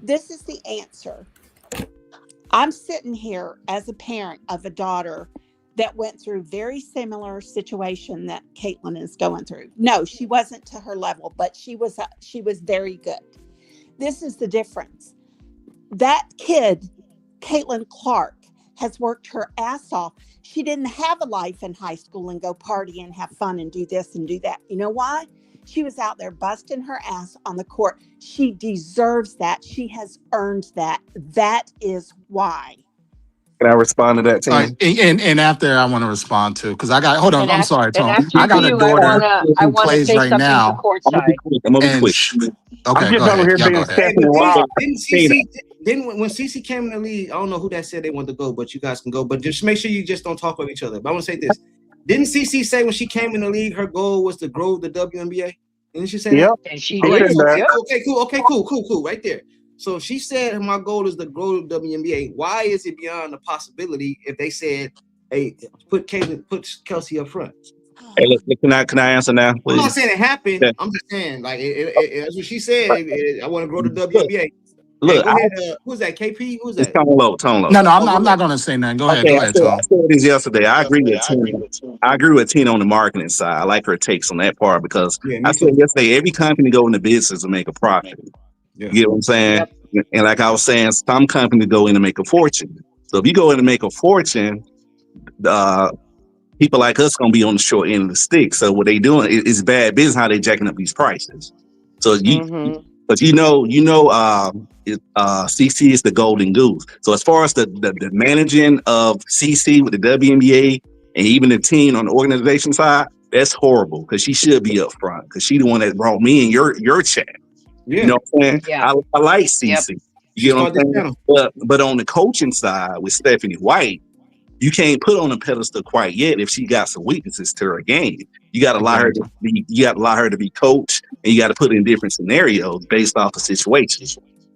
this is the answer. I'm sitting here as a parent of a daughter that went through very similar situation that Caitlin is going through. No, she wasn't to her level, but she was very good. This is the difference. That kid, Caitlin Clark, has worked her ass off. She didn't have a life in high school and go party and have fun and do this and do that. You know why? She was out there busting her ass on the court. She deserves that. She has earned that. That is why. Can I respond to that, All right, Tina? and after I want to respond to because I got hold on. And I'm after, sorry, and Tom. after I got a you, I daughter who wanna plays say right something to now, I'm gonna be courtside. quick. I'm gonna be and quick. I'm okay, just go over ahead. here Y'all being go ahead. Hey, Stephanie but Wild. didn't Tina. CC didn't when CC came in the league? I don't know who that said they wanted to go, but you guys can go. But just make sure you just don't talk with each other. But I want to say this: didn't CC say when she came in the league her goal was to grow the WNBA? Didn't she say Yep, that? And she I Okay, did. said that. Yep. cool, right there. So if she said my goal is to grow the WNBA. Why is it beyond the possibility if they said, "Hey, put Kelsey up front"? Hey, look, can I answer now, I'm please? not saying it happened. Yeah. I'm just saying like that's what she said. I want to grow the Look, WNBA. Hey, look, go ahead. Who's that? KP? Who's it's that? Tone Low, Tone Low. No, I'm Oh, not. go I'm ahead. not going to say nothing. Go ahead. Okay, Go ahead, Tom. I said this yesterday. I agree with Tina. I agree with Tina on the marketing side. I like her takes on that part because Yeah, I me said too. yesterday, every company go into business to make a profit. Yeah. You get what I'm saying? Yep. And like I was saying, some companies go in to make a fortune. So if you go in to make a fortune, people like us gonna be on the short end of the stick. So what they doing is bad business how they jacking up these prices. So Mm-hmm. but CC is the golden goose. So as far as the managing of CC with the WNBA and even the team on the organization side, that's horrible because she should be up front because she the one that brought me in your chat. Yeah. You know what I'm saying? Yeah. I like CC. Yep. You She get what I'm started this saying? channel. But on the coaching side with Stephanie White, you can't put on a pedestal quite yet if she got some weaknesses to her game. You got to allow her to be. You got to allow her to be coached, and you got to put in different scenarios based off the situation.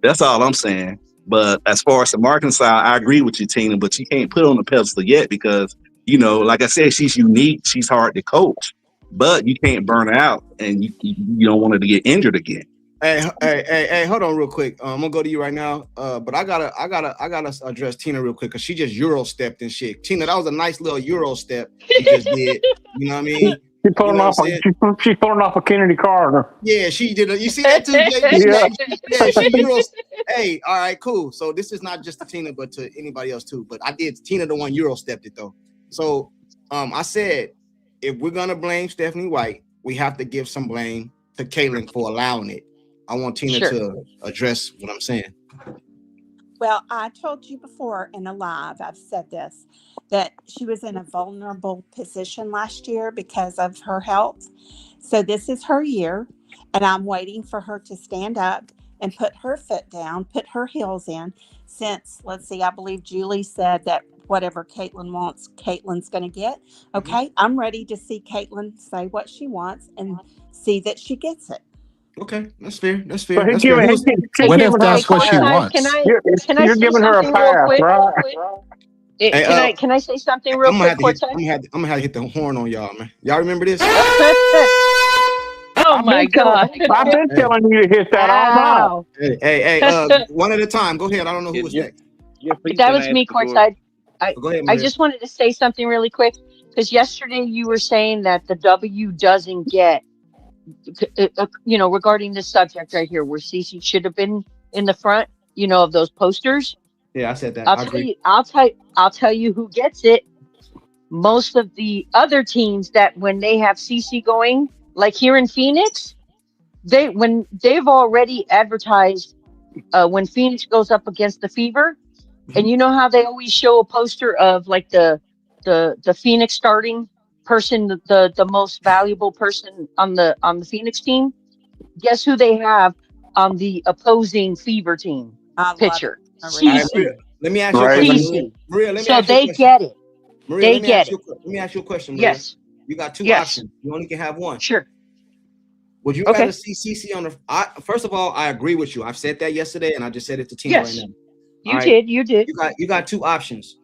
That's all I'm saying. But as far as the marketing side, I agree with you, Tina. But you can't put on a pedestal yet because like I said, she's unique. She's hard to coach, but you can't burn her out, and you don't want her to get injured again. Hey, hold on real quick. I'm gonna go to you right now. But I gotta address Tina real quick because she just Euro stepped and shit. Tina, that was a nice little Euro step you just did. You know what I mean? She's pulling off a Kennedy Carter. Yeah, she did. You see that too, Jay? Yeah, she Euro. Hey, all right, cool. So this is not just to Tina, but to anybody else too. But I did Tina the one Euro stepped it though. So I said if we're gonna blame Stephanie White, we have to give some blame to Caitlin for allowing it. I want Tina to address what I'm saying. Well, I told you before in a live, I've said this, that she was in a vulnerable position last year because of her health. So this is her year, and I'm waiting for her to stand up and put her foot down, put her heels in. Since, let's see, I believe Julie said that whatever Caitlin wants, Caitlin's going to get. Okay, I'm ready to see Caitlin say what she wants and see that she gets it. Okay, that's fair. That's So fair. he's That's fair. giving, What if that's what she wants? Can I You're say giving her a something real pass, quick? right? Can I say something I'm real gonna quick, have to hit. courtside? I'm gonna have to hit the horn on y'all, man. Y'all remember this? Oh my God! I've been telling you to hit that all Wow. night. Hey, one at a time. Go ahead. I don't know who was next. That was me, courtside. Go ahead, I Maria. just wanted to say something really quick because yesterday you were saying that the W doesn't get, regarding this subject right here, where Cece should have been in the front, of those posters. Yeah, I said that. I agree. I'll tell you who gets it. Most of the other teams that when they have CC going, like here in Phoenix, when they've already advertised when Phoenix goes up against the Fever, and you know how they always show a poster of like the Phoenix starting person, the most valuable person on the Phoenix team. Guess who they have on the opposing Fever team pitcher? CC. Let me ask you a question, CC. Maria. Let me So ask you a they question. get it. Maria, They get it. let me ask you a question, Maria. Yes. You got two Yes. options. You only can have one. Sure. Would you rather see CC on the? First of all, I agree with you. I've said that yesterday, and I just said it to Tina right now. You did. You did. You got two options.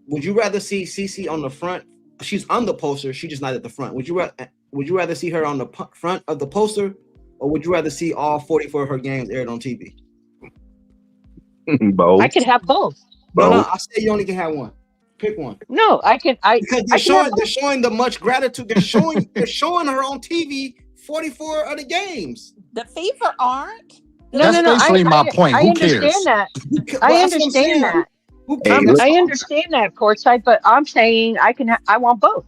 Would you rather see CC on the front? She's on the poster. She's just not at the front. Would you rather see her on the front of the poster, or would you rather see all 44 of her games aired on TV? Both. I could have both. No, I say you only can have one. Pick one. No, I can. Because they're showing the much gratitude. They're showing her on TV 44 of the games. The Fever aren't. That's basically my point. I Who understand cares? that. I understand that. I understand that, courtside, but I'm saying I want both.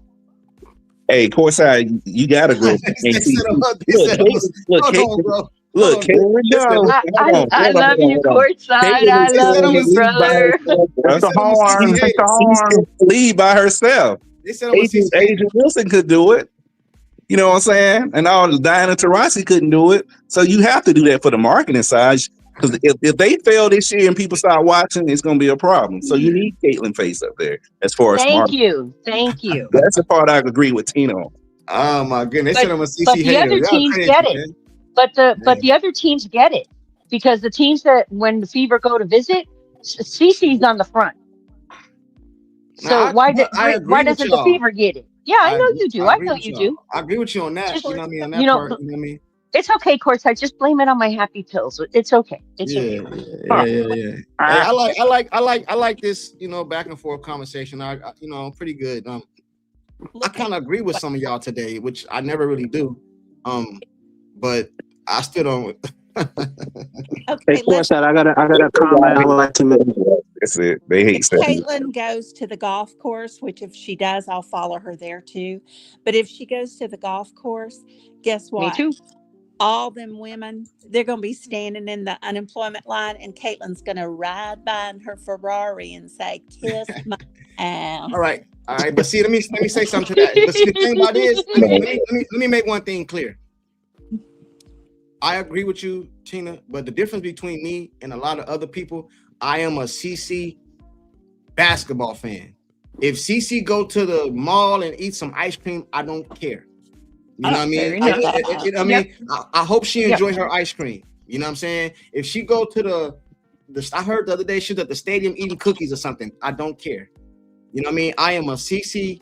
Hey, courtside, you gotta grow. Look, Look, Here we go. I love you, courtside. I Caitlin love can you, lead by brother. herself, bro. It's the horn. It's the Cece horn. can lead by herself. They said I'm a CC. Adrian Wilson could do it. You know what I'm saying? And all Diana Taurasi couldn't do it. So you have to do that for the marketing side. Because if they fail this year and people start watching, it's going to be a problem. So you need Caitlin Face up there as far as Thank marketing. you. That's the part I agree with Tina on. Oh my goodness! They said I'm a But CC the hater. other Y'all teams crazy, get it. man. But the other teams get it because the teams that when the Fever go to visit, CC's on the front. So why doesn't the Fever get it? Yeah, I know you do. I know you do. I agree with you on that. Just, you know what I mean? On that you know, part, you know what I mean? It's okay, courtside. Just blame it on my happy pills. It's okay. It's okay. Yeah. Hey, I like this, you know, back and forth conversation. I you know, I'm pretty good. I kind of agree with some of y'all today, which I never really do. But I still don't. Hey, courtside, I got a comment I would like to make. That's it. They hate Stephanie. Caitlin goes to the golf course, which if she does, I'll follow her there too. But if she goes to the golf course, guess what? Me too. All them women, they're going to be standing in the unemployment line, and Caitlin's going to ride by in her Ferrari and say, "Kiss my ass." All right. But see, let me say something to that. But see, the thing about it is, let me make one thing clear. I agree with you, Tina, but the difference between me and a lot of other people, I am a CC basketball fan. If CC go to the mall and eat some ice cream, I don't care. You know what I mean? I hope she enjoy her ice cream. You know what I'm saying? If she go to I heard the other day she was at the stadium eating cookies or something. I don't care. You know what I mean? I am a CC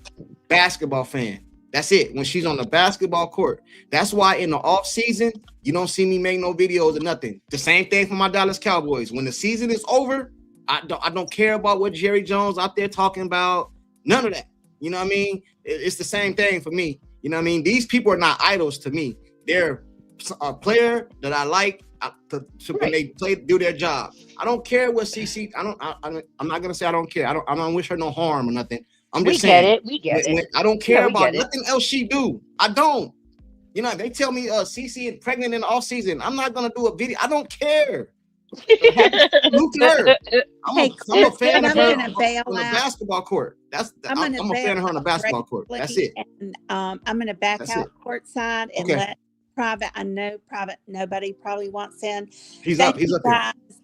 basketball fan. That's it. When she's on the basketball court. That's why in the off season, you don't see me make no videos or nothing. The same thing for my Dallas Cowboys. When the season is over, I don't care about what Jerry Jones out there talking about. None of that. You know what I mean? It's the same thing for me. You know what I mean? These people are not idols to me. They're a player that I like when they do their job. I don't care what CC. I'm not gonna say I don't care. I don't wish her no harm or nothing. I'm just saying. We get it. I don't care about nothing else she do. I don't. You know, they tell me CC is pregnant in the off season. I'm not gonna do a video. I don't care. Salute to her. I'm a fan of her on the basketball court. I'm a fan of her on the basketball court. That's it. And I'm gonna back out courtside and let Private. I know Private. Nobody probably wants in. He's up here.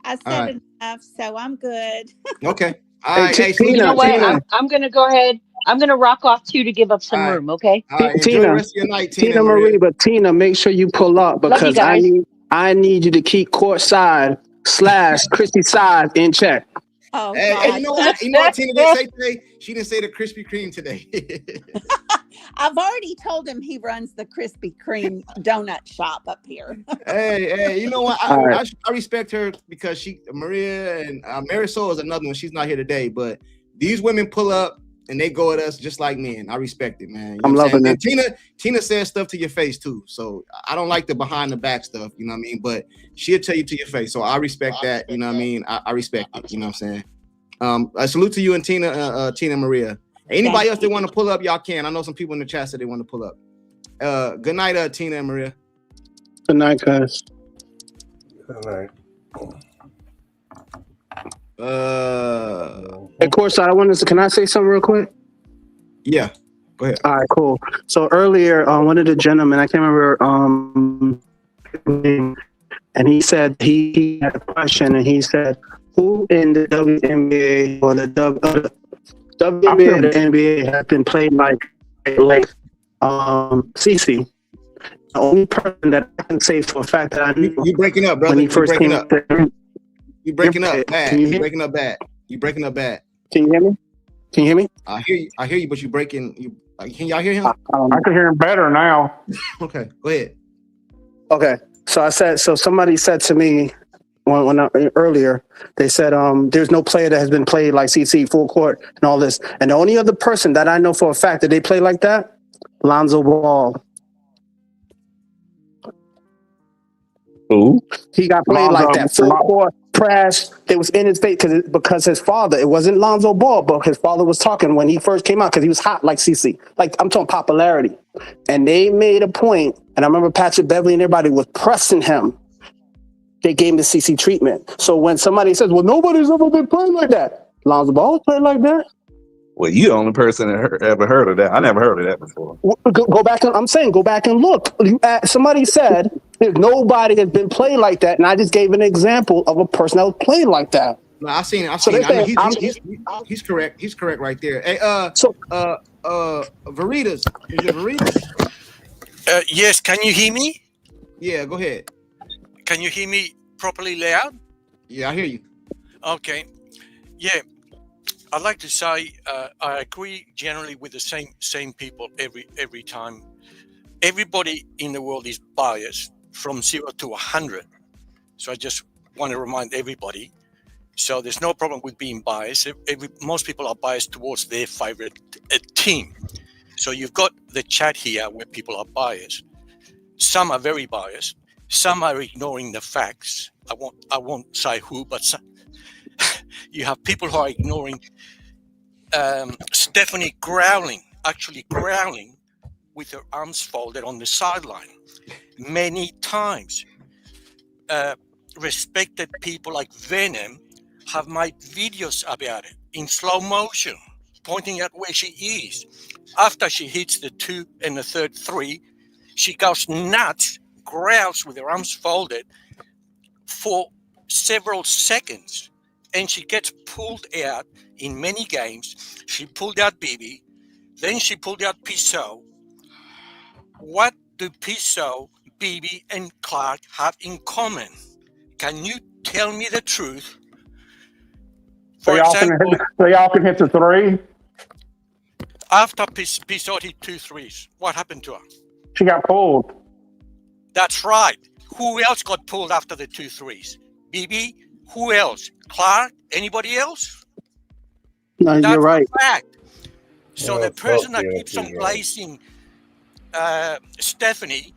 I said enough, so I'm good. Okay. All right. Hey, Tina, you know what? I'm gonna go ahead. I'm gonna rock off too to give up some room. Okay. All right. Enjoy the rest of your night, Tina Marie. But Tina, make sure you pull up because I need you to keep courtside / Christy side in check. Oh, hey, you know what Tina didn't say today? She didn't say the Krispy Kreme today. I've already told him he runs the Krispy Kreme donut shop up here. hey, you know what? I respect her because Maria and Marisol is another one. She's not here today, but these women pull up and they go at us just like men. I respect it, man. You know I'm loving it. Tina says stuff to your face too, so I don't like the behind the back stuff. You know what I mean? But she'll tell you to your face, so I respect that. You know what I mean? I respect it. You know what I'm saying? I salute to you and Tina, Tina Maria. Anybody else that want to pull up, y'all can. I know some people in the chat said they want to pull up. Good night, Tina and Maria. Good night, guys. Good night. Hey, courtside, can I say something real quick? Yeah, go ahead. All right, cool. So earlier, one of the gentlemen, I can't remember, and he said he had a question, and he said, "Who in the WNBA or the WNBA or the NBA have been played like CC?" The only person that I can say for a fact that I knew you breaking up, brother. when he first came up. You breaking up bad. You breaking up bad. You breaking up bad. Can you hear me? Can you hear me? I hear you, but you breaking. Can y'all hear him? I can hear him better now. Okay, go ahead. Okay, so somebody said to me earlier, they said there's no player that has been played like CC full court and all this, and the only other person that I know for a fact that they play like that, Lonzo Ball. Who? He got played like that full court press. It was in his face because his father. It wasn't Lonzo Ball, but his father was talking when he first came out because he was hot like CC. Like I'm talking popularity, and they made a point. And I remember Patrick Beverly and everybody was pressing him they gave him the CC treatment. So when somebody says, well, nobody's ever been playing like that, Lonzo Ball played like that. Well, you the only person that ever heard of that. I never heard of that before. Go back. I'm saying go back and look. Somebody said nobody has been playing like that, and I just gave an example of a person that was playing like that. No, I've seen it. I they're mean, saying, he's correct. He's correct right there. Hey, Veritas, is it Veritas? Yes, can you hear me? Yeah, go ahead. Can you hear me properly loud? Yeah, I hear you. Okay. Yeah, I'd like to say I agree generally with the same people every time. Everybody in the world is biased from 0 to 100. So I just want to remind everybody. So there's no problem with being biased. Most people are biased towards their favorite team. So you've got the chat here where people are biased. Some are very biased. Some are ignoring the facts. I won't say who, but some, you have people who are ignoring Stephanie actually growling with her arms folded on the sideline many times. Respected people like Venom have made videos about it in slow motion, pointing out where she is. After she hits the 2 and the third 3, she goes nuts, growls with her arms folded for several seconds, and she gets pulled out in many games. She pulled out Bibi, then she pulled out Pissot. What do Pissot, Bibi, and Clark have in common? Can you tell me the truth? For example, they all can hit the 3. After Pissot hit 2 threes, what happened to her? She got pulled. That's right. Who else got pulled after the 2 threes? Bibi? Who else? Clark? Anybody else? No, That's you're right. a fact. So the person that keeps on blazing Stephanie,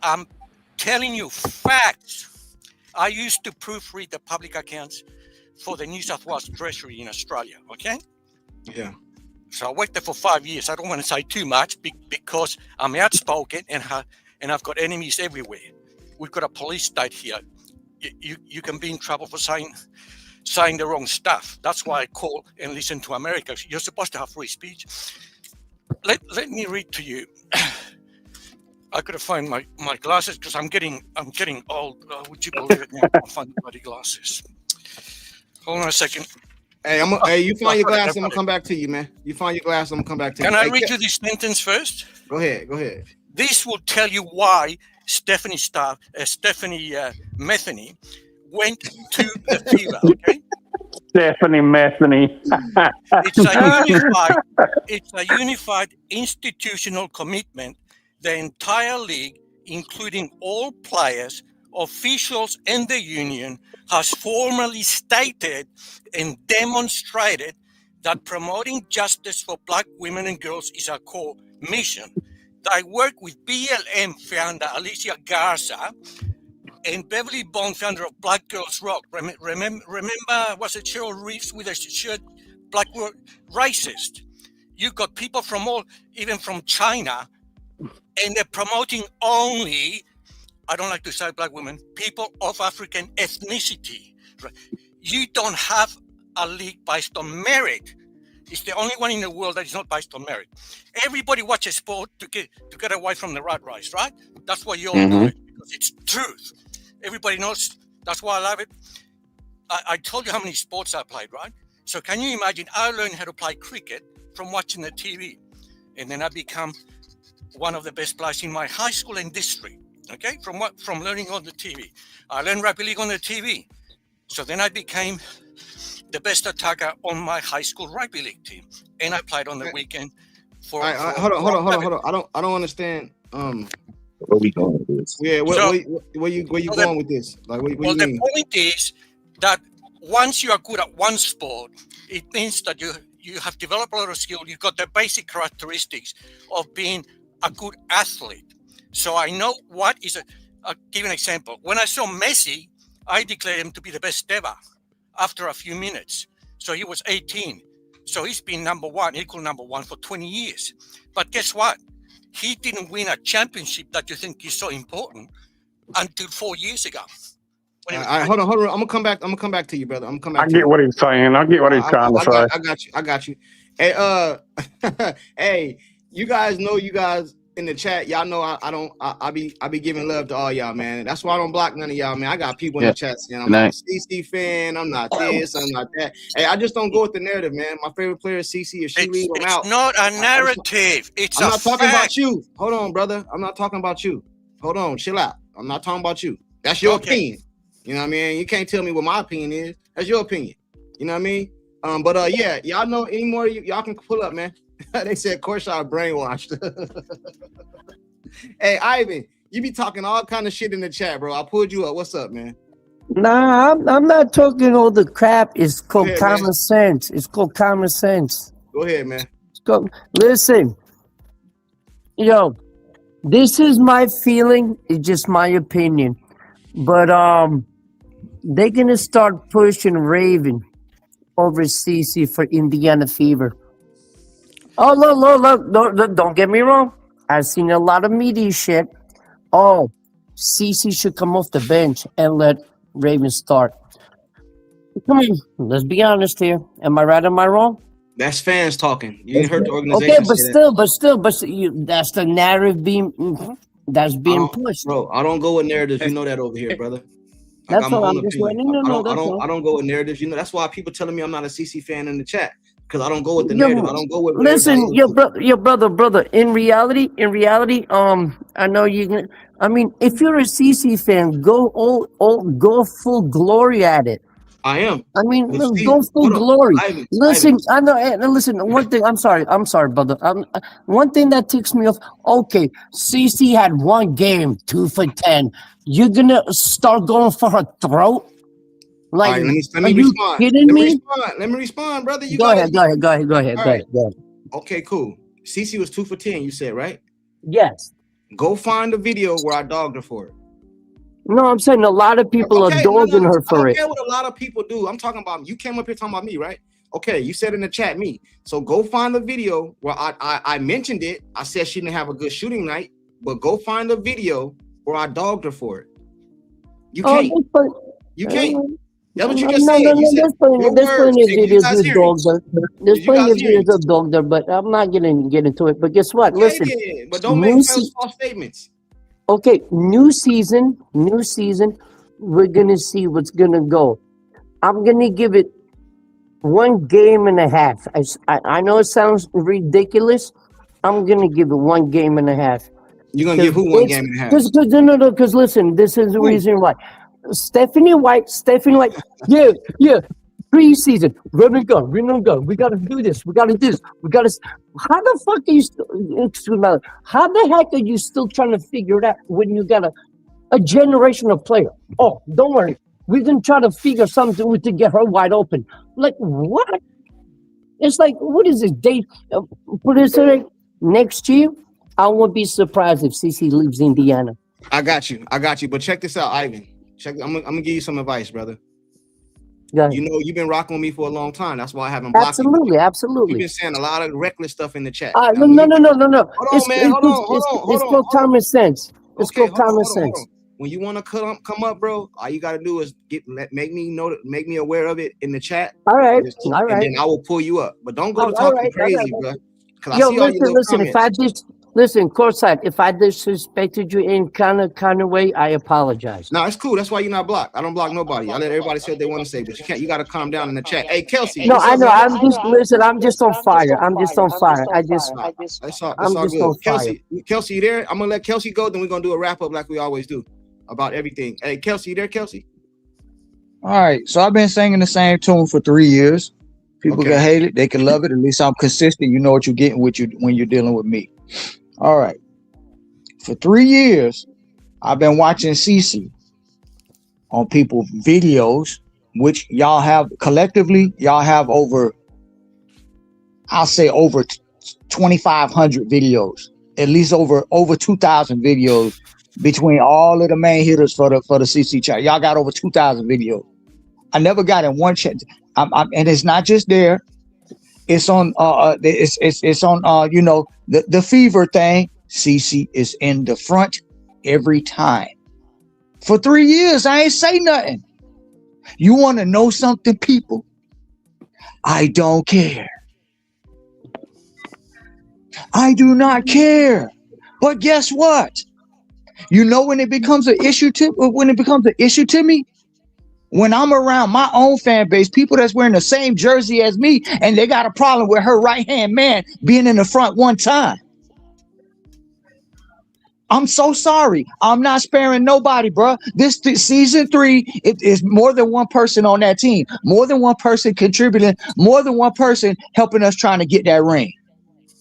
I'm telling you facts. I used to proofread the public accounts for the New South Wales Treasury in Australia, okay? Yeah. So I worked there for 5 years. I don't want to say too much because I'm outspoken and I've got enemies everywhere. We've got a police state here. You can be in trouble for saying the wrong stuff. That's why I call and listen to America. You're supposed to have free speech. Let me read to you. I gotta find my glasses because I'm getting old. Would you believe it? Now I can't find the bloody glasses. Hold on a second. Hey, you find your glasses, I'm gonna come back to you, man. You find your glasses, I'm gonna come back to you. Can I read you this sentence first? Go ahead. This will tell you why Stephanie Metheny went to the fever, okay? Stephanie Metheny. It's a unified institutional commitment. The entire league, including all players, officials, and the union, has formally stated and demonstrated that promoting justice for Black women and girls is our core mission. I work with BLM founder Alicia Garza and Beverly Bond, founder of Black Girls Rock. Remember, was it Cheryl Reeves with a shirt, Black World Racist? You got people from even from China, and they're promoting only, I don't like to say Black women, people of African ethnicity. You don't have a league based on merit. It's the only one in the world that is not based on merit. Everybody watches sport to get away from the rat race, right? That's why you all do it, because it's truth. Everybody knows. That's why I love it. I told you how many sports I played, right? So can you imagine? I learned how to play cricket from watching the TV, and then I become one of the best players in my high school and district. Okay, from learning on the TV. I learned rugby league on the TV. So then I became the best attacker on my high school rugby league team, and I played on the weekend. Hold on. I don't understand. Where we going with this? Yeah, where you going with this? Like, what you mean? The point is that once you are good at one sport, it means that you have developed a lot of skill. You've got the basic characteristics of being a good athlete. So I know what is I'll give you an example. When I saw Messi, I declared him to be the best ever after a few minutes. So he was 18. So he's been equal number one for 20 years. But guess what? He didn't win a championship that you think is so important until 4 years ago. All right, hold on. I'm gonna come back. I'm gonna come back to you, brother. I'm gonna come back I to get you. what he's saying. I get what he's trying to say. I got you. Hey, hey, you guys know, you guys in the chat, y'all know I be giving love to all y'all, man. That's why I don't block none of y'all, man. I got people in the chat saying I'm not a CC fan, I'm not this, I'm not that. Hey, I just don't go with the narrative, man. My favorite player is CC. If she leave, I'm out. It's not a narrative. It's I'm a not talking fact. about you. Hold on, brother. I'm not talking about you. Hold on, chill out. I'm not talking about you. That's your opinion. You know what I mean? You can't tell me what my opinion is. That's your opinion. You know what I mean? But yeah, y'all know any more, y'all can pull up, man. They said Courtside brainwashed. Hey, Ivan, you be talking all kind of shit in the chat, bro. I pulled you up. What's up, man? Nah, I'm not talking all the crap. It's called common sense. It's called common sense. Go ahead, man. Listen, yo, this is my feeling. It's just my opinion. But they're gonna start pushing Raven over CC for Indiana Fever. Oh, look, don't get me wrong. I've seen a lot of media shit. Oh, CC should come off the bench and let Raven start. Come on, let's be honest here. Am I right? Am I wrong? That's fans talking. You didn't hurt the organization. Okay, but still, that's the narrative being pushed. Bro, I don't go with narratives. You know that over here, brother. That's all. I'm just letting you know. I don't go with narratives. You know, that's why people telling me I'm not a CC fan in the chat, because I don't go with the narrative. I don't go with. Listen, your brother. In reality, I know you. I mean, if you're a CC fan, go full glory at it. I am. I mean, go full glory. Listen, I know. Listen, one thing. I'm sorry, brother. One thing that ticks me off. Okay, CC had one game, 2 for 10. You're gonna start going for her throat? Like, let me are you respond. kidding me? Let me respond, brother. Go ahead. Okay, cool. CC was 2 for 10. You said, right? Yes. Go find the video where I dogged her for it. No, I'm saying a lot of people are dogging her for it. I don't care what a lot of people do. I'm talking about, you came up here talking about me, right? Okay, you said in the chat me. So go find the video where I mentioned it. I said she didn't have a good shooting night, but go find the video where I dogged her for it. You can't. You can't. That's what you just said. You said there's plenty of videos with dogs there. There's plenty of videos of dogs there, but I'm not gonna get into it. But guess what? Listen, but don't make false statements. Okay, new season, we're gonna see what's gonna go. I'm gonna give it 1.5 games. I know it sounds ridiculous. I'm gonna give it 1.5 games. You're gonna give who 1.5 games? Because listen, this is the reason why. Stephanie White, yeah, preseason, run and gun. We gotta do this. How the fuck are you how the heck are you still trying to figure it out when you got a generational player? Oh, don't worry. We're gonna try to figure something to get her wide open. Like, what? It's like, what is this date? Put it next year, I won't be surprised if CC leaves Indiana. I got you. But check this out, Ivan. I'm gonna give you some advice, brother. You know, you've been rocking with me for a long time. That's why I haven't blocked you. Absolutely. You've been saying a lot of reckless stuff in the chat. No. Hold on, man. Hold on. It's called common sense. It's called common sense. When you want to come up, bro, all you gotta do is make me aware of it in the chat. All right. And then I will pull you up. But don't go to talking crazy, bro. Yo, listen. Listen, Courtside, if I disrespected you in kind of way, I apologize. No, it's cool. That's why you're not blocked. I don't block nobody. I let everybody say what they want to say, but you can't. You got to calm down in the chat. Hey, Kelsey. No, I know. I'm just on fire. I'm just on fire. It's all good. Kelsey, you there? I'm gonna let Kelsey go. Then we're gonna do a wrap up like we always do about everything. Hey, Kelsey, you there, Kelsey? All right. So I've been singing the same tune for 3 years. People can hate it. They can love it. At least I'm consistent. You know what you're getting with you when you're dealing with me. All right. For 3 years, I've been watching CC on people's videos, which y'all have collectively, y'all have over 2,500 videos, at least over 2,000 videos between all of the main hitters for the CC chat. Y'all got over 2,000 videos. I never got in one chat. And it's not just there. It's on it's on you know, the fever thing. CC is in the front every time. For 3 years, I ain't say nothing. You want to know something, people? I don't care. I do not care. But guess what? You know when it becomes an issue to me? When I'm around my own fan base, people that's wearing the same jersey as me, and they got a problem with her right-hand man being in the front one time. I'm so sorry. I'm not sparing nobody, bro. This season 3, it is more than one person on that team, more than one person contributing, more than one person helping us trying to get that ring.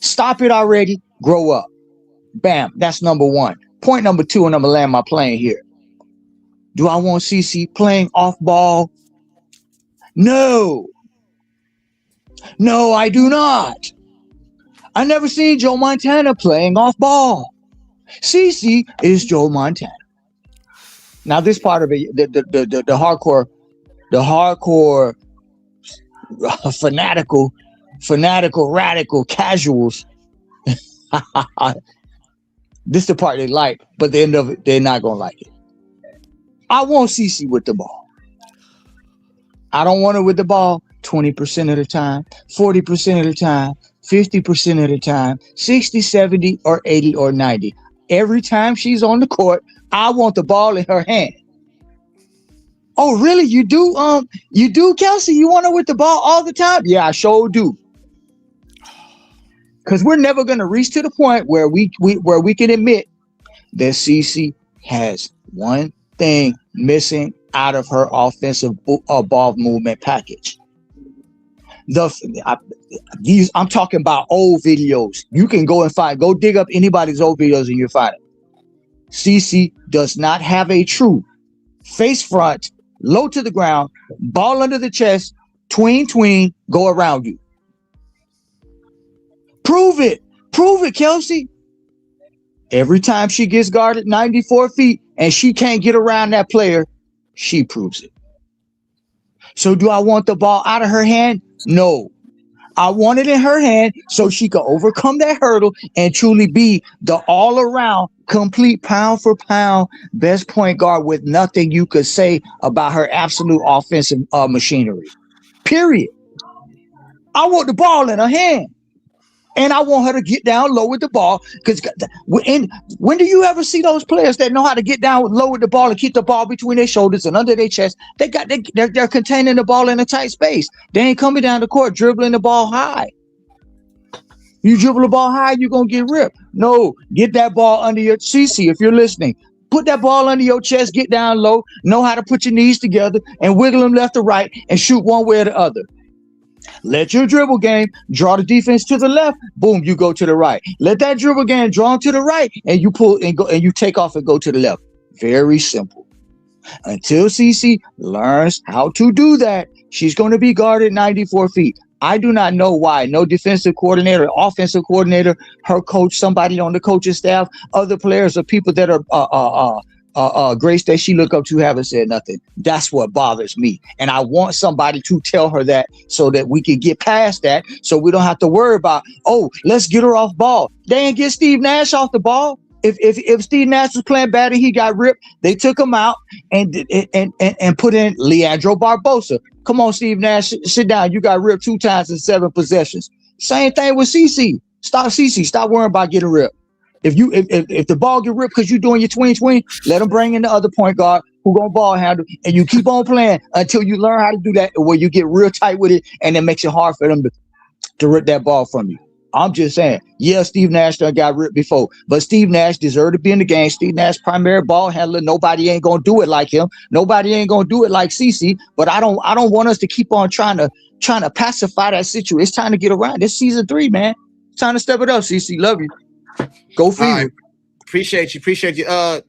Stop it already. Grow up. Bam. That's number 1. Point number 2, and I'm gonna land my plane here. Do I want CeCe playing off ball? No. No, I do not. I never seen Joe Montana playing off ball. CeCe is Joe Montana. Now, this part of it, the hardcore, fanatical, radical casuals. This is the part they like, but the end of it, they're not gonna like it. I want CeCe with the ball. I don't want her with the ball 20% of the time, 40% of the time, 50% of the time, 60, 70, or 80, or 90. Every time she's on the court, I want the ball in her hand. Oh, really? You do, Kelsey? You want her with the ball all the time? Yeah, I sure do. Because we're never going to reach to the point where we can admit that CeCe has one thing missing out of her offensive ball movement package. I'm talking about old videos. You can go dig up anybody's old videos and you'll find it. CeCe does not have a true face front, low to the ground, ball under the chest, tween, go around you. Prove it, Kelsey. Every time she gets guarded 94 feet and she can't get around that player, she proves it. So do I want the ball out of her hand? No. I want it in her hand so she can overcome that hurdle and truly be the all-around, complete pound-for-pound best point guard with nothing you could say about her absolute offensive machinery. Period. I want the ball in her hand. And I want her to get down low with the ball. Because when do you ever see those players that know how to get down low with the ball and keep the ball between their shoulders and under their chest? They're containing the ball in a tight space. They ain't coming down the court dribbling the ball high. You dribble the ball high, you're going to get ripped. No, get that ball under your CeCe if you're listening. Put that ball under your chest, get down low, know how to put your knees together and wiggle them left or right and shoot one way or the other. Let your dribble game draw the defense to the left. Boom, you go to the right. Let that dribble game draw them to the right, and you pull and go and you take off and go to the left. Very simple. Until CeCe learns how to do that, she's going to be guarded 94 feet. I do not know why no defensive coordinator, offensive coordinator, her coach, somebody on the coaching staff, other players or people that are Grace that she look up to haven't said nothing. That's what bothers me. And I want somebody to tell her that so that we can get past that so we don't have to worry about, oh, let's get her off ball. They ain't get Steve Nash off the ball. If Steve Nash was playing bad and he got ripped, they took him out and put in Leandro Barbosa. Come on, Steve Nash, sit down. You got ripped 2 times in 7 possessions. Same thing with CeCe. Stop worrying about getting ripped. If the ball get ripped because you're doing your tween, let them bring in the other point guard who gonna ball handle, and you keep on playing until you learn how to do that, where you get real tight with it, and it makes it hard for them to rip that ball from you. I'm just saying, yeah, Steve Nash done got ripped before, but Steve Nash deserved to be in the game. Steve Nash, primary ball handler. Nobody ain't gonna do it like him. Nobody ain't gonna do it like CeCe. But I don't want us to keep on trying to pacify that situation. It's time to get around. This season 3, man. It's time to step it up, CeCe. Love you. Go Fever. Right. Appreciate you.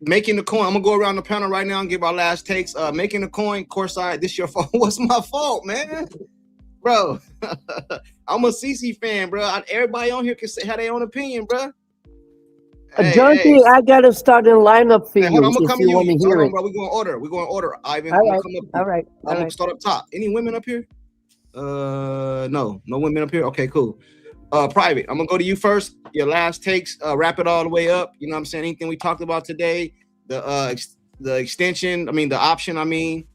Making the coin. I'm gonna go around the panel right now and give our last takes. Making the coin, courtside. This your fault. What's my fault, man? Bro, I'm a CeCe fan, bro. Everybody on here can say have their own opinion, bro. Jonty, I gotta start a lineup for you. I'm gonna if come you to want to you. hear Hold on, it. bro. We're going order. Ivan, All I'm right. gonna come up. All right. I'm gonna start up top. Any women up here? No women up here. Okay, cool. Private. I'm gonna go to you first. Your last takes. Wrap it all the way up. You know what I'm saying? Anything we talked about today, the the extension, I mean the option, I mean,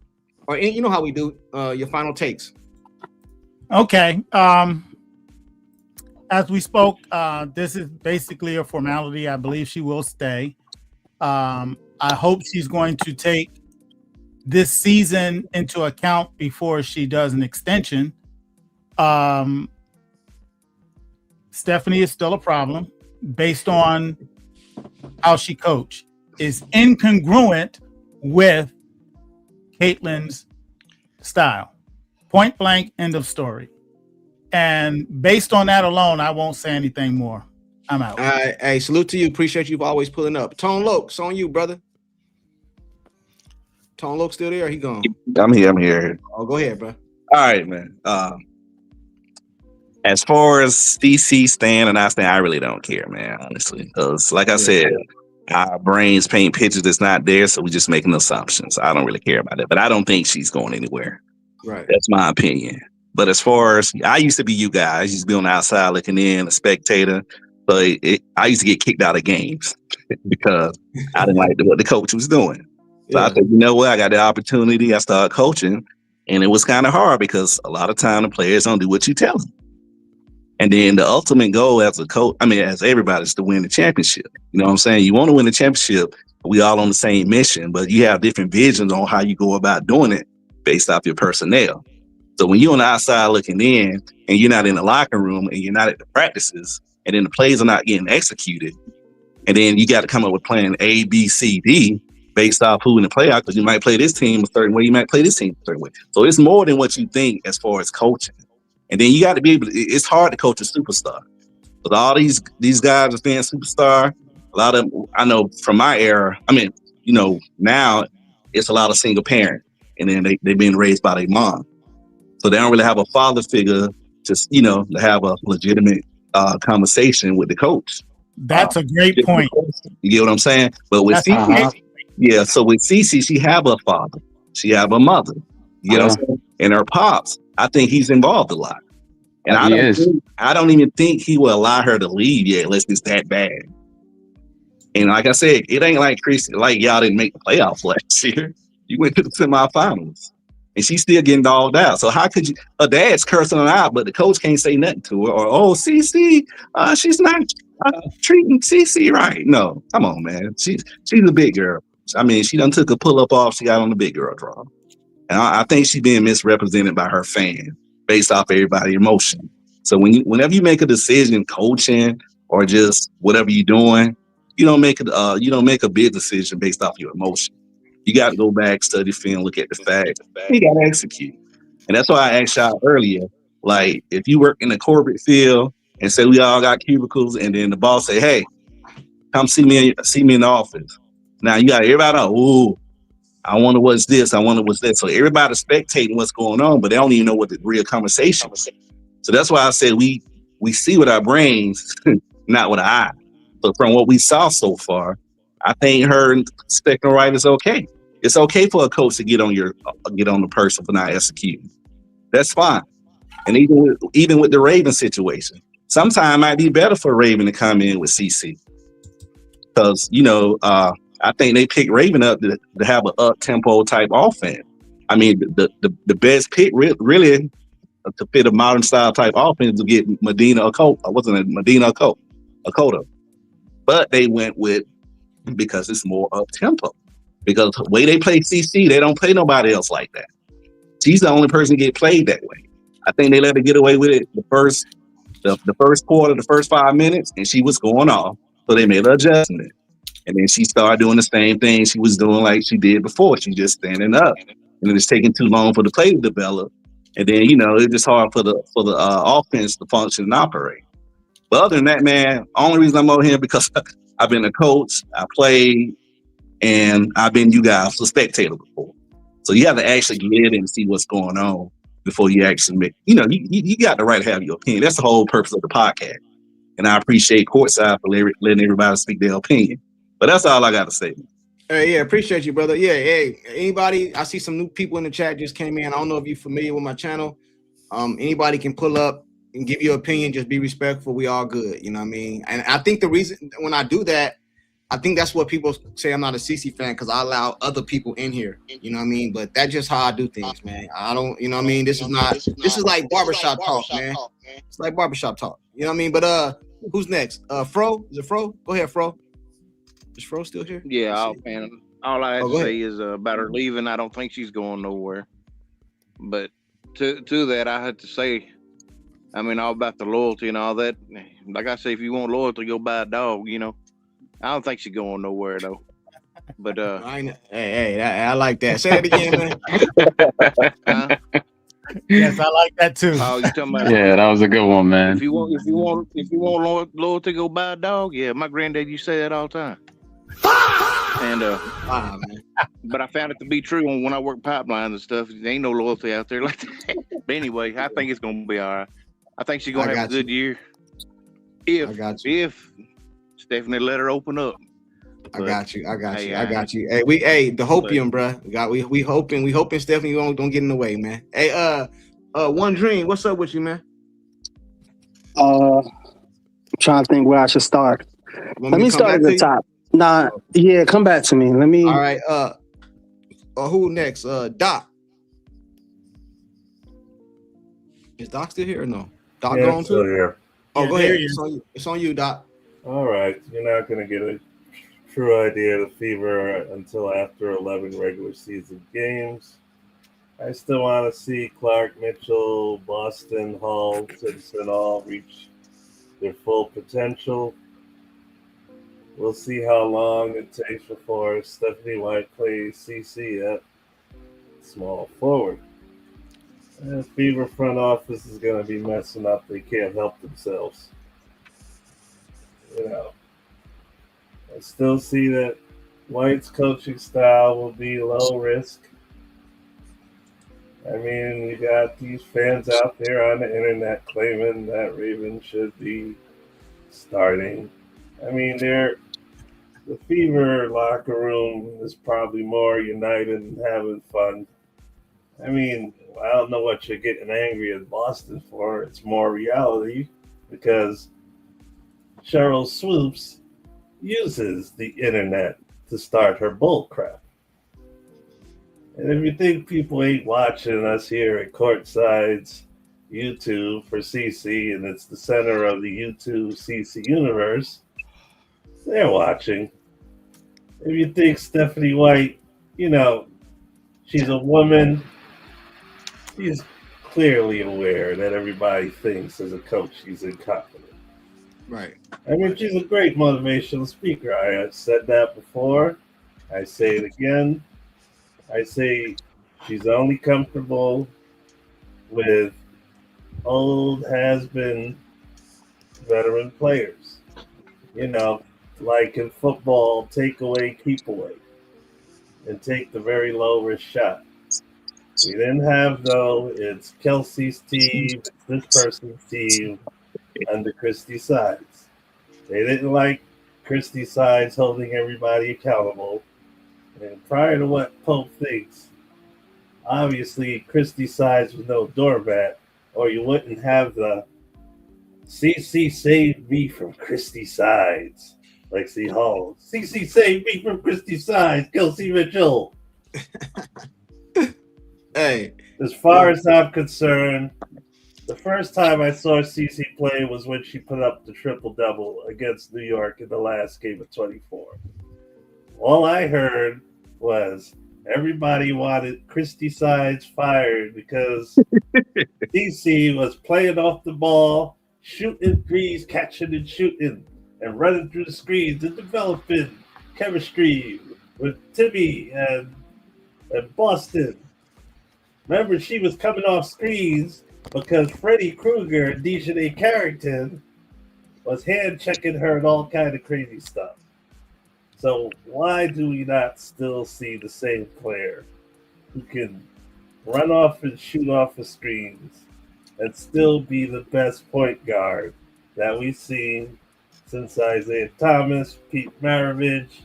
or you know how we do your final takes. Okay. As we spoke, this is basically a formality. I believe she will stay. I hope she's going to take this season into account before she does an extension. Stephanie is still a problem based on how she coached. Is incongruent with Caitlin's style. Point blank, end of story. And based on that alone, I won't say anything more. I'm out. Hey, salute to you. Appreciate you for always pulling up. Tone Lokes, on you, brother. Tone Lokes still there? He gone. I'm here. Oh, go ahead, bro. All right, man. As far as DC stand and I stand, I really don't care, man, honestly. Because like I said, our brains paint pictures that's not there, so we're just making assumptions. I don't really care about it. But I don't think she's going anywhere. Right. That's my opinion. But as far as I used to be you guys, I used to be on the outside looking in, a spectator. But I used to get kicked out of games because I didn't like what the coach was doing. So I said, you know what? I got the opportunity. I started coaching, and it was kind of hard because a lot of time the players don't do what you tell them. And then the ultimate goal as a coach, I mean, as everybody, is to win the championship. You know what I'm saying? You want to win the championship. We all on the same mission, but you have different visions on how you go about doing it based off your personnel. So when you're on the outside looking in and you're not in the locker room and you're not at the practices and then the plays are not getting executed, and then you got to come up with plan A, B, C, D based off who in the playoff, because you might play this team a certain way, you might play this team a certain way. So it's more than what you think as far as coaching. And then you got to be able to, it's hard to coach a superstar. But all these guys are being superstar, a lot of them, I know from my era, I mean, you know, now it's a lot of single parent, and then they've been raised by their mom. So they don't really have a father figure to, you know, to have a legitimate conversation with the coach. That's a great point. You get what I'm saying? But with CC, so with CC, she have a father. She have a mother. You know what I'm saying? And her pops, I think he's involved a lot. And I don't even think he will allow her to leave yet unless it's that bad. And like I said, it ain't like Chris, like y'all didn't make the playoffs last year. You went to the semifinals. And she's still getting dogged out. So how could you? Her dad's cursing her out, but the coach can't say nothing to her. Or CC, she's not treating CC right. No, come on, man. She's a big girl. I mean, she done took a pull up off. She got on the big girl draw, and I think she's being misrepresented by her fan based off everybody's emotion. So whenever you make a decision, coaching or just whatever you're doing, you don't make a big decision based off your emotion. You got to go back, study film, look at the facts. You got to execute. And that's why I asked y'all earlier, like, if you work in the corporate field and say we all got cubicles, and then the boss say, hey, come see me in the office. Now you got everybody, I wonder what's this, I wonder what's that. So everybody's spectating what's going on, but they don't even know what the real conversation is. So that's why I said we see with our brains, not with our eyes. But from what we saw so far, I think her spectrum right is okay. It's okay for a coach to get on the person for not executing. That's fine. And even with the Raven situation, sometimes it might be better for Raven to come in with CC, because I think they picked Raven up to have an up tempo type offense. I mean, the best pick really to fit a modern style type offense to get Medina Akota, but they went with, because it's more up tempo. Because the way they play CC, they don't play nobody else like that. She's the only person to get played that way. I think they let her get away with it the first quarter, the first 5 minutes, and she was going off. So they made an adjustment. And then she started doing the same thing she was doing like she did before. She just standing up. And it's taking too long for the play to develop. And then, it's just hard for the offense to function and operate. But other than that, man, only reason I'm over here because I've been a coach, I played, and I've been you guys a spectator before. So you have to actually get in and see what's going on before you actually make, you got the right to have your opinion. That's the whole purpose of the podcast. And I appreciate Courtside for letting everybody speak their opinion. But that's all I got to say. Hey, appreciate you, brother. Yeah, hey, anybody, I see some new people in the chat just came in. I don't know if you're familiar with my channel. Anybody can pull up and give your opinion. Just be respectful. We all good. You know what I mean? And I think the reason when I do that, I think that's what people say. I'm not a CC fan because I allow other people in here. You know what I mean? But that's just how I do things, man. I don't, you know what I mean? This is like barbershop talk, man. It's like barbershop talk. You know what I mean? But who's next? Fro? Is it Fro? Go ahead, Fro. Is Fro still here? Yeah, man. All I have to go say is about her leaving. I don't think she's going nowhere. But to that, I had to say, I mean, all about the loyalty and all that. Like I say, if you want loyalty, go buy a dog. You know, I don't think she's going nowhere though. But I like that. Say it again, man. Yes, I like that too. Oh, you talking about? Yeah, that was a good one, man. If you want loyalty, go buy a dog. Yeah, my granddad used to say that all the time. And man. But I found it to be true when I worked pipelines and stuff. There ain't no loyalty out there like that. But anyway, I think it's gonna be all right. I think she's gonna have a good year. If Stephanie let her open up. I got you. Hey, the hopium, bro. We hoping Stephanie don't get in the way, man. Hey, One Dream, what's up with you, man? I'm trying to think where I should start. Let me start at the top. Nah, yeah, come back to me. Let me. All right. Who next? Doc. Is Doc still here or no? Doc going still too? here. Oh, go ahead. It's on you, Doc. All right, you're not going to get a true idea of the Fever until after 11 regular season games. I still want to see Clark, Mitchell, Boston, Hall, Simpson all reach their full potential. We'll see how long it takes before Stephanie White plays CC at small forward. And Fever front office is going to be messing up. They can't help themselves. You know, I still see that White's coaching style will be low risk. I mean, you got these fans out there on the internet claiming that Raven should be starting. I mean, the Fever locker room is probably more united and having fun. I mean, I don't know what you're getting angry at Boston for. It's more reality because Cheryl Swoops uses the internet to start her bull crap. And if you think people ain't watching us here at Courtside's YouTube for CC, and it's the center of the YouTube CC universe, they're watching. If you think Stephanie White, you know, she's a woman, she's clearly aware that everybody thinks as a coach she's incompetent. Right. I mean, she's a great motivational speaker. I have said that before. I say it again. I say she's only comfortable with old has-been veteran players. You know, like in football, take away, keep away, and take the very low-risk shot. We didn't have, though, it's Kelsey's team, it's this person's team under Christy Sides. They didn't like Christy Sides holding everybody accountable. And prior to what Pope thinks, obviously Christy Sides was no doormat, or you wouldn't have the CC saved me from Christy Sides, like C. Hall. CC saved me from Christy Sides, Kelsey Mitchell. Hey, as far as I'm concerned, the first time I saw CC play was when she put up the triple-double against New York in the last game of 24. All I heard was everybody wanted Christy Sides fired because CC was playing off the ball, shooting threes, catching and shooting, and running through the screens and developing chemistry with Timmy and Boston. Remember, she was coming off screens because Freddie Krueger and Dejanay Carrington was hand-checking her and all kind of crazy stuff. So why do we not still see the same player who can run off and shoot off the screens and still be the best point guard that we've seen since Isaiah Thomas, Pete Maravich,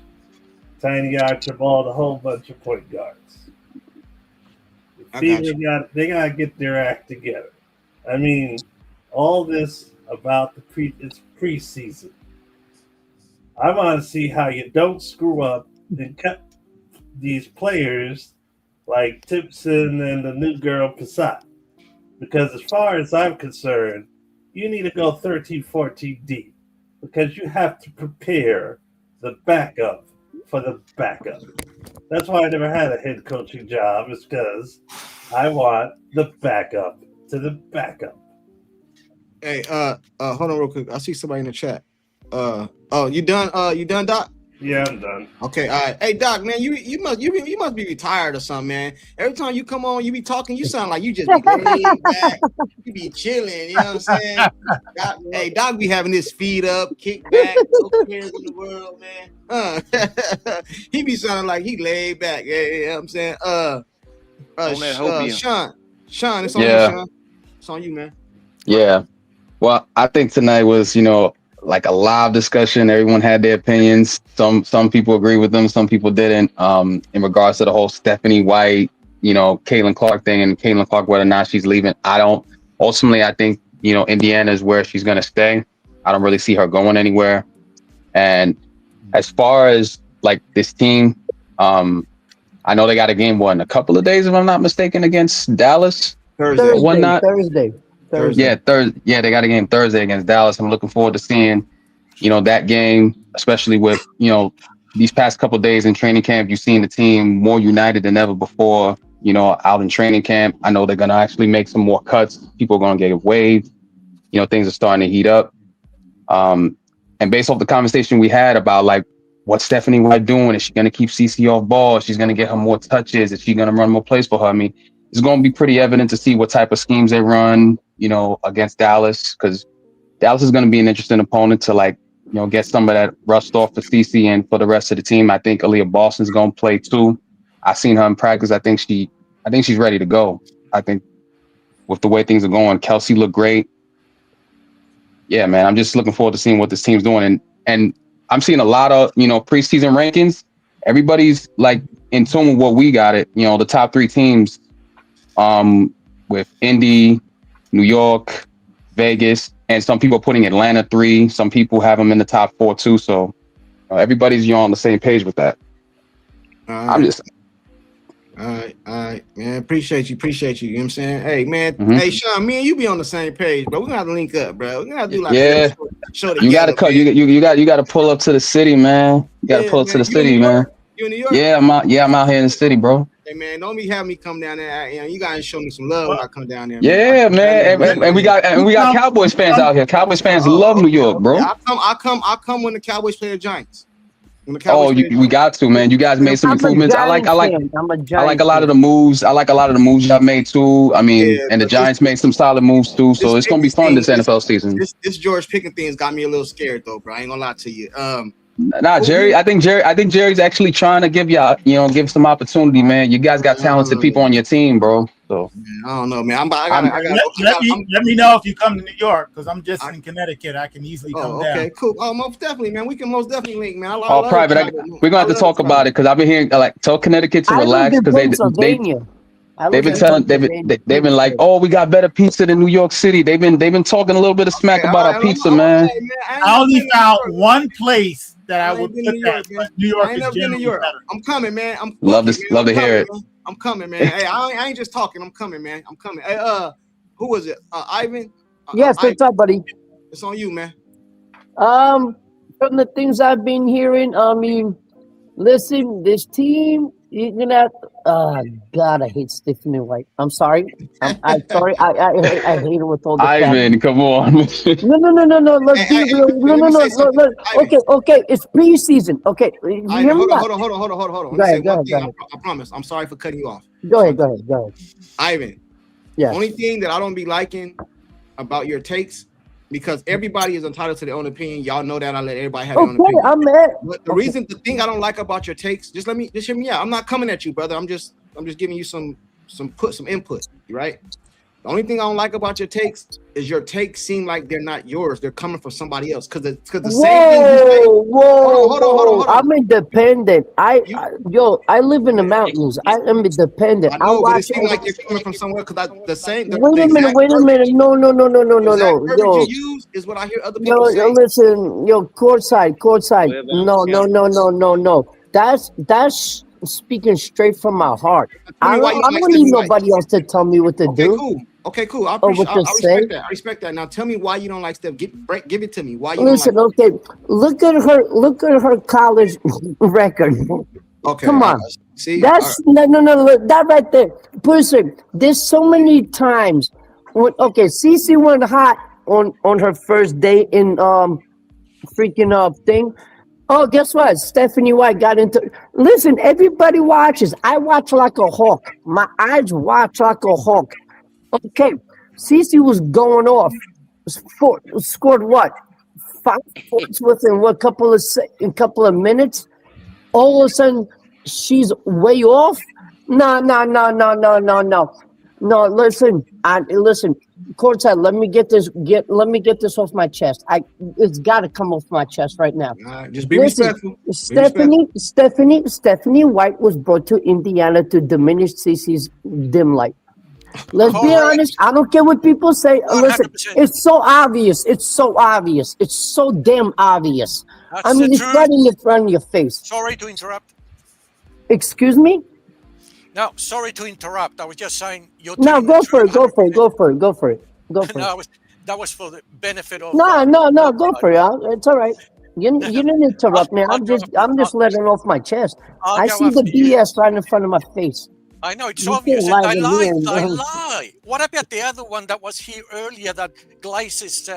Tiny Archibald, a whole bunch of point guards? They gotta get their act together. I mean, all this about it's preseason. I want to see how you don't screw up and cut these players like Tipson and the new girl Passat. Because as far as I'm concerned, you need to go 13, 14 deep because you have to prepare the backup for the backup. That's why I never had a head coaching job, is because I want the backup to the backup. Hey, hold on real quick. I see somebody in the chat. You done? You done, Doc? Yeah, I'm done. Okay, all right. Hey, Doc, man, you must be retired or something, man. Every time you come on, you be talking. You sound like you just be laid back. You be chilling. You know what I'm saying? Doc, hey, Doc be having his feet up, kick back, no cares in the world, man. He be sounding like he laid back. Yeah, you know what I'm saying? On that hopium. Sean, it's on you, Sean. It's on you, man. Yeah. Well, I think tonight was, like a live discussion. Everyone had their opinions. Some people agree with them, some people didn't. In regards to the whole Stephanie White, Caitlin Clark thing, and Caitlin Clark, whether or not she's leaving, ultimately, I think, Indiana is where she's going to stay. I don't really see her going anywhere. And as far as like this team, I know they got a game, in a couple of days, if I'm not mistaken, against Dallas. Thursday. Yeah, Thursday. Yeah, they got a game Thursday against Dallas. I'm looking forward to seeing, that game, especially with, these past couple of days in training camp. You've seen the team more united than ever before, out in training camp. I know they're going to actually make some more cuts. People are going to get waived. Things are starting to heat up. And based off the conversation we had about like what's Stephanie White doing? Is she going to keep CC off ball? She's going to get her more touches? Is she going to run more plays for her? I mean, it's going to be pretty evident to see what type of schemes they run, against Dallas, because Dallas is going to be an interesting opponent to like, get some of that rust off for CC and for the rest of the team. I think Aaliyah Boston's going to play too. I've seen her in practice. I think she's ready to go. I think with the way things are going, Kelsey looked great. Yeah, man, I'm just looking forward to seeing what this team's doing. And I'm seeing a lot of, preseason rankings. Everybody's like in tune with what we got it. The top 3 teams with Indy, New York, Vegas, and some people putting Atlanta 3. Some people have them in the top 4 too. So everybody's on the same page with that. All right, man. Appreciate you. You know what I'm saying? Hey, man. Hey, Sean, me and you be on the same page, bro. We're gonna have to link up, bro. We're gonna have to do like a show together. You gotta cut. You got to pull up to the city, man. You got to pull up to the city, man. You in New York? Yeah, I'm out here in the city, bro. Hey, man, don't be having me come down there. You gotta show me some love when I come down there. Yeah, man. And we got Cowboys fans out here. Cowboys fans love New York, bro. Yeah, I'll come when the Cowboys play the Giants. We got to, man. You guys made some improvements. I like a lot of the moves. I like a lot of the moves y'all made too. I mean, and the Giants made some solid moves too. So it's gonna be fun this NFL season. This George Pickens thing's got me a little scared though, bro. I ain't gonna lie to you. Nah, Jerry. I think Jerry's actually trying to give y'all, give some opportunity, man. You guys got talented people on your team, bro. So I don't know, man. Let me know if you come to New York, because I'm just in Connecticut. I can easily come down. Okay, cool. Oh, most definitely, man. We can most definitely link, man. Private. We're gonna have to talk about it, because I've been hearing tell Connecticut to relax, because they've been like, oh, we got better pizza than New York City. They've been talking a little bit of smack about our pizza, man. I only found one place that I would put that. New York is New York. I'm coming, man. Love to hear it. I'm coming, man. Hey, I ain't just talking. I'm coming, man. I'm coming. Hey, who was it? Ivan? Yes, what's up, buddy? It's on you, man. From the things I've been hearing, I mean, listen, this team, you're gonna God, I hate Stephanie White. I'm sorry. I'm sorry. I hate her with all the Ivan, come on. No. Let's be real. No. Okay. It's preseason. Okay. Hold on. Go ahead. I promise. I'm sorry for cutting you off. Go ahead. Ivan. Yeah. Only thing that I don't be liking about your takes, because everybody is entitled to their own opinion. Y'all know that. I let everybody have their own opinion. I'm mad. But the thing I don't like about your takes, just hear me out. I'm not coming at you, brother. I'm just giving you some input, right? The only thing I don't like about your takes is your takes seem like they're not yours. They're coming from somebody else. Because the same thing you say. Hold on. I'm independent. I live in the mountains. I am independent. I know, but it watch seems like you're coming from somewhere. Because the Wait a minute. No. verbiage Yo, you use is what I hear other yo, people say. listen. Yo, courtside. No. That's speaking straight from my heart. I don't need nobody else to tell me what to do. Okay, cool. I respect that. Now tell me why you don't like Steph. Give it to me. Why you Listen, don't like look at her college record. Okay, come on. See, That's no. Look, that right there. Listen, there's so many times when Cece went hot on her first day in freaking thing. Oh, guess what? Stephanie White got into. Listen, everybody watches. I watch like a hawk. My eyes watch like a hawk. Okay, Cece was going off. Scored what? 5 points within what couple of minutes. All of a sudden, she's way off. No. Listen, Courtside. Let me get this off my chest. It's got to come off my chest right now. Just be respectful. Stephanie White was brought to Indiana to diminish CeCe's dim light. Let's be honest. I don't care what people say. Listen, 100%. it's so obvious. It's so damn obvious. That's I mean, the it's truth. right in front of your face. Sorry to interrupt. Excuse me? No, sorry to interrupt. I was just saying you're No, telling the go for truth. it. Go for it. No, that was for the benefit of. No. Go for it. It's all right. You didn't interrupt me. I'm just letting off my chest. I see the BS right in front of my face. I know it's You obvious. can't And lie to me I and- lie. What about the other one that was here earlier that glazes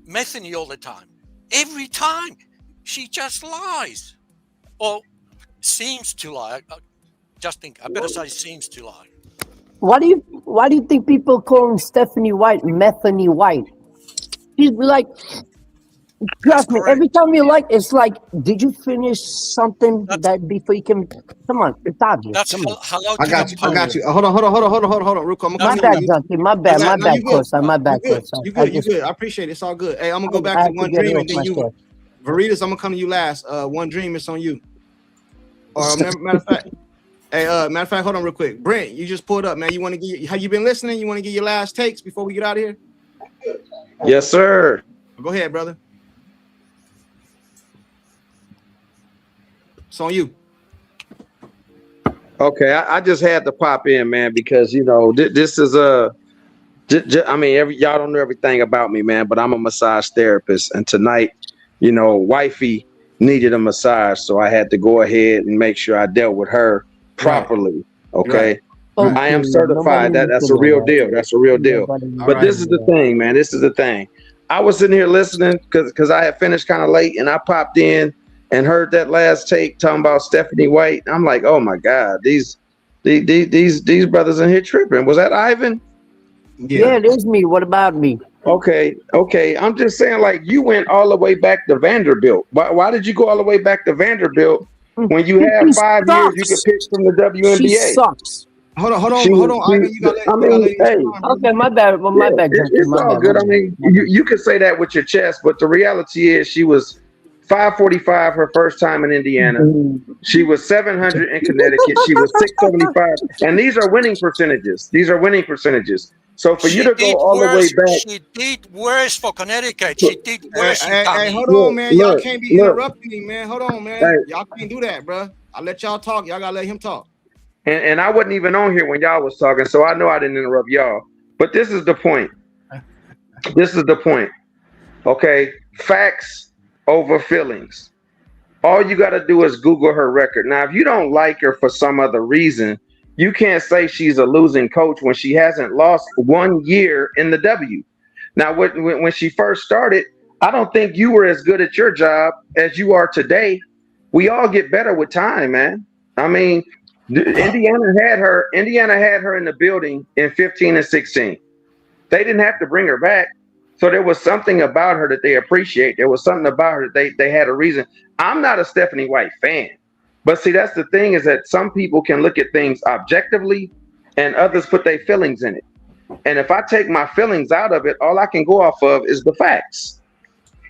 metheny all the time? Every time she just lies, or seems to lie. I better say seems to lie. Why do you think people call Stephanie White Methany White? She's like, trust me, every time you it's like, did you finish something that before you can? Come on, it's obvious. That's Come on. hello. I got you. Hold on, Ruko. I'm My bad, Junkie. My bad, Courtside. My bad, Courtside. You good. I appreciate it. It's all good. Hey, I'm gonna go back to One Dream and then you, Veritas. I'm gonna come to you last. One Dream, it's on you. Or matter of fact, hold on real quick. Brent, you just pulled up, man. You want to have you been listening? You want to get your last takes before we get out of here? Yes, sir. Go ahead, brother. It's on you. Okay, I just had to pop in, man, because this is I mean, y'all don't know everything about me, man, but I'm a massage therapist, and tonight, wifey needed a massage, so I had to go ahead and make sure I dealt with her properly. Okay. Right. I am certified. That's a real deal. That's a real deal. But this is the thing, man. This is the thing. I was sitting here listening because I had finished kind of late, and I popped in and heard that last take talking about Stephanie White. I'm like, oh my God, these brothers in here tripping. Was that Ivan? Yeah, it is me. What about me? Okay. I'm just saying, like, you went all the way back to Vanderbilt. Why did you go all the way back to Vanderbilt when you have 5 years you could pick from the WNBA? She sucks. Hold on. Ivan, you gotta okay, my bad. Well, my bad. It's all good. I mean, you could say that with your chest, but the reality is she was 545 her first time in Indiana. She was 700 in Connecticut. She was 675. And these are winning percentages. So for you to go all the way back. She did worse for Connecticut. She did worse. Hey, hold on, man. Y'all can't be interrupting me, man. Hold on, man. Y'all can't do that, bro. I'll let y'all talk. Y'all gotta let him talk. And I wasn't even on here when y'all was talking, so I know I didn't interrupt y'all. But this is the point. Okay, facts over feelings. All you got to do is Google her record. Now, if you don't like her for some other reason, you can't say she's a losing coach when she hasn't lost 1 year in the W. Now, when she first started, I don't think you were as good at your job as you are today. We all get better with time, man. I mean, Indiana had her in the building in 15 and 16. They didn't have to bring her back. So there was something about her that they appreciate. There was something about her that they had a reason. I'm not a Stephanie White fan. But see, that's the thing, is that some people can look at things objectively and others put their feelings in it. And if I take my feelings out of it, all I can go off of is the facts.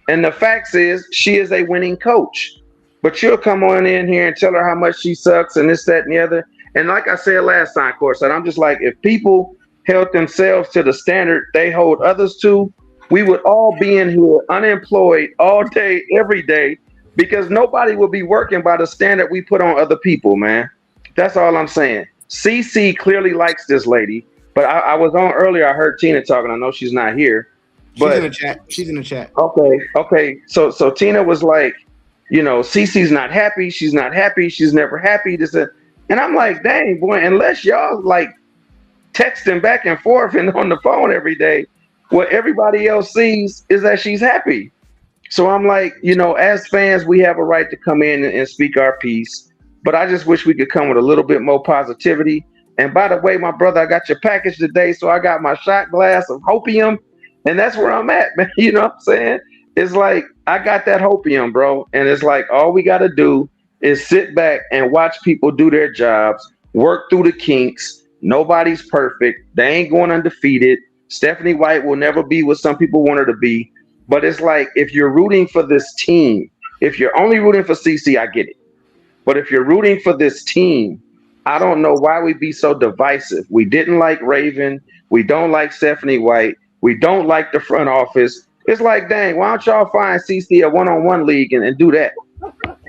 And the facts is she is a winning coach. But you'll come on in here and tell her how much she sucks and this, that, and the other. And like I said last time, Courtside, I'm just like, if people held themselves to the standard they hold others to, we would all be in here unemployed all day, every day, because nobody will be working by the standard we put on other people, man. That's all I'm saying. CC clearly likes this lady, but I was on earlier. I heard Tina talking. I know she's not here. She's in the chat. She's in the chat. Okay. So Tina was like, you know, CC's not happy. She's not happy. She's never happy. And I'm like, dang, boy, unless y'all like texting back and forth and on the phone every day, what everybody else sees is that she's happy. So I'm like, you know, as fans, we have a right to come in and speak our piece. But I just wish we could come with a little bit more positivity. And by the way, my brother, I got your package today. So I got my shot glass of hopium. And that's where I'm at, man. You know what I'm saying? It's like, I got that hopium, bro. And it's like, all we got to do is sit back and watch people do their jobs, work through the kinks. Nobody's perfect. They ain't going undefeated. Stephanie White will never be what some people want her to be. But it's like, if you're rooting for this team, if you're only rooting for CC, I get it. But if you're rooting for this team, I don't know why we be so divisive. We didn't like Raven. We don't like Stephanie White. We don't like the front office. It's like, dang, why don't y'all find CC a one-on-one league and do that?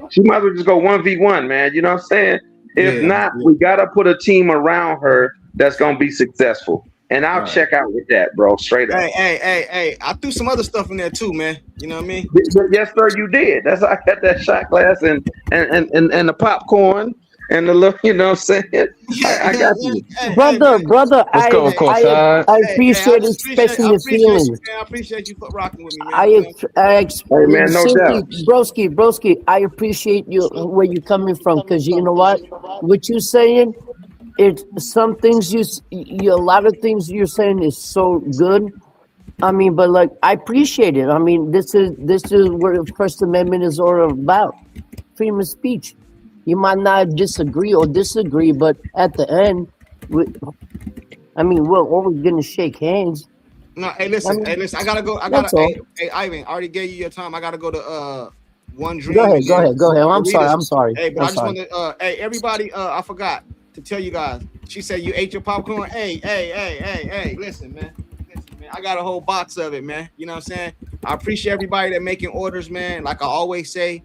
She might as well just go 1v1, man. You know what I'm saying? If not, we got to put a team around her that's going to be successful. And I'll check out with that, bro. Straight up. Hey. I threw some other stuff in there too, man. You know what I mean? Yes, sir, you did. That's I got that shot glass and the popcorn and the little, you know what I'm saying? I got you. Brother, Let's go, Courtside. I appreciate expressing your feelings. I appreciate you rocking with me, man. I man, no doubt. Broski, I appreciate you where you're coming from, because you know what you're saying, it's some things you a lot of things you're saying is so good. I mean, but like, I appreciate it. I mean, this is what the First Amendment is all about, freedom of speech. You might not disagree, but at the end, we're always gonna shake hands. No, hey, listen. I gotta go. Hey, Ivan, I already gave you your time. I gotta go to One Dream. Go ahead. I'm sorry. Hey, but I just want to. Hey, everybody. I forgot to tell you guys. She said you ate your popcorn. Hey. Listen, man. I got a whole box of it, man. You know what I'm saying? I appreciate everybody that making orders, man. Like I always say,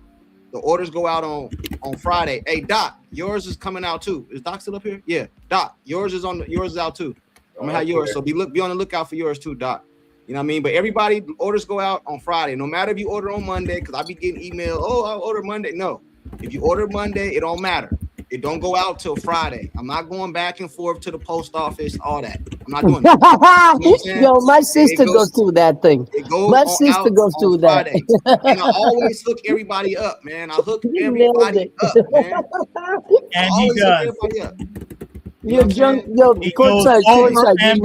the orders go out on Friday. Hey, Doc, yours is coming out too. Is Doc still up here? Yeah, Doc, yours is out too. I'm gonna have yours. So be on the lookout for yours too, Doc. You know what I mean? But everybody, orders go out on Friday. No matter if you order on Monday, because I be getting email. Oh, I ordered Monday. No, if you order Monday, it don't matter. It don't go out till Friday. I'm not going back and forth to the post office, all that. I'm not doing that. You know Yo, my sister goes through that thing. My sister goes through that. And I always hook everybody up, man. I hook everybody up, man. And he does. Courtside, you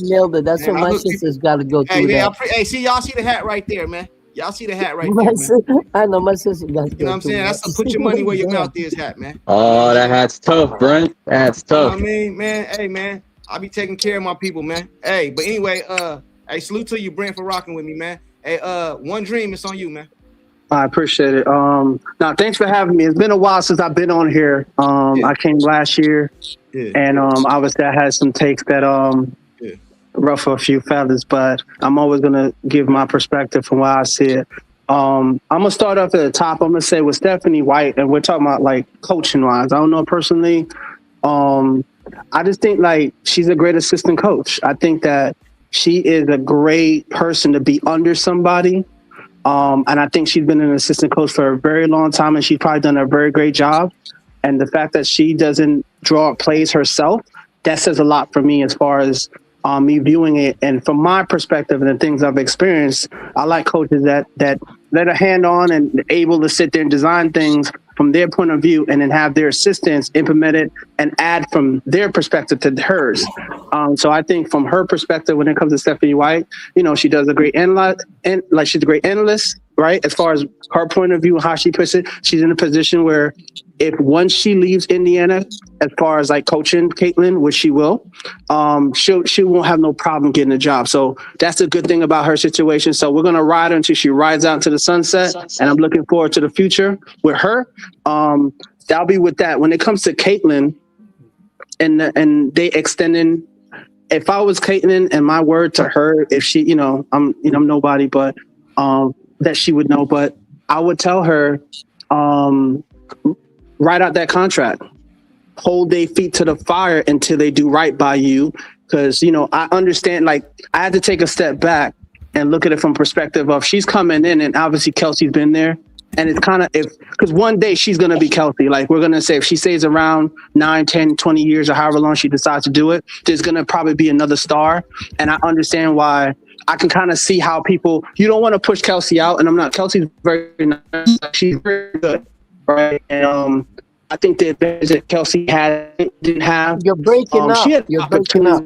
nailed it. That's what my sister's got to go through. Hey, see, y'all see the hat right there, man. Y'all see the hat right there, man. I know my sister got to go. You know what I'm saying? That's a put your money where your mouth is hat, man. Oh, that hat's tough, Brent. That's tough. You know what I mean, man. Hey, man. I be taking care of my people, man. Hey, but anyway, hey, salute to you, Brent, for rocking with me, man. Hey, One Dream, it's on you, man. I appreciate it. Now, thanks for having me. It's been a while since I've been on here. I came last year, and obviously I had some takes that ruffle a few feathers, but I'm always gonna give my perspective from where I see it. I'm gonna start off at the top. I'm gonna say with Stephanie White, and we're talking about like coaching wise. I don't know personally. I just think like she's a great assistant coach. I think that she is a great person to be under somebody. And I think she's been an assistant coach for a very long time, and she's probably done a very great job. And the fact that she doesn't draw up plays herself, that says a lot for me as far as me viewing it. And from my perspective and the things I've experienced, I like coaches that let a hand on and able to sit there and design things from their point of view and then have their assistants implement it and add from their perspective to hers. So I think from her perspective, when it comes to Stephanie White, you know, she does a great analyst, and like she's a great analyst. right? As far as her point of view and how she puts it, she's in a position where if once she leaves Indiana, as far as like coaching Caitlin, which she will, she won't have no problem getting a job. So that's a good thing about her situation. So we're gonna ride her until she rides out into the sunset, and I'm looking forward to the future with her. That'll be with that. When it comes to Caitlin and they extending, if I was Caitlin and my word to her, if she, I'm nobody, but that she would know, but I would tell her, write out that contract, hold their feet to the fire until they do right by you. Cause I understand, like I had to take a step back and look at it from perspective of she's coming in and obviously Kelsey's been there. And it's kind of because one day she's going to be Kelsey. Like we're going to say if she stays around 9, 10, 20 years or however long she decides to do it, there's going to probably be another star. And I understand why. I can kind of see how people, you don't want to push Kelsey out. And I'm not, Kelsey's very nice. She's very good. Right. And I think the advantage that Kelsey didn't have. You're breaking up. She had You're breaking up.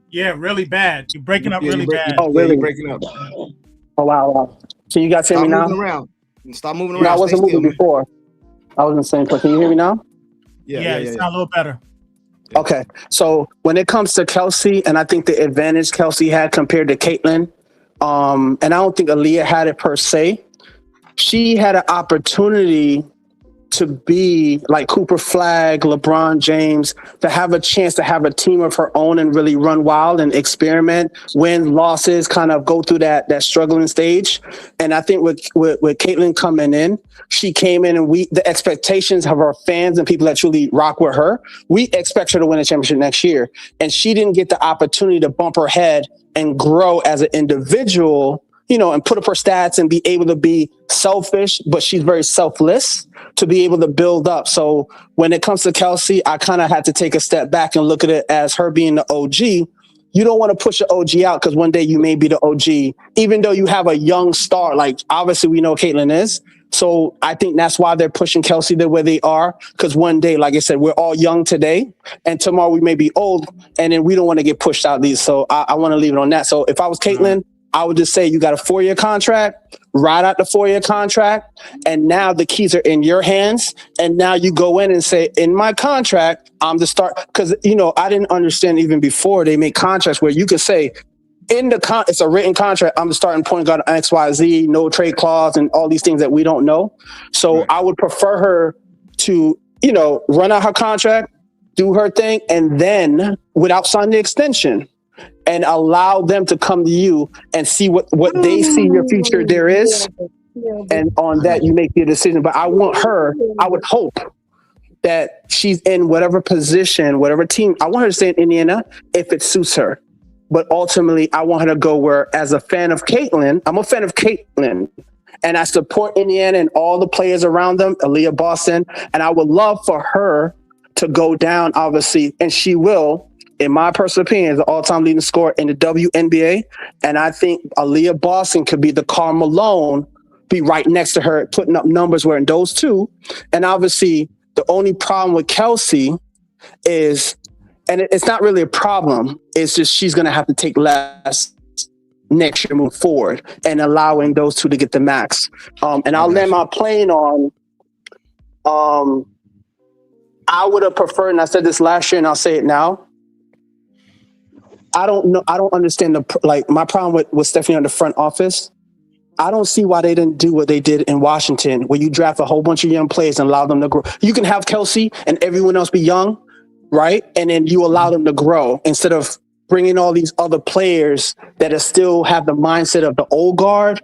Yeah, really bad. You're breaking up really bad. Oh, really? You're breaking up. Oh, wow. So you guys hear Stop me now? moving around. Stop moving No, around. I wasn't Stay still, moving man. before. I was in the same place. Can you hear me now? Yeah, you sound a little better. Okay. So when it comes to Kelsey, and I think the advantage Kelsey had compared to Caitlin, and I don't think Aaliyah had it per se, she had an opportunity to be like Cooper Flag, LeBron James, to have a chance to have a team of her own and really run wild and experiment, win, losses, kind of go through that struggling stage. And I think with Caitlin coming in, she came in and the expectations of our fans and people that truly rock with her, we expect her to win a championship next year. And she didn't get the opportunity to bump her head and grow as an individual, and put up her stats and be able to be selfish, but she's very selfless to be able to build up. So when it comes to Kelsey, I kind of had to take a step back and look at it as her being the OG. You don't want to push the OG out because one day you may be the OG, even though you have a young star. Like obviously we know Caitlin is. So I think that's why they're pushing Kelsey the way they are. Because one day, like I said, we're all young today, and tomorrow we may be old, and then we don't want to get pushed out these. So I want to leave it on that. So if I was Caitlin, I would just say you got a 4-year contract, ride out the 4-year contract, and now the keys are in your hands. And now you go in and say, in my contract, I'm the start. Because, I didn't understand even before they make contracts where you could say, it's a written contract, I'm the starting point guard on XYZ, no trade clause, and all these things that we don't know. So I would prefer her to, run out her contract, do her thing, and then without signing the extension, and allow them to come to you and see what they see your future there is. And on that, you make your decision. But I would hope that she's in whatever position, whatever team. I want her to stay in Indiana if it suits her. But ultimately, I want her to go where, as a fan of Caitlin, I'm a fan of Caitlin, and I support Indiana and all the players around them, Aaliyah Boston, and I would love for her to go down, obviously, and she will, in my personal opinion, is the all-time leading scorer in the WNBA. And I think Aaliyah Boston could be the Karl Malone, be right next to her, putting up numbers where in those two. And obviously, the only problem with Kelsey is, and it's not really a problem, it's just she's going to have to take less next year, move forward, and allowing those two to get the max. And I'll land my plane on, I would have preferred, and I said this last year and I'll say it now, I don't know. I don't understand my problem with Stephanie on the front office. I don't see why they didn't do what they did in Washington, where you draft a whole bunch of young players and allow them to grow. You can have Kelsey and everyone else be young, right? And then you allow them to grow instead of bringing all these other players that still have the mindset of the old guard,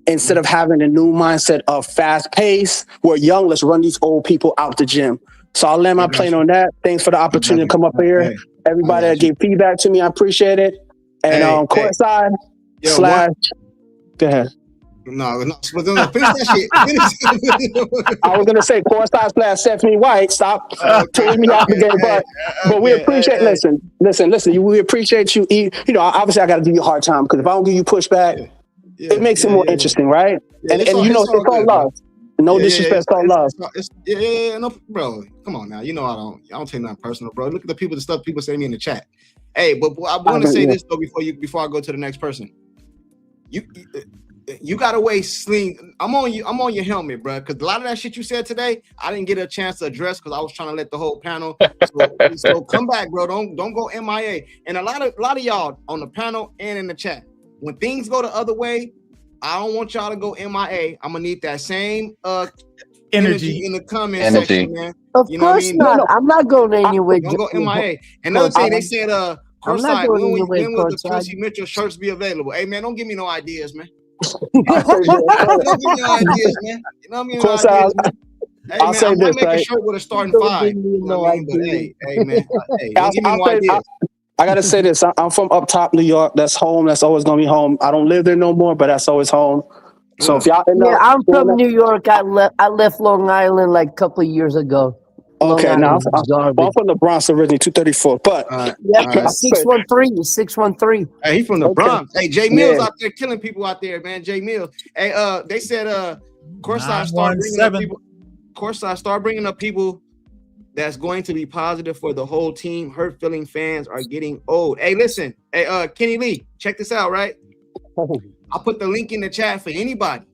instead of having a new mindset of fast pace. We're young. Let's run these old people out the gym. So I'll land my plane on that. Thanks for the opportunity to come up here. Hey. Everybody that gave feedback to me, I appreciate it. And courtside / go ahead. No, finish that shit. I was gonna say courtside / Stephanie White. Stop telling me off again, but we appreciate. Listen. We appreciate you. Obviously, I got to give you a hard time because if I don't give you pushback, it makes it more interesting, right? And it's all love. No disrespect, all love. No, bro. Come on now. I don't take nothing personal, bro. Look at the stuff people say to me in the chat. Hey, but I want to say this though before I go to the next person. you gotta weigh sling. I'm on you. I'm on your helmet, bro. Because a lot of that shit you said today, I didn't get a chance to address because I was trying to let the whole panel. So come back, bro. Don't go MIA. And a lot of y'all on the panel and in the chat, when things go the other way, I don't want y'all to go MIA. I'm gonna need that same energy in the comment section, man. Of course not. No. I'm not going anywhere. Don't go MIA. Another thing they said, Courtside, when will the Quincy Mitchell shirts be available? Hey man, don't give me no ideas, man. Don't give me no ideas, man. You know what I mean? Courtside, ideas, man. Hey I'll man, say I might this, make right? a shirt with a starting five. You know what I mean? But hey, man. Hey, don't give me no ideas. I gotta say this. I'm from up top New York. That's home. That's always gonna be home. I don't live there no more, but that's always home. So if y'all I'm from New York. I left Long Island like a couple of years ago. Okay, now I'm from the Bronx originally, 234. But 613. Hey, he's from the Bronx. Hey, Jay Mills out there killing people out there, man. Jay Mills. Hey, they said Courtside start bringing up people. Courtside start bringing up people that's going to be positive for the whole team. Hurt feeling fans are getting old. Hey, listen. Hey, Kenny Lee, check this out, right? I'll put the link in the chat for anybody.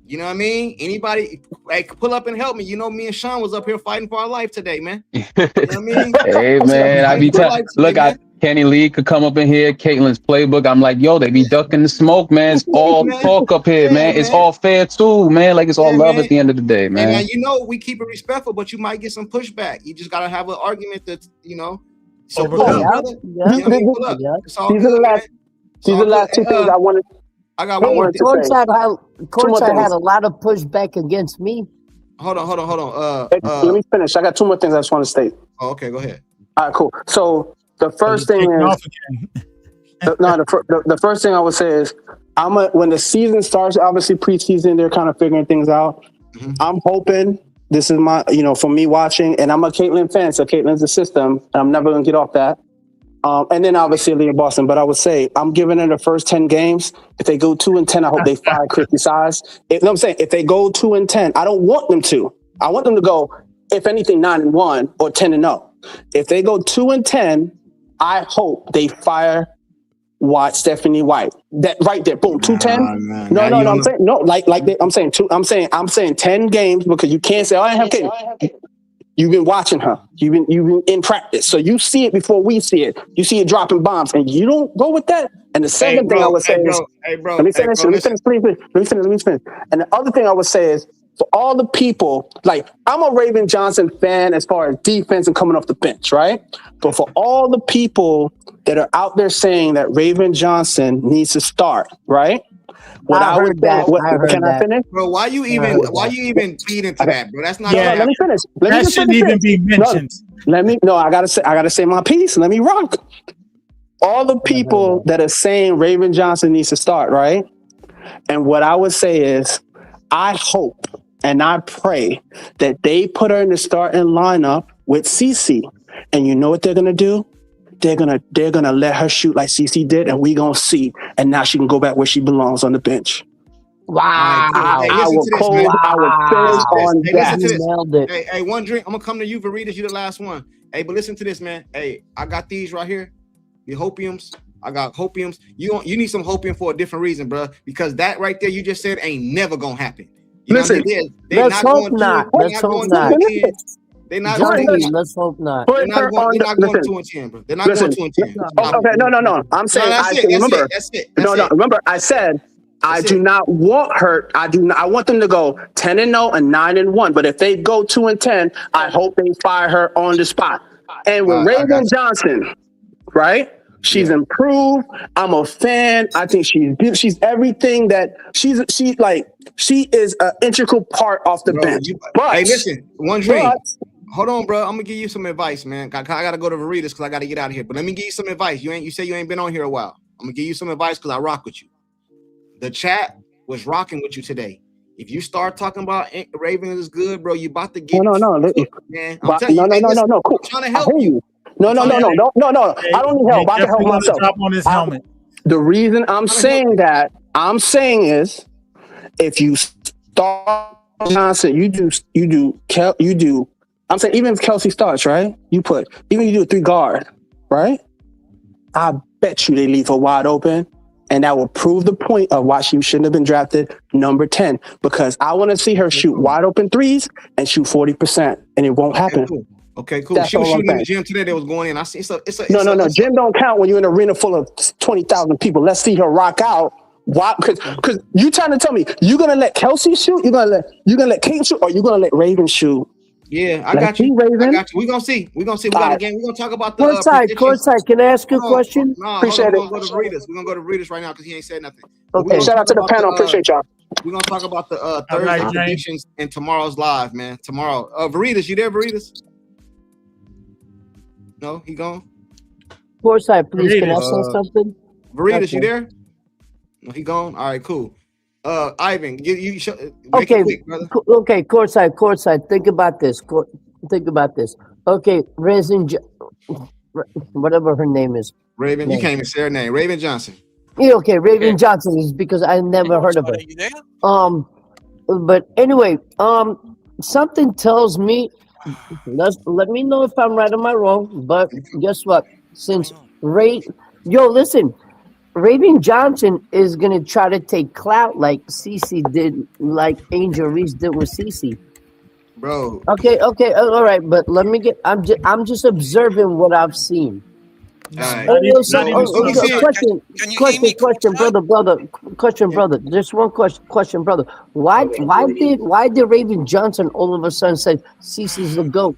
You know what I mean? Anybody, like, pull up and help me. You know, me and Sean was up here fighting for our life today, man. You know what I mean? Hey man, I be telling. Look, Kenny Lee could come up in here. Caitlin's playbook. I'm like, yo, they be ducking the smoke, man. It's all talk up here, man. It's all fair too, man. Like it's all love at the end of the day, man. Hey, man, you know we keep it respectful, but you might get some pushback. You just gotta have an argument that So pull up, brother. You know what I mean? Pull up. It's all good, man. These are the last two things I wanted. I got one more thing. Courtside had a lot of pushback against me. Hold on. Let me finish. I got two more things I just want to state. Oh, okay, go ahead. All right, cool. So the first thing is, the first thing I would say is, when the season starts, obviously preseason, they're kind of figuring things out. Mm-hmm. I'm hoping this is my, for me watching, and I'm a Caitlin fan, so Caitlin's the system, and I'm never gonna get off that. And then obviously Leah Boston, but I would say I'm giving her the first 10 games. If they go 2-10, I hope they fire Christy Size. I'm saying if they go 2-10, I don't want them to. I want them to go, if anything, 9-1 or 10-0. If they go 2-10, I hope they fire Stephanie White. That right there, boom, 2-10. No. I'm saying no, I'm saying 10 games because you can't say, I have Caitlin. You've been watching her. You've been in practice. So you see it before we see it. You see it dropping bombs, and you don't go with that. And the second thing I would say is, let me finish, please. Let me finish. And the other thing I would say is, for all the people, like, I'm a Raven Johnson fan as far as defense and coming off the bench, right? But for all the people that are out there saying that Raven Johnson needs to start, right? Can I finish? Bro, why you even feed into that, bro? That's not. Let me finish. That shouldn't even be mentioned. I gotta say my piece. Let me rock. All the people that are saying Raven Johnson needs to start, right? And what I would say is, I hope and I pray that they put her in the starting lineup with Cece. And you know what they're gonna do? They're gonna let her shoot like Cece did, and we gonna see. And now she can go back where she belongs, on the bench. Wow! I will finish on that. Hey, one drink. I'm gonna come to you, Veritas. You the last one. Hey, but listen to this, man. Hey, I got these right here. The hopiums. I got hopiums. You need some hopium for a different reason, bro. Because that right there you just said ain't never gonna happen. You Listen, let's hope not. Let's hope not. They're not going. Let's hope not. They're not going 2-10, bro. They're not going 2-10. Okay, no. I'm saying. That's it. Remember, I said I do not want her. I want them to go 10-0 and 9-1. But if they go 2-10, I hope they fire her on the spot. And with Raven Johnson, right? She's improved. I'm a fan. I think she's everything that she is an integral part off the bench. But hey, listen, one dream. Hold on, bro. I'm gonna give you some advice, man. I gotta go to Veritas because I gotta get out of here. But let me give you some advice. You say you ain't been on here a while. I'm gonna give you some advice because I rock with you. The chat was rocking with you today. If you start talking about Ravens is good, bro, you about to get no. Man, I'm telling you, no. Cool. I'm trying to help you. No. I don't need help. I can help myself. On his helmet. The reason I'm saying is, if you start Johnson, you do. I'm saying even if Kelsey starts, right? You do a 3 guard, right? I bet you they leave her wide open, And that will prove the point of why she shouldn't have been drafted number 10. Because I want to see her shoot wide open threes and shoot 40%, and it won't happen. Cool. Okay, cool. That's She was all I'm shooting in the saying. gym today. They was going in. I see. No. Gym don't count when you're in an arena full of 20,000 people. Let's see her rock out. Why? Because you trying to tell me you're gonna let Kelsey shoot? You're gonna let Kate shoot, or you're gonna let Raven shoot? Yeah, I Let's got you. see, Raven. I got you. We're gonna see. We got a game. We're gonna talk about the Courtside, can I ask you a question? No, Appreciate hold on. it. We're gonna go to Readers. We're gonna go to Readers right now because he ain't said nothing. Okay, shout out to the panel. Appreciate y'all. We're gonna talk about the All Thursday right, James. predictions and tomorrow's live, man. Tomorrow. Veritas, you there, Veritas? No, he gone. Courtside, please, can I Veritas. say something? Veritas, you Okay. there? No, he gone. All right, cool. Ivan, you make Okay, it quick, brother. okay, courtside. Think about this. Think about this. Okay, whatever her name is. Raven, you can't even say her name. Raven Johnson. Yeah, okay, Raven Johnson is because I never heard of her. Are you there? But anyway, something tells me. Let me know if I'm right or am I wrong. But guess what? Since listen. Raven Johnson is gonna try to take clout like Cece did, like Angel Reese did with Cece. Bro. Okay, all right, but let me get. I'm just observing what I've seen. All right. Question, brother. Just one question, brother. Why did Raven Johnson all of a sudden say Cece's the GOAT?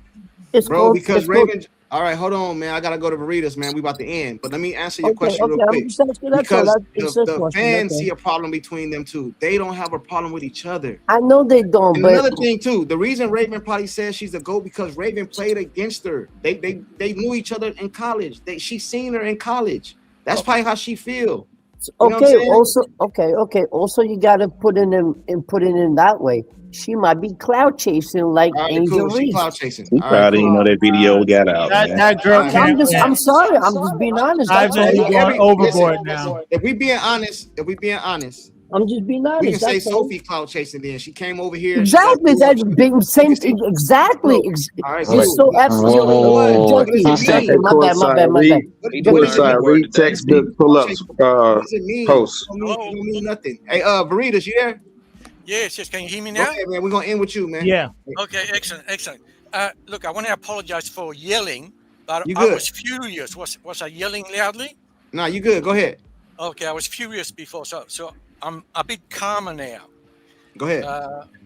Because Raven. All right, hold on, man. I gotta go to Veritas, man. We about to end, but let me answer your question real quick. Because the fans see a problem between them two. They don't have a problem with each other. I know they don't. And But another thing too, the reason Raven probably says she's a GOAT because Raven played against her. They knew each other in college. She seen her in college. That's probably how she feel. You know what I'm saying? Also, you gotta put it in that way. She might be cloud chasing like Angel Reese. She cloud chasing. He probably didn't know that video got out. That girl can't win. I'm sorry. I'm just being honest. That's Ivan, all. you're going overboard now. If we being honest, I'm just being honest. we can say that's all. Sophie cloud chasing. Then she came over here. Exactly. That's being same thing. Exactly. All right, You're so absolutely junkie. My bad. Read textbook pull-ups post. It don't mean nothing. Hey, Veritas, you there? Yes. Can you hear me now? Okay, man. We're gonna end with you, man. Yeah. Okay, excellent. Look, I want to apologize for yelling, but You I good. was furious. Was I yelling loudly? No, you good. Go ahead. Okay, I was furious before, so I'm a bit calmer now. Go ahead.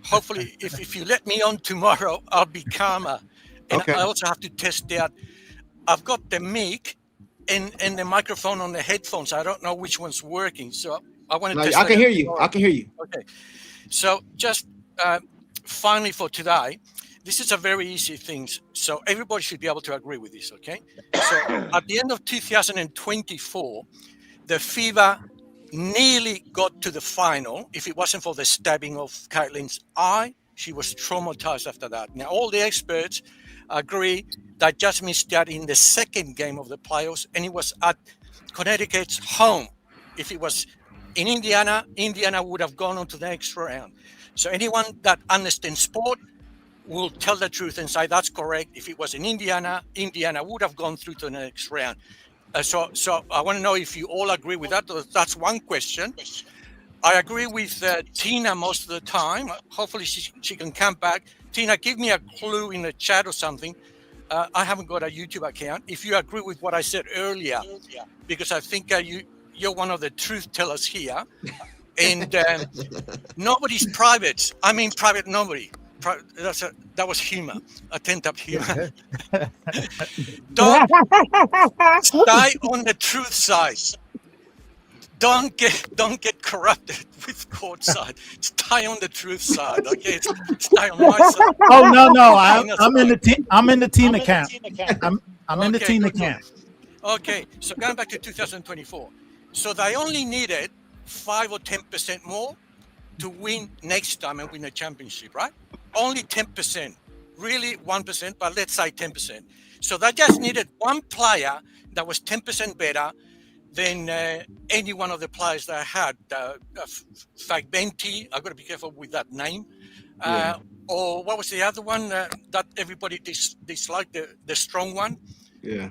Hopefully, if you let me on tomorrow, I'll be calmer. And Okay. I also have to test out. I've got the mic and the microphone on the headphones. I don't know which one's working, so I want to test. I can hear you. I can hear you. Okay. So just finally for today, this is a very easy thing. So everybody should be able to agree with this, okay? So at the end of 2024, the FIBA nearly got to the final. If it wasn't for the stabbing of Caitlin's eye, she was traumatized after that. Now, all the experts agree that just missed out in the second game of the playoffs, and it was at Connecticut's home. If it was in Indiana would have gone on to the next round. So anyone that understands sport will tell the truth and say that's correct. If it was in Indiana would have gone through to the next round. So I want to know if you all agree with that. That's one question. I agree with Tina most of the time. Hopefully she can come back. Tina, give me a clue in the chat or something. I haven't got a YouTube account. If you agree with what I said earlier, because I think you're one of the truth tellers here, and nobody's private. I mean, private nobody. That was humor, attempt at humor. Don't stay on the truth side. Don't get corrupted with courtside. Stay on the truth side, okay? Stay on my side. Oh no, I'm in the Tina camp. I'm in the Tina camp. Okay, so going back to 2024. So they only needed 5 or 10% more to win next time and win a championship, right? Only 10%, really 1%, but let's say 10%. So they just needed one player that was 10% better than any one of the players that I had. Fagbenti, I've got to be careful with that name. Or what was the other one that everybody disliked, the strong one? Yeah.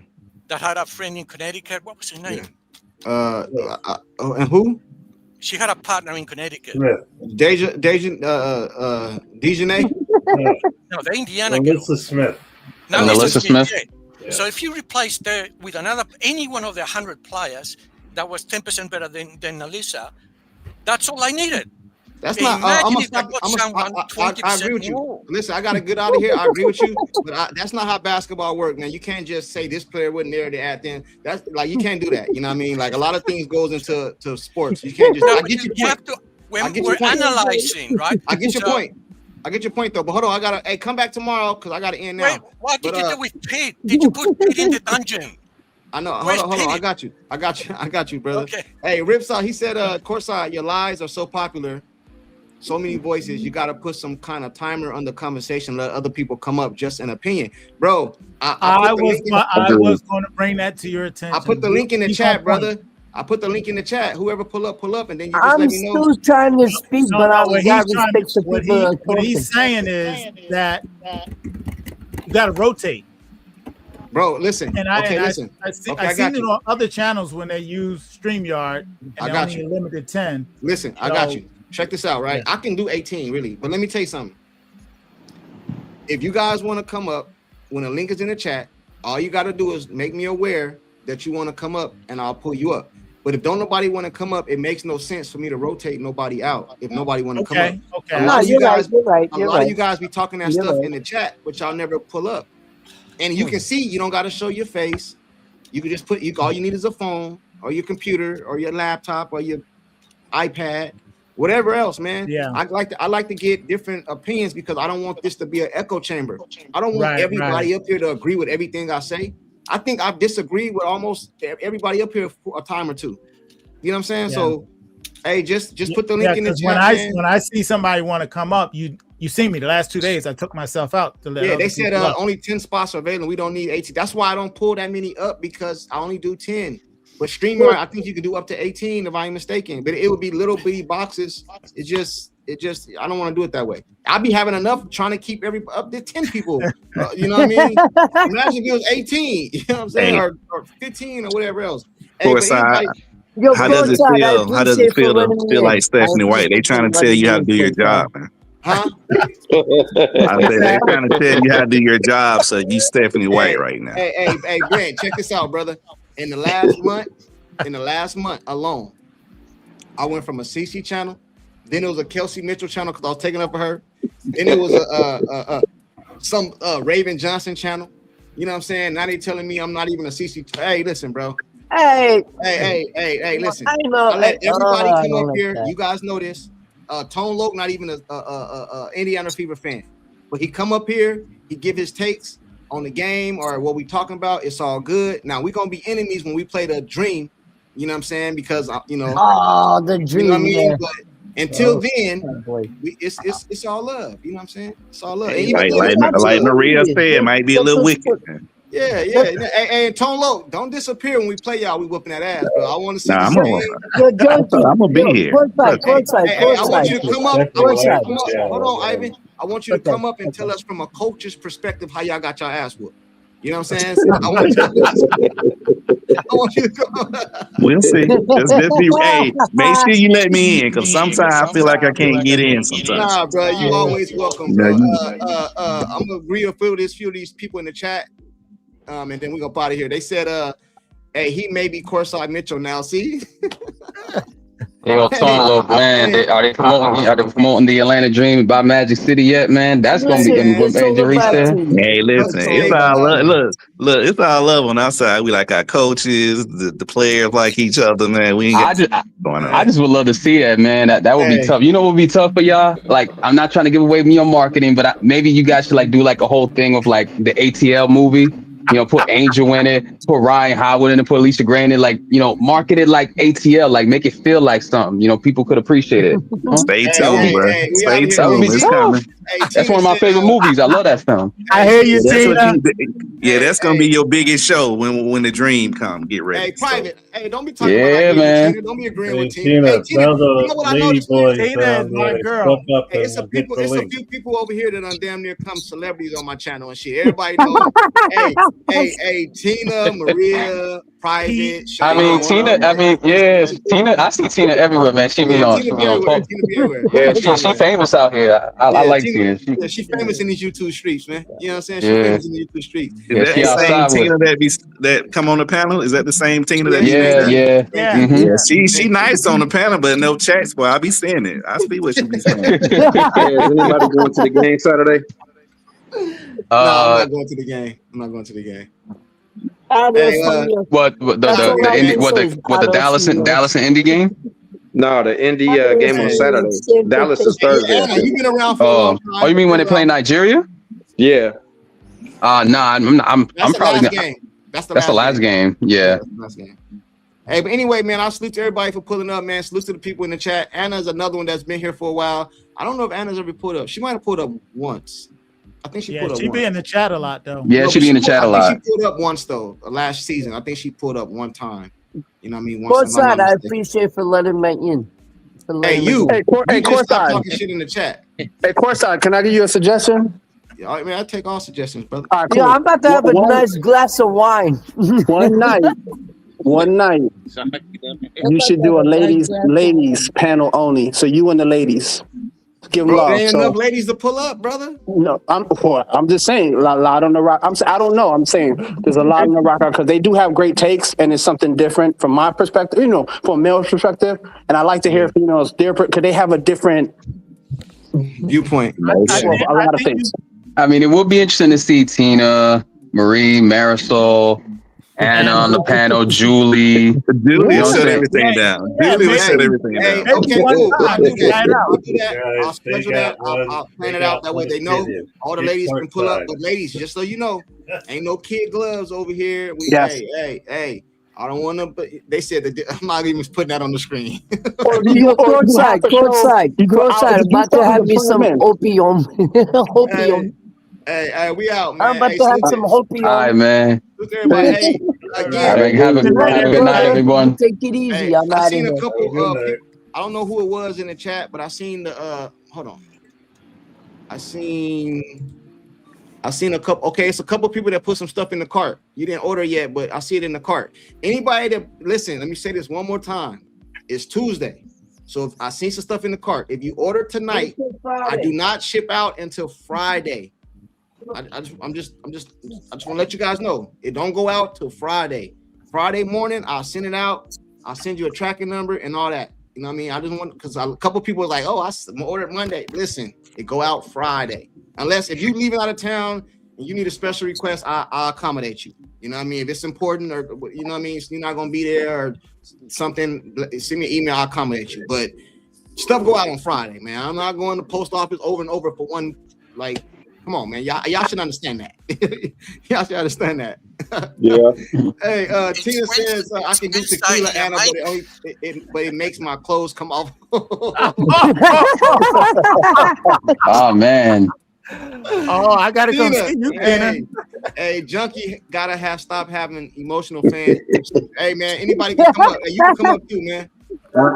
That had a friend in Connecticut. What was his name? And who? She had a partner in Connecticut. Dejanay? No, the Indiana girl. Alyssa Smith. No, Alyssa Smith. Yeah. So if you replace her with any one of the 100 players that was 10% better than Alyssa, that's all I needed. That's not. I agree with you. Listen, I gotta get out of here. I agree with you, but that's not how basketball works, man. You can't just say this player wasn't there to add in. That's like you can't do that. You know what I mean? Like a lot of things goes into sports. You can't just. I get your point. When we're analyzing, right? I get your point. I get your point though. But hold on, I gotta. Hey, come back tomorrow because I gotta end now. Wait, what did you do with Pete? Did you put Pete in the dungeon? I know. Hold on. I got you, brother. Okay. Hey, Ripsaw, he said, Courtside, your lies are so popular. So many voices, you got to put some kind of timer on the conversation, let other people come up, just an opinion. Bro, I was going to bring that to your attention. I put the link in the chat, brother. I put the link in the chat. Whoever pull up, and then you just let me know. I'm still trying to speak, but I got respect to people. What he's saying is that you got to rotate. Bro, listen. Listen. I've seen it on other channels when they use StreamYard and they only limited 10. Listen, I got you. Check this out, right? Yeah. I can do 18, really. But let me tell you something. If you guys want to come up, when the link is in the chat, all you got to do is make me aware that you want to come up, and I'll pull you up. But if don't nobody want to come up, it makes no sense for me to rotate nobody out if nobody want to come up. Okay. A lot of you guys be talking that stuff in the chat, but y'all never pull up. And you can see, you don't got to show your face. You can just put, all you need is a phone or your computer or your laptop or your iPad. Whatever else, man. Yeah. I like to get different opinions because I don't want this to be an echo chamber. I don't want everybody up here to agree with everything I say. I think I've disagreed with almost everybody up here for a time or two. You know what I'm saying? Yeah. So, hey, just put the link in the chat. When I see somebody want to come up, you see me the last 2 days. I took myself out to let. Yeah, they said only 10 spots are available. We don't need 18. That's why I don't pull that many up because I only do 10. But StreamYard, I think you can do up to 18 if I'm mistaken. But it would be little bitty boxes. It just I don't want to do it that way. I'll be having enough trying to keep up to 10 people. You know what I mean? Imagine if it was 18, you know what I'm saying? Or 15 or whatever else. Hey, how does it feel? How does it feel to feel like Stephanie White? They trying to tell you how to do your job, man. Huh? They're trying to tell you how to do your job, so you Stephanie White right now. Hey, Brent, check this out, brother. In the last month alone, I went from a CC channel, then it was a Kelsey Mitchell channel because I was taking up for her. Then it was some Raven Johnson channel. You know what I'm saying? Now they telling me I'm not even a CC. Hey, listen, bro. Hey, listen. I let everybody come up here. You guys know this. Tone Loc, not even a Indiana Fever fan, but he come up here, he give his takes on the game or what we talking about. It's all good. Now we're gonna be enemies when we play the Dream. You know what I'm saying? Because the Dream. You know what I mean? But until then, it's all love. You know what I'm saying? It's all love. Like Maria said, it might be a little wicked. Yeah. Hey, Tone Loc, don't disappear when we play y'all. We whooping that ass, bro. I want to see. I'm gonna be here. I want you to come up. Hold on, Ivan. I want you to come up and tell us from a coach's perspective how y'all got your ass whooped. You know what I'm saying? I want you to come up. We'll see. Just be, hey, make sure you let me in because sometimes I feel like I can't get in sometimes. Nah, bro, you always welcome, bro. I'm gonna read a few of these people in the chat. And then we go out of here. They said, hey, he may be Courtside Mitchell now. See? Tone Loc, man. Are they promoting the Atlanta Dream by Magic City yet, man? That's gonna be injuries there. Hey, listen, it's all love. Look, it's all love on our side. We like our coaches, the players like each other, man. We ain't going on. I just would love to see that, man. That would be tough. You know what would be tough for y'all? Like, I'm not trying to give away your marketing, but maybe you guys should like do like a whole thing of like the ATL movie. You know, put Angel in it, put Ryan Howard in it, put Alicia Gray in it, like, you know, market it like ATL, like make it feel like something, you know, people could appreciate it. Stay tuned, bro. Stay tuned. It's coming. That's one of my favorite movies. I love that film. I hear you, That's what Tina. that's gonna be your biggest show when the dream come. Get ready. Hey, Private. Hey, don't be talking Yeah, about I agree man. with Tina. Don't be agreeing with Tina. Tina, Hey, Tina, tell you know the what I lady noticed? boys Tina is my girl. step up Hey, it's a and get the few link. people over here that done damn near come celebrities on my channel and shit. Everybody know. hey, Tina, Maria, Private, I mean, Sean. Tina. I mean, yes, Tina. I see Tina everywhere, man. She be on. She Tina be be on. everywhere. Tina be everywhere. Yeah, she famous out here. I like Tina. She famous in these YouTube streets, man. You know what I'm saying? She Yeah. famous in the YouTube streets. Is that the same Tina that come on the panel? Is that the same Tina that be Yeah. She nice on the panel, but no chats. Boy, I be seeing it. I see what she be saying. Hey, is anybody going to the game Saturday? No, I'm not going to the game. I'm not going to the game. What the Dallas and Indy game? No, the Indy game on Saturday. Dallas is Thursday. Anna, you've been around for a long time. Oh, you mean when they play Nigeria? Yeah. Nah, I'm probably last gonna. game. That's the last game. Yeah. Last game. Hey, but anyway, man, I'll salute to everybody for pulling up, man. Salute to the people in the chat. Anna's another one that's been here for a while. I don't know if Anna's ever pulled up. She might have pulled up once. I think she pulled up She once. be in the chat a lot, though. Yeah, she be in the chat a lot. I think she pulled up once, though, last season. I think she pulled up one time. You know what I mean? Courtside, I appreciate for letting me in. Hey, you. Hey, You just stop Courtside. talking shit in the chat. Hey, Courtside, can I give you a suggestion? Yeah, I mean, I take all suggestions, brother. All right, cool. Yeah, I'm about to have a nice glass of wine. One night, you should do a ladies panel only. So you and the ladies. Give them Bro, love. there ain't So, enough ladies to pull up, brother. no, I'm just saying, a lot on the rock. I don't know. I'm saying there's a lot on the rock because they do have great takes, and it's something different from my perspective. You know, from a male perspective, and I like to hear females because they have a different viewpoint. A lot of things. I mean, it would be interesting to see Tina, Marie, Marisol, Anna on the panel, Julie. Julie shut everything down. Julie shut everything down. Okay, cool. I'll do that. I'll do that. Guys, I'll schedule they that. got I'll plan they it out. got That way one they know opinion. all the It's ladies can pull up. courtside. But ladies, just so you know, ain't no kid gloves over here. Yes. Hey. I don't want to. But they said that I'm not even putting that on the screen. Courtside. About to have me some opium. Opium. Hey, we out, man. I'm about to have some opium. All right, man. Look, everybody. Hey, again, Have a good night, everyone. Take it easy. Hey, I'm I out seen of a here. couple people. I don't know who it was in the chat, but I seen the hold on. I seen a couple. Okay, it's a couple people that put some stuff in the cart. You didn't order yet, but I see it in the cart. Anybody that listen, let me say this one more time. It's Tuesday. So if I seen some stuff in the cart, if you order tonight, I do not ship out until Friday. I just want to let you guys know it don't go out till Friday. Friday morning, I'll send it out. I'll send you a tracking number and all that. You know what I mean? I just want because a couple people was like, "Oh, I ordered Monday." Listen, it go out Friday. Unless if you leaving out of town and you need a special request, I'll accommodate you. You know what I mean? If it's important or you know what I mean, you're not gonna be there or something. Send me an email. I'll accommodate you. But stuff go out on Friday, man. I'm not going to post office over and over for one like. Come on, man. Y'all should understand that. Y'all should understand that. Yeah. Hey, Tina says I can do tequila, Anna, but it makes my clothes come off. Oh man. Oh, I gotta come see you, Tina. Hey, Junkie gotta stop having emotional fans. Hey man, anybody can come up. Hey, you can come up too, man.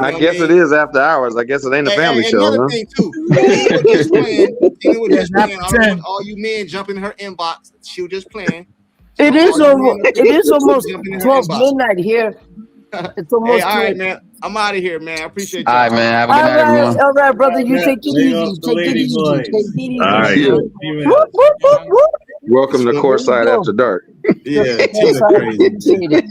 I guess it is after hours. I guess it ain't a family show, another huh? thing too. Tina was just playing. I don't want all you men jump in her inbox. She was just playing. It is almost 12 midnight here. It's almost. Hey, all right, man. I'm out of here, man. I appreciate you. All right, man. Have a good night, everyone. All right, brother. You take it easy. Take it easy. All right. Welcome to Courtside After Dark. Yeah, Tina crazy. Appreciate it.